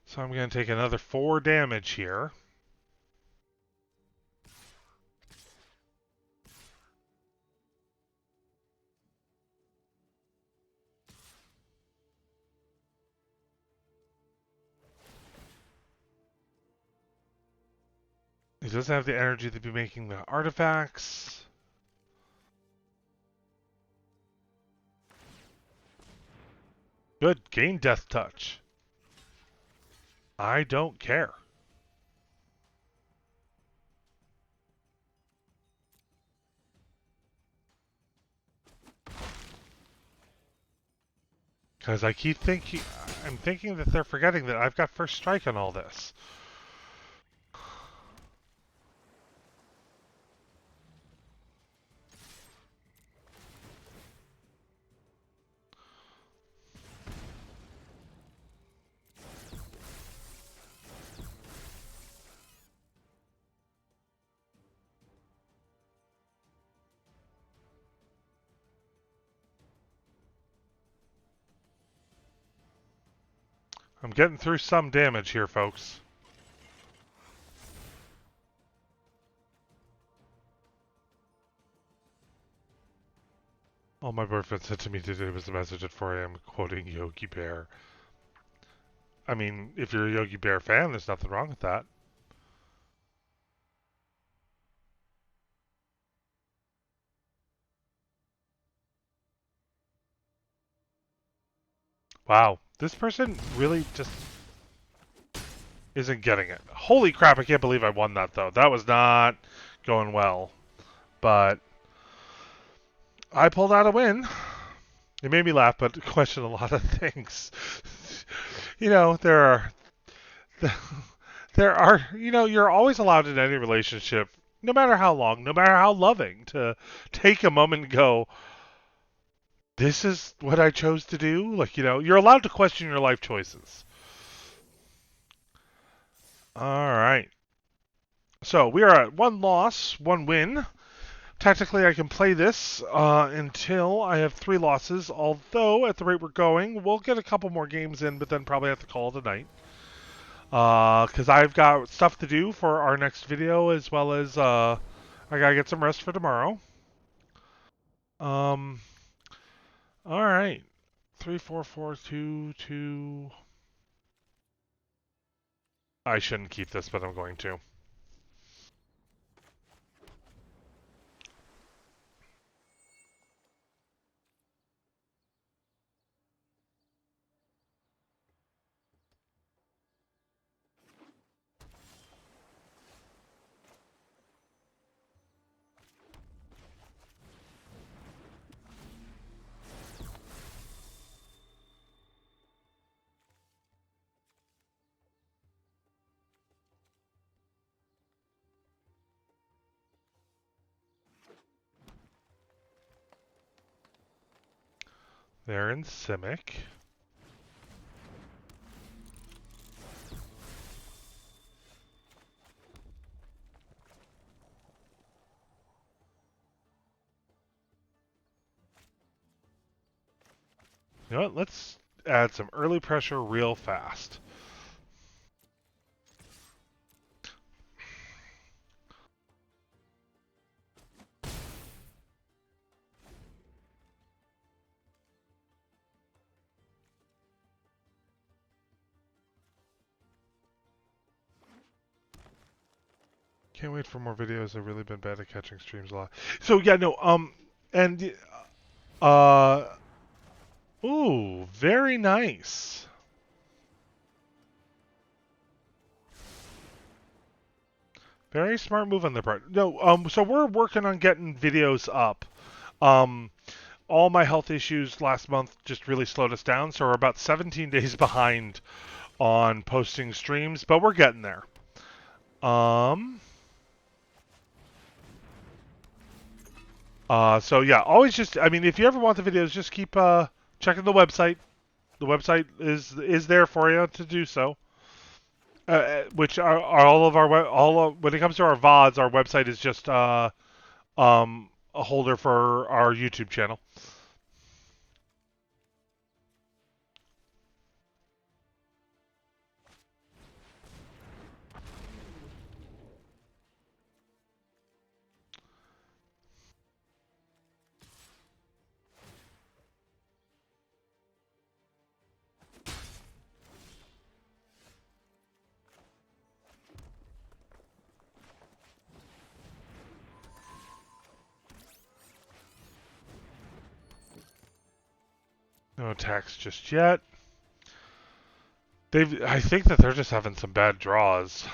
A: So I'm gonna take another 4 damage here. He doesn't have the energy to be making the artifacts. Good, gain death touch. I don't care. Because I'm thinking that they're forgetting that I've got first strike on all this. I'm getting through some damage here, folks. All my boyfriend said to me today was a message at 4 a.m. quoting Yogi Bear. I mean, if you're a Yogi Bear fan, there's nothing wrong with that. Wow, this person really just isn't getting it. Holy crap, I can't believe I won that, though. That was not going well. But I pulled out a win. It made me laugh, but question a lot of things. There are there are you're always allowed in any relationship, no matter how long, no matter how loving, to take a moment and go, this is what I chose to do. Like, you're allowed to question your life choices. All right. So we are at 1 loss, 1 win. Technically, I can play this until I have 3 losses. Although, at the rate we're going, we'll get a couple more games in, but then probably have to call it a night. Because I've got stuff to do for our next video, as well as I gotta get some rest for tomorrow. Um, all right, 3, 4, 4, 2, 2. I shouldn't keep this, but I'm going to. They're in Simic. You know what? Let's add some early pressure real fast. Can't wait for more videos. I've really been bad at catching streams a lot. So yeah, no, and uh, ooh, very nice. Very smart move on their part. No, so we're working on getting videos up. Um, all my health issues last month just really slowed us down, so we're about 17 days behind on posting streams, but we're getting there. Um, so yeah, always just, I mean, if you ever want the videos, just keep checking the website. The website is there for you to do so. Which are all of our when it comes to our VODs, our website is just a holder for our YouTube channel. No attacks just yet. I think that they're just having some bad draws.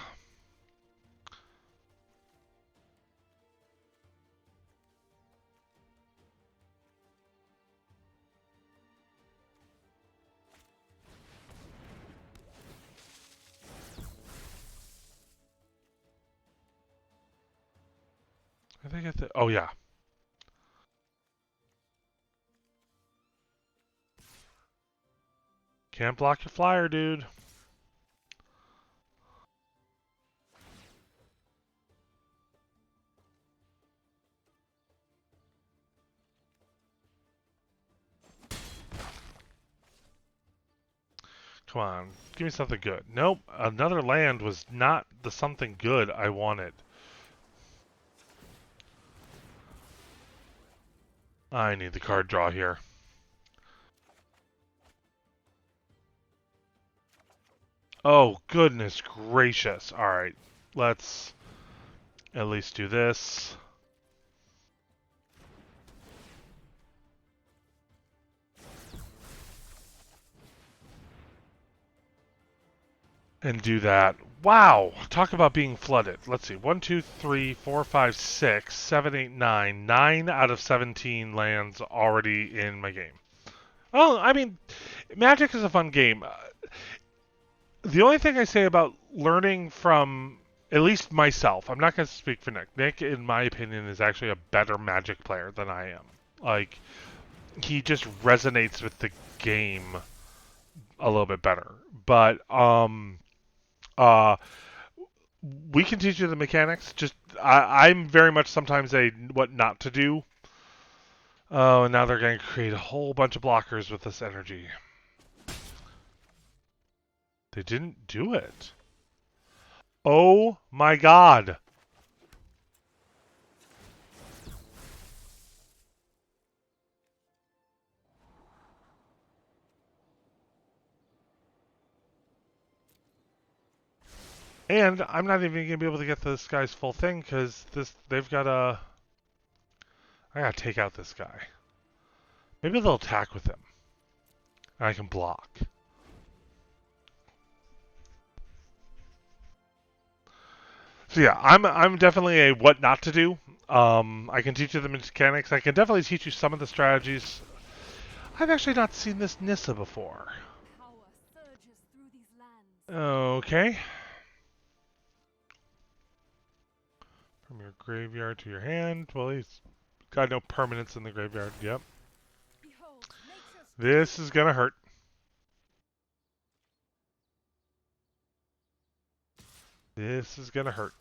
A: I think it's. Oh yeah. Can't block your flyer, dude. Come on, give me something good. Nope, another land was not the something good I wanted. I need the card draw here. Oh, goodness gracious. Alright, let's at least do this. And do that. Wow! Talk about being flooded. Let's see. 1, 2, 3, 4, 5, 6, 7, 8, 9. 9 out of 17 lands already in my game. Oh, I mean, Magic is a fun game. The only thing I say about learning from at least myself, I'm not going to speak for Nick. Nick, in my opinion, is actually a better Magic player than I am. Like, he just resonates with the game a little bit better. But uh, we can teach you the mechanics. Just I'm very much sometimes a what not to do. Oh, and now they're going to create a whole bunch of blockers with this energy. They didn't do it. Oh my god. And I'm not even gonna be able to get this guy's full thing because they've got a. I gotta take out this guy. Maybe they'll attack with him. And I can block. So yeah, I'm definitely a what not to do. I can teach you the mechanics. I can definitely teach you some of the strategies. I've actually not seen this Nissa before.
C: Power surges through these lands.
A: Okay. From your graveyard to your hand. Well, he's got no permanence in the graveyard. Yep.
C: Behold, nature's
A: This is gonna hurt. This is gonna hurt.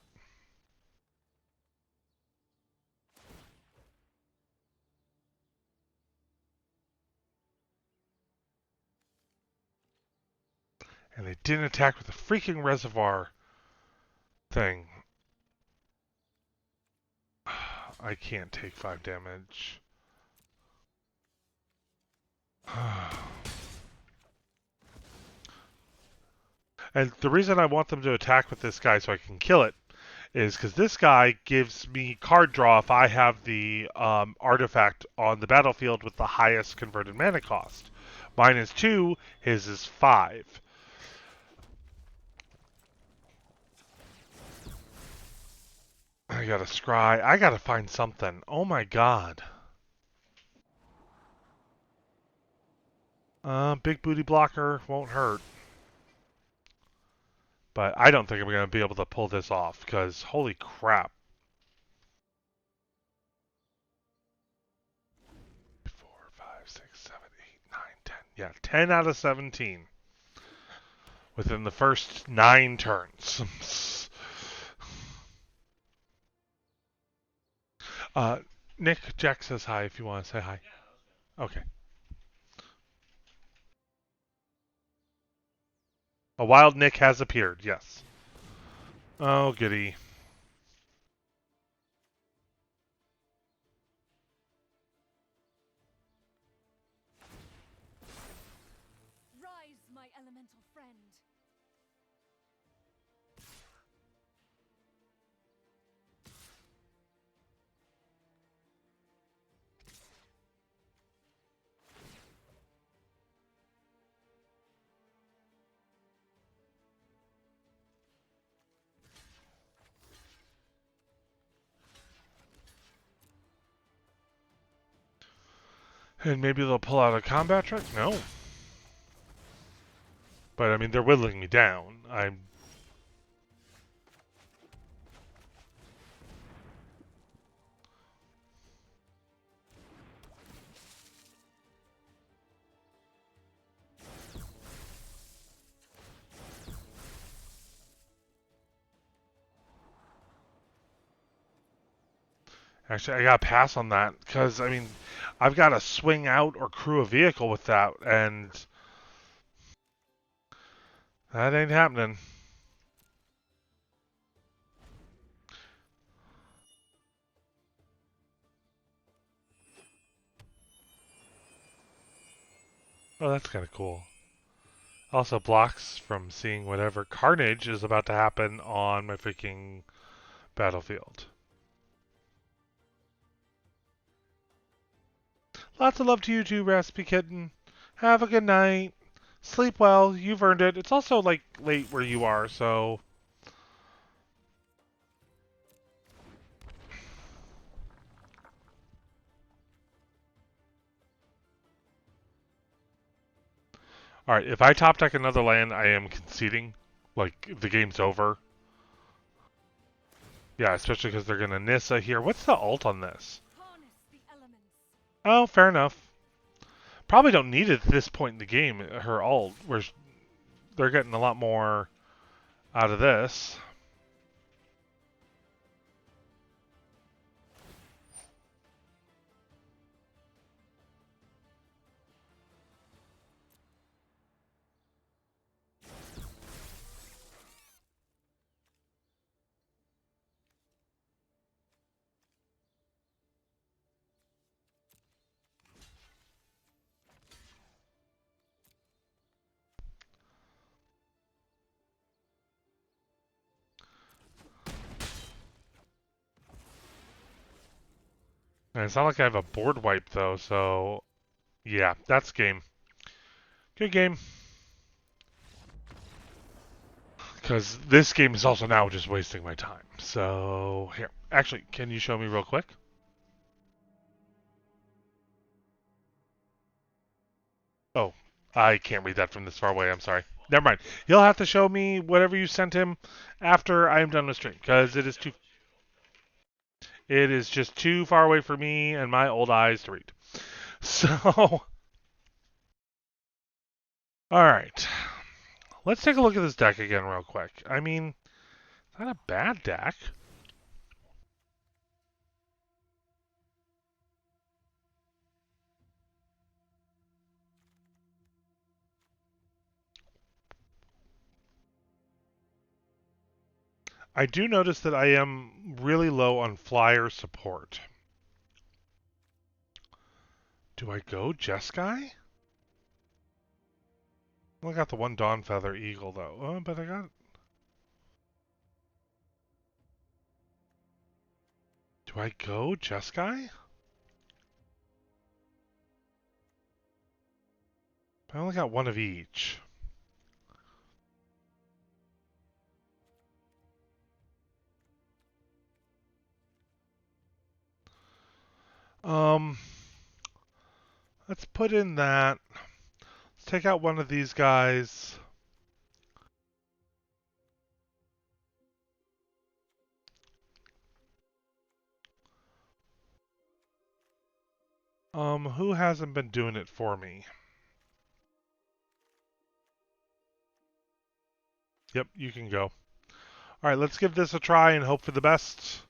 A: And they didn't attack with the freaking reservoir thing. I can't take 5 damage. And the reason I want them to attack with this guy so I can kill it is because this guy gives me card draw if I have the artifact on the battlefield with the highest converted mana cost. Mine is 2, his is 5. I gotta scry. I gotta find something. Oh my god. Big booty blocker won't hurt. But I don't think I'm gonna be able to pull this off because holy crap. 4, 5, 6, 7, 8, 9, 10. Yeah, 10 out of 17 within the first 9 turns. Nick, Jack says hi if you want to say hi. Okay. A wild Nick has appeared, yes. Oh, goody.
C: rise, my elemental friend.
A: And maybe they'll pull out a combat trick? No. But, I mean, they're whittling me down. I'm... Actually, I gotta pass on that, because, I mean, I've got to swing out or crew a vehicle with that, and... that ain't happening. Oh, that's kind of cool. Also blocks from seeing whatever carnage is about to happen on my freaking battlefield. Lots of love to you too, Raspy Kitten. Have a good night. Sleep well. You've earned it. It's also, like, late where you are, so... Alright, if I top deck another land, I am conceding. Like, the game's over. Yeah, especially because they're gonna Nissa here. What's the ult on this?
C: Harness the elements.
A: Oh, fair enough. Probably don't need it at this point in the game, her ult. Where they're getting a lot more out of this. And it's not like I have a board wipe though, so yeah, that's game. Good game. Because this game is also now just wasting my time. So here, actually, can you show me real quick? Oh, I can't read that from this far away. I'm sorry. Never mind. He'll have to show me whatever you sent him after I am done with stream, because it is just too far away for me and my old eyes to read. So, all right. Let's take a look at this deck again real quick. I mean, it's not a bad deck. I do notice that I am really low on flyer support. Do I go Jeskai? I got the one Dawn Feather Eagle though. Oh, but I got. Do I go Jeskai? I only got one of each. Um, let's put in that. Let's take out one of these guys. Who hasn't been doing it for me? Yep, you can go. All right, let's give this a try and hope for the best.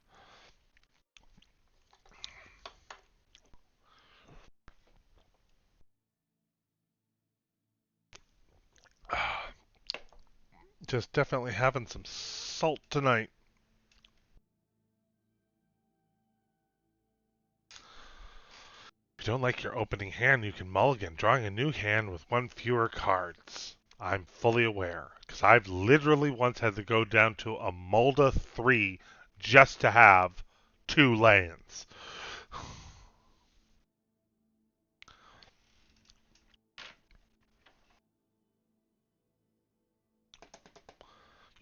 A: Just definitely having some salt tonight. If you don't like your opening hand, you can mulligan, drawing a new hand with one fewer cards. I'm fully aware, because I've literally once had to go down to a Molda 3 just to have 2 lands.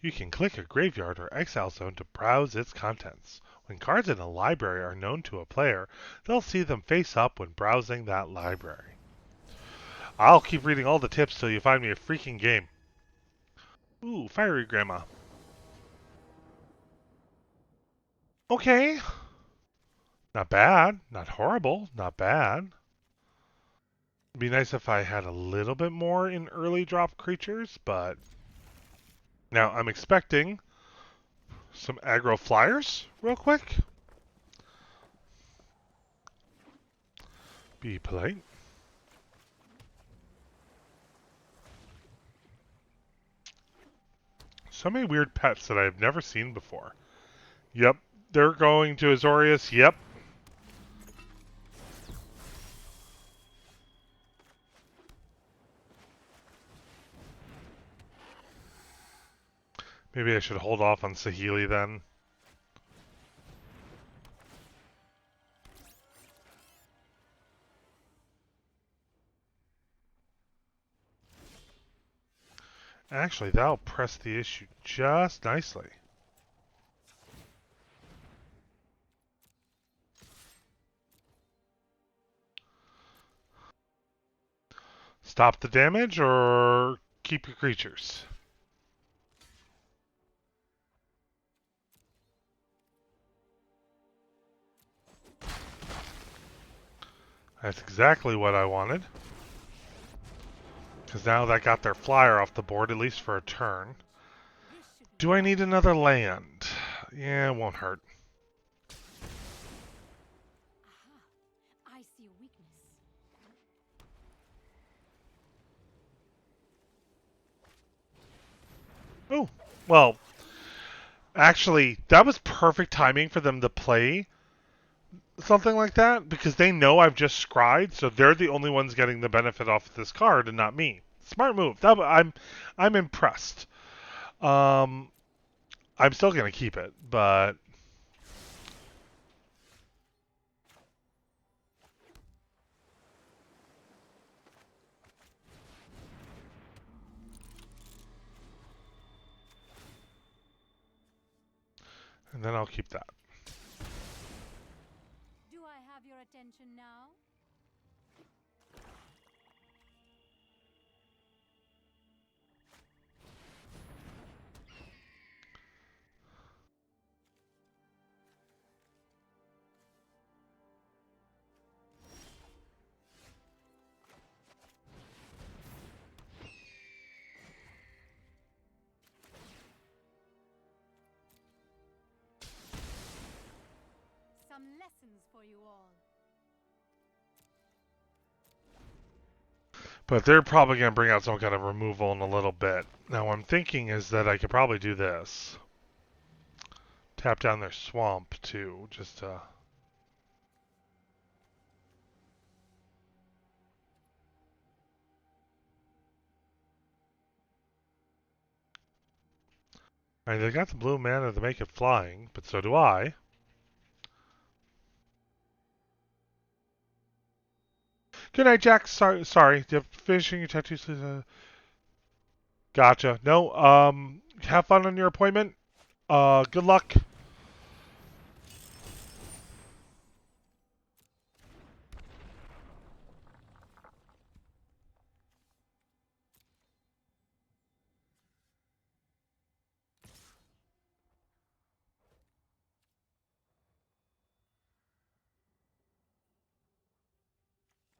A: You can click a graveyard or exile zone to browse its contents. When cards in a library are known to a player, they'll see them face up when browsing that library. I'll keep reading all the tips till you find me a freaking game. Ooh, Fiery Grandma. Okay. Not bad. Not horrible. Not bad. It'd be nice if I had a little bit more in early drop creatures, but... Now, I'm expecting some aggro flyers real quick. Be polite. So many weird pets that I've never seen before. Yep, they're going to Azorius. Yep. Maybe I should hold off on Saheeli then. Actually, that'll press the issue just nicely. Stop the damage or keep your creatures? That's exactly what I wanted. Because now that got their flyer off the board, at least for a turn. Do I need another land? Yeah, it won't hurt.
C: I see a weakness.
A: Oh, well, actually, that was perfect timing for them to play something like that because they know I've just scryed, so they're the only ones getting the benefit off of this card and not me. Smart move. I'm impressed. I'm still gonna keep it, but And then I'll keep that.
C: Do I have your attention now? Some lessons for you all.
A: But they're probably going to bring out some kind of removal in a little bit. Now, what I'm thinking is that I could probably do this. Tap down their swamp, too, just to... I mean, they got the blue mana to make it flying, but so do I. Good night, Jack. Sorry. You have finishing your tattoos. Gotcha. No, have fun on your appointment. Good luck.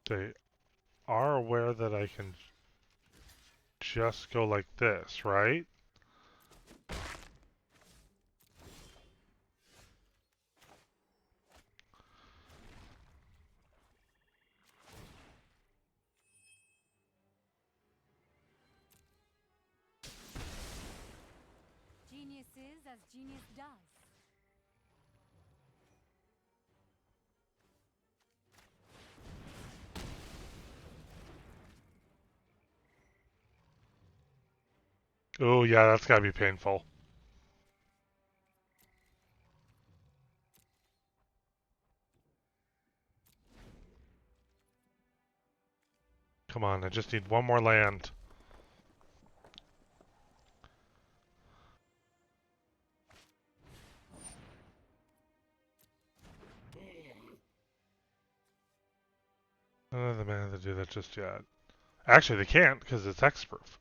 A: They are aware that I can just go like this, right?
C: Genius is as genius does.
A: Oh, yeah, that's gotta be painful. Come on, I just need one more land. None of the mana to do that just yet. Actually, they can't, because it's X-proof.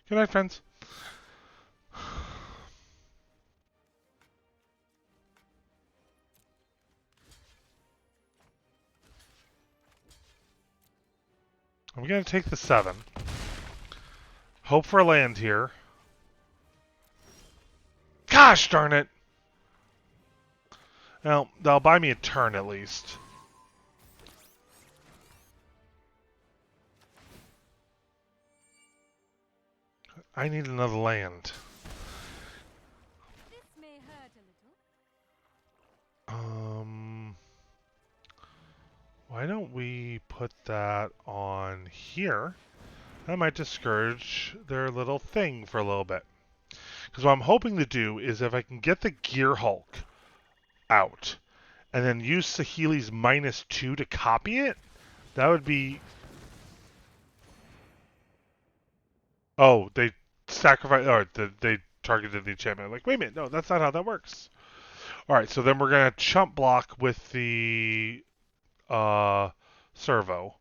A: Good night, friends. I'm gonna take the 7. Hope for a land here. Gosh darn it! Well, they'll buy me a turn at least. I need another land.
C: This may hurt a little.
A: Why don't we put that on here? That might discourage their little thing for a little bit. Because what I'm hoping to do is if I can get the Gear Hulk out and then use Saheeli's -2 to copy it, that would be... Oh, they sacrificed... Or they targeted the enchantment. Like, wait a minute, no, that's not how that works. Alright, so then we're going to chump block with the servo.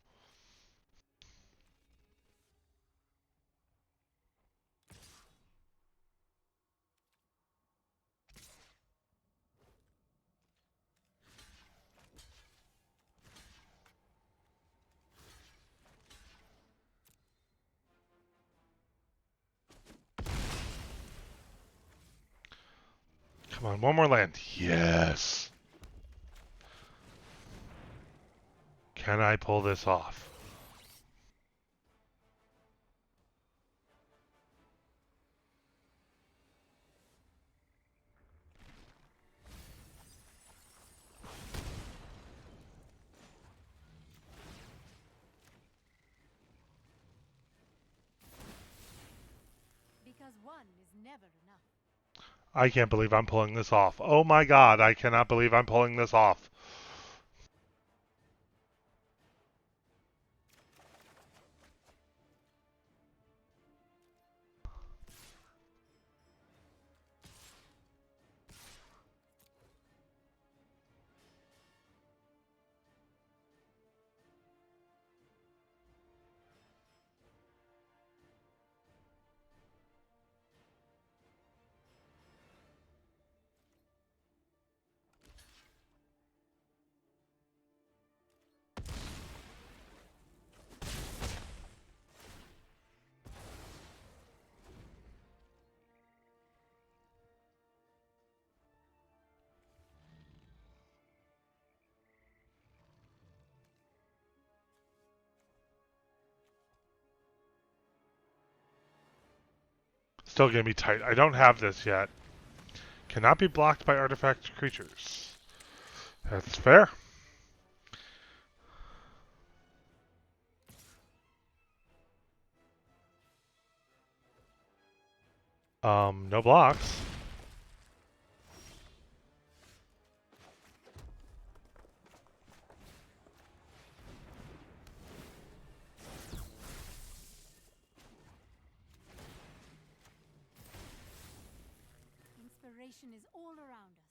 A: Come on, one more land. Yes! Can I pull this off?
C: Because one is never enough.
A: I can't believe I'm pulling this off. Oh my god, I cannot believe I'm pulling this off. Still gonna be tight. I don't have this yet. Cannot be blocked by artifact creatures. That's fair. No blocks.
C: Inspiration is all around us.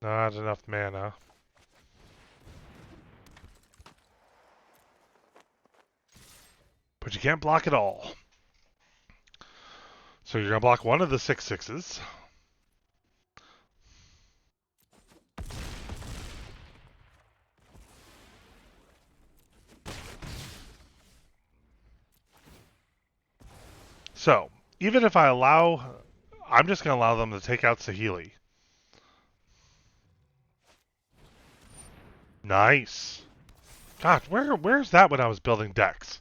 A: Not enough mana. But you can't block it all. So you're gonna block one of the 6/6s. So, even if I allow... I'm just gonna allow them to take out Saheeli. Nice. God, where's that when I was building decks?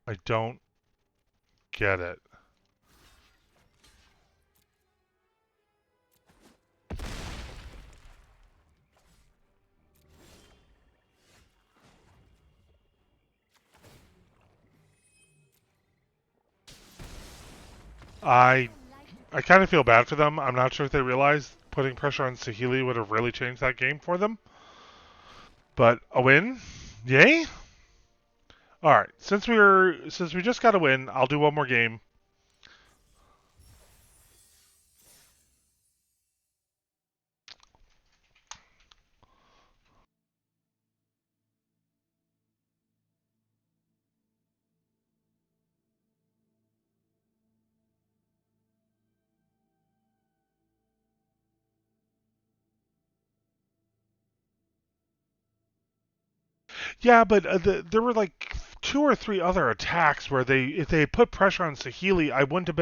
A: I don't get it. I I kind of feel bad for them. I'm not sure if they realized putting pressure on Saheeli would have really changed that game for them. But a win? Yay? All right. Since we just got a win, I'll do one more game. Yeah, but there were like two or three other attacks where if they had put pressure on Saheeli, I wouldn't have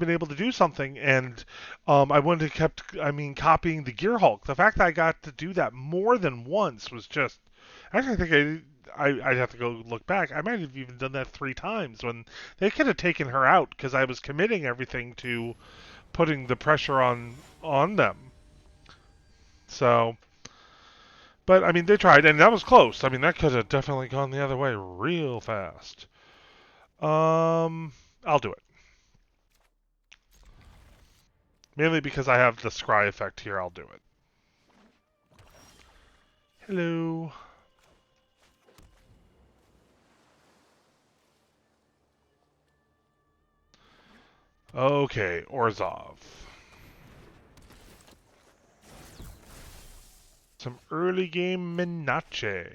A: been able to do something, and I wouldn't have kept. I mean, copying the Gear Hulk. The fact that I got to do that more than once was just. Actually, I think I'd have to go look back. I might have even done that 3 times when they could have taken her out because I was committing everything to putting the pressure on them. So. But I mean, they tried, and that was close. I mean, that could have definitely gone the other way real fast. I'll do it mainly because I have the scry effect here. I'll do it. Hello. Okay, Orzov. Some early game Minache.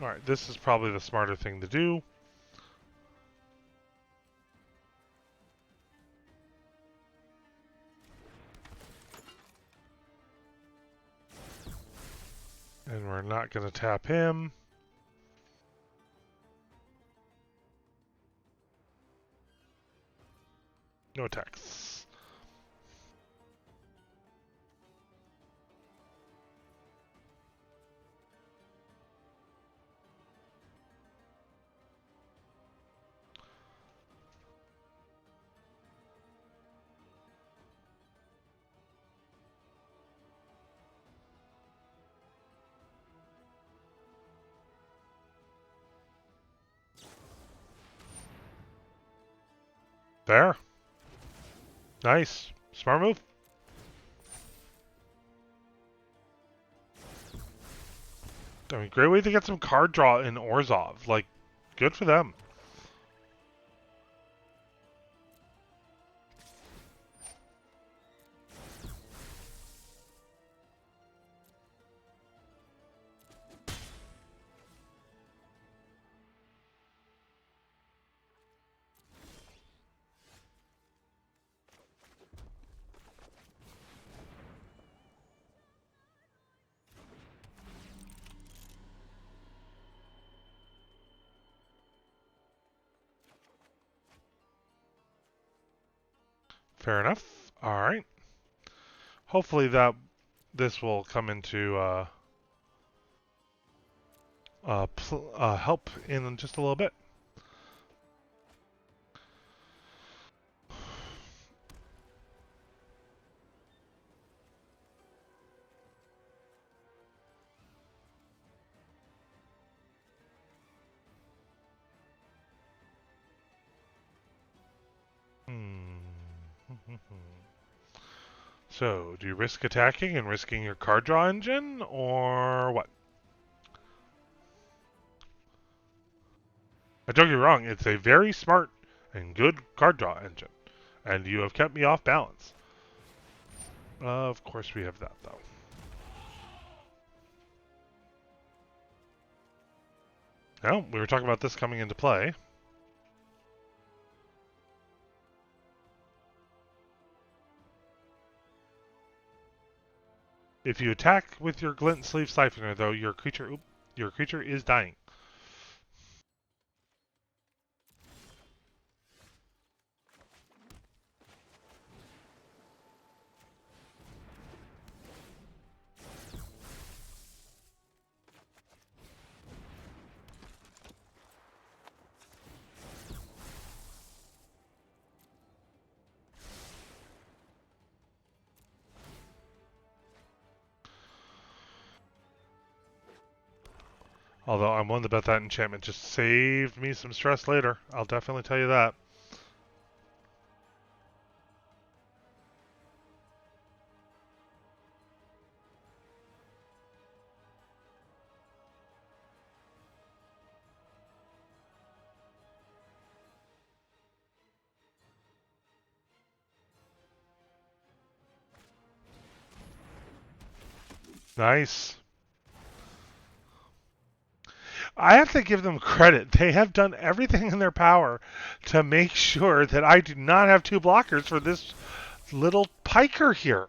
A: Alright, this is probably the smarter thing to do. And we're not going to tap him. No attacks. There. Nice. Smart move. I mean, great way to get some card draw in Orzhov. Like, good for them. Fair enough. All right. Hopefully this will come into help in just a little bit. Hmm. So, do you risk attacking and risking your card draw engine, or what? Don't get me wrong, it's a very smart and good card draw engine, and you have kept me off balance. Of course we have that, though. Now, we were talking about this coming into play. If you attack with your Glint Sleeve Siphoner, though, your creature is dying. Although I'm willing to bet that enchantment just saved me some stress later. I'll definitely tell you that. Nice. I have to give them credit. They have done everything in their power to make sure that I do not have two blockers for this little piker here.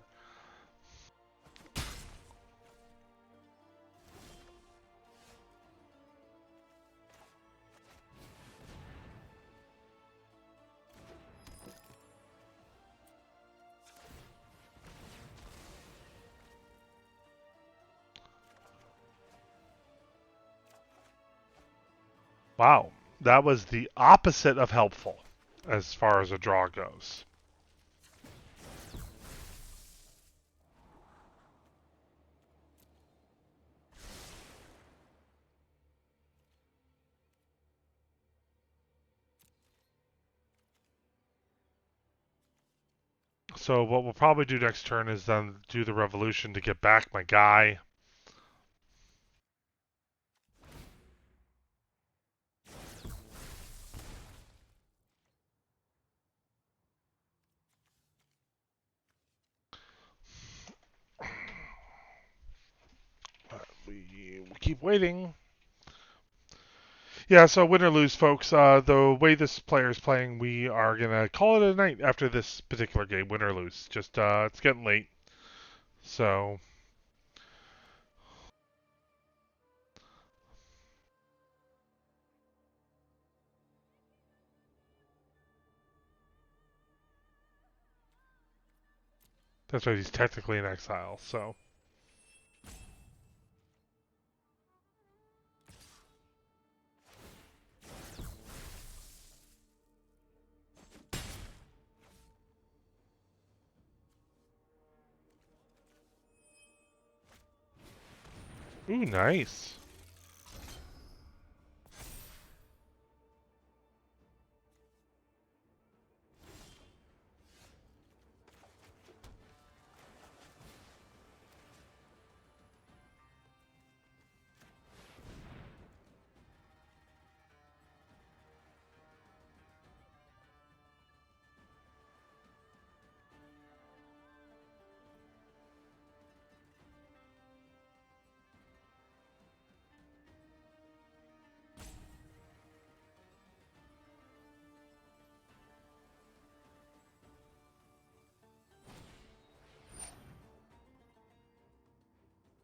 A: Wow. That was the opposite of helpful as far as a draw goes. So what we'll probably do next turn is then do the revolution to get back my guy. We keep waiting. Yeah, so win or lose, folks. The way this player is playing, we are gonna call it a night after this particular game, win or lose. Just it's getting late, so that's why he's technically in exile. So, ooh, nice.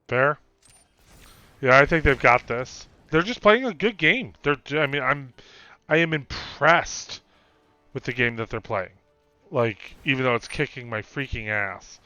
A: Fair. Yeah, I think they've got this. They're just playing a good game. I mean, I am impressed with the game that they're playing. Like, even though it's kicking my freaking ass.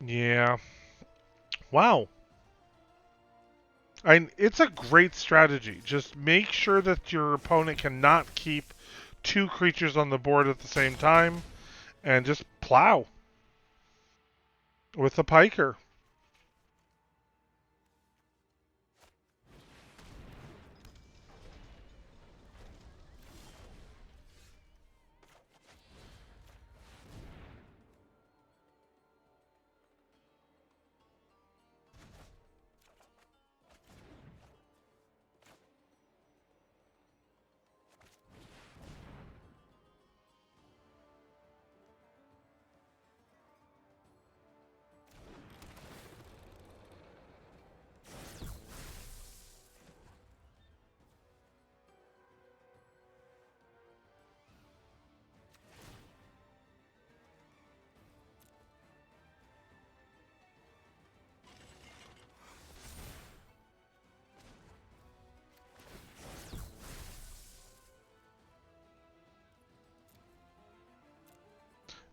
A: Yeah. Wow. It's a great strategy. Just make sure that your opponent cannot keep two creatures on the board at the same time, and just plow with a piker.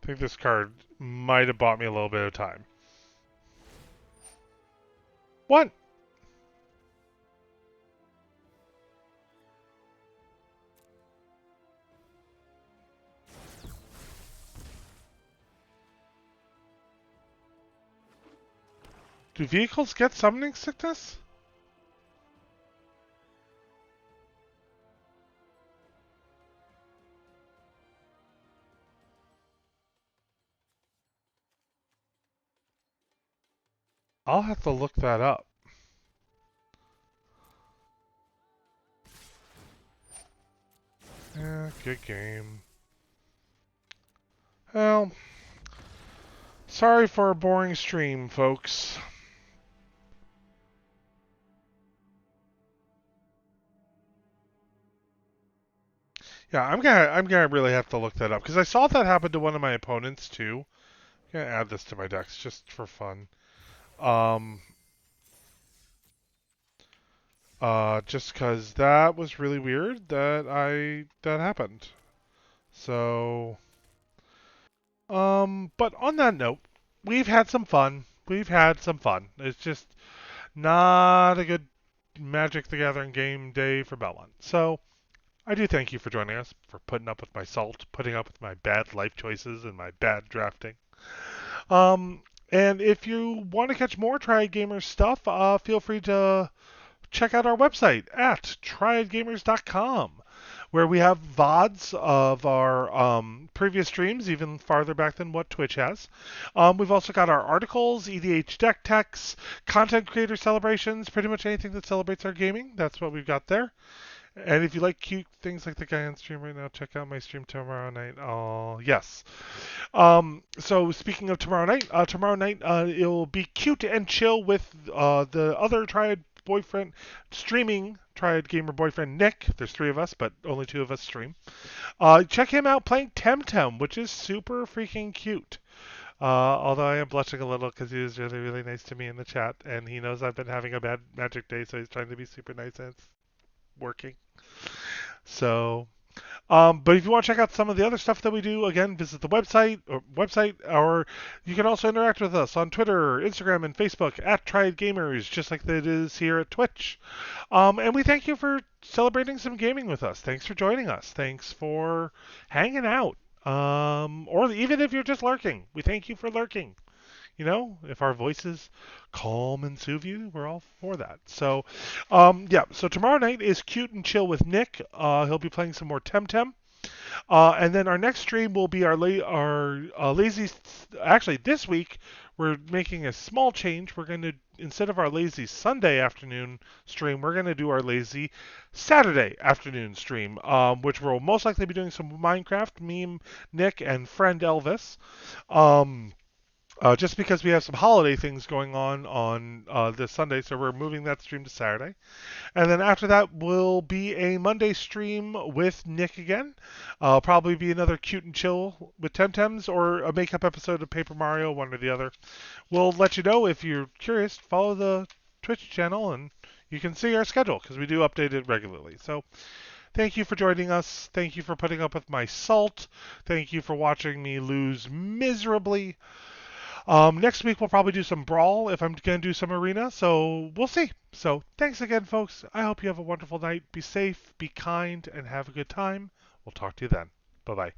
A: I think this card might have bought me a little bit of time. What? Do vehicles get summoning sickness? I'll have to look that up. Yeah, good game. Well, sorry for a boring stream, folks. Yeah, I'm gonna really have to look that up because I saw that happen to one of my opponents too. I'm gonna add this to my decks just for fun. Um, just because that was really weird that happened. So, but on that note, we've had some fun. We've had some fun. It's just not a good Magic the Gathering game day for Belmont. So, I do thank you for joining us, for putting up with my salt, putting up with my bad life choices and my bad drafting. Um, and if you want to catch more Triad Gamers stuff, feel free to check out our website at triadgamers.com, where we have VODs of our previous streams, even farther back than what Twitch has. We've also got our articles, EDH deck techs, content creator celebrations, pretty much anything that celebrates our gaming. That's what we've got there. And if you like cute things like the guy on stream right now, check out my stream tomorrow night. Oh, yes. So speaking of tomorrow night it'll be cute and chill with the other Triad boyfriend streaming Triad gamer boyfriend Nick. There's three of us, but only two of us stream. Check him out playing Temtem, which is super freaking cute. Although I am blushing a little because he was really, really nice to me in the chat, and he knows I've been having a bad magic day, so he's trying to be super nice, and it's working. So, but if you want to check out some of the other stuff that we do, again, visit the website, or you can also interact with us on Twitter, Instagram, and Facebook at Triad Gamers, just like it is here at Twitch. And we thank you for celebrating some gaming with us. Thanks for joining us. Thanks for hanging out. Or even if you're just lurking, we thank you for lurking. You know, if our voices calm and soothe you, we're all for that. So, yeah. So tomorrow night is Cute and Chill with Nick. He'll be playing some more Temtem. And then our next stream will be our lazy. Actually, this week we're making a small change. We're going to, instead of our lazy Sunday afternoon stream, we're going to do our lazy Saturday afternoon stream, which we'll most likely be doing some Minecraft, me, Nick, and friend Elvis. Just because we have some holiday things going on this Sunday, so we're moving that stream to Saturday. And then after that will be a Monday stream with Nick again. Probably be another Cute and Chill with Temtems or a makeup episode of Paper Mario, one or the other. We'll let you know if you're curious. Follow the Twitch channel and you can see our schedule because we do update it regularly. So thank you for joining us. Thank you for putting up with my salt. Thank you for watching me lose miserably. Next week we'll probably do some Brawl if I'm going to do some Arena, so we'll see. So thanks again, folks. I hope you have a wonderful night. Be safe, be kind, and have a good time. We'll talk to you then. Bye-bye.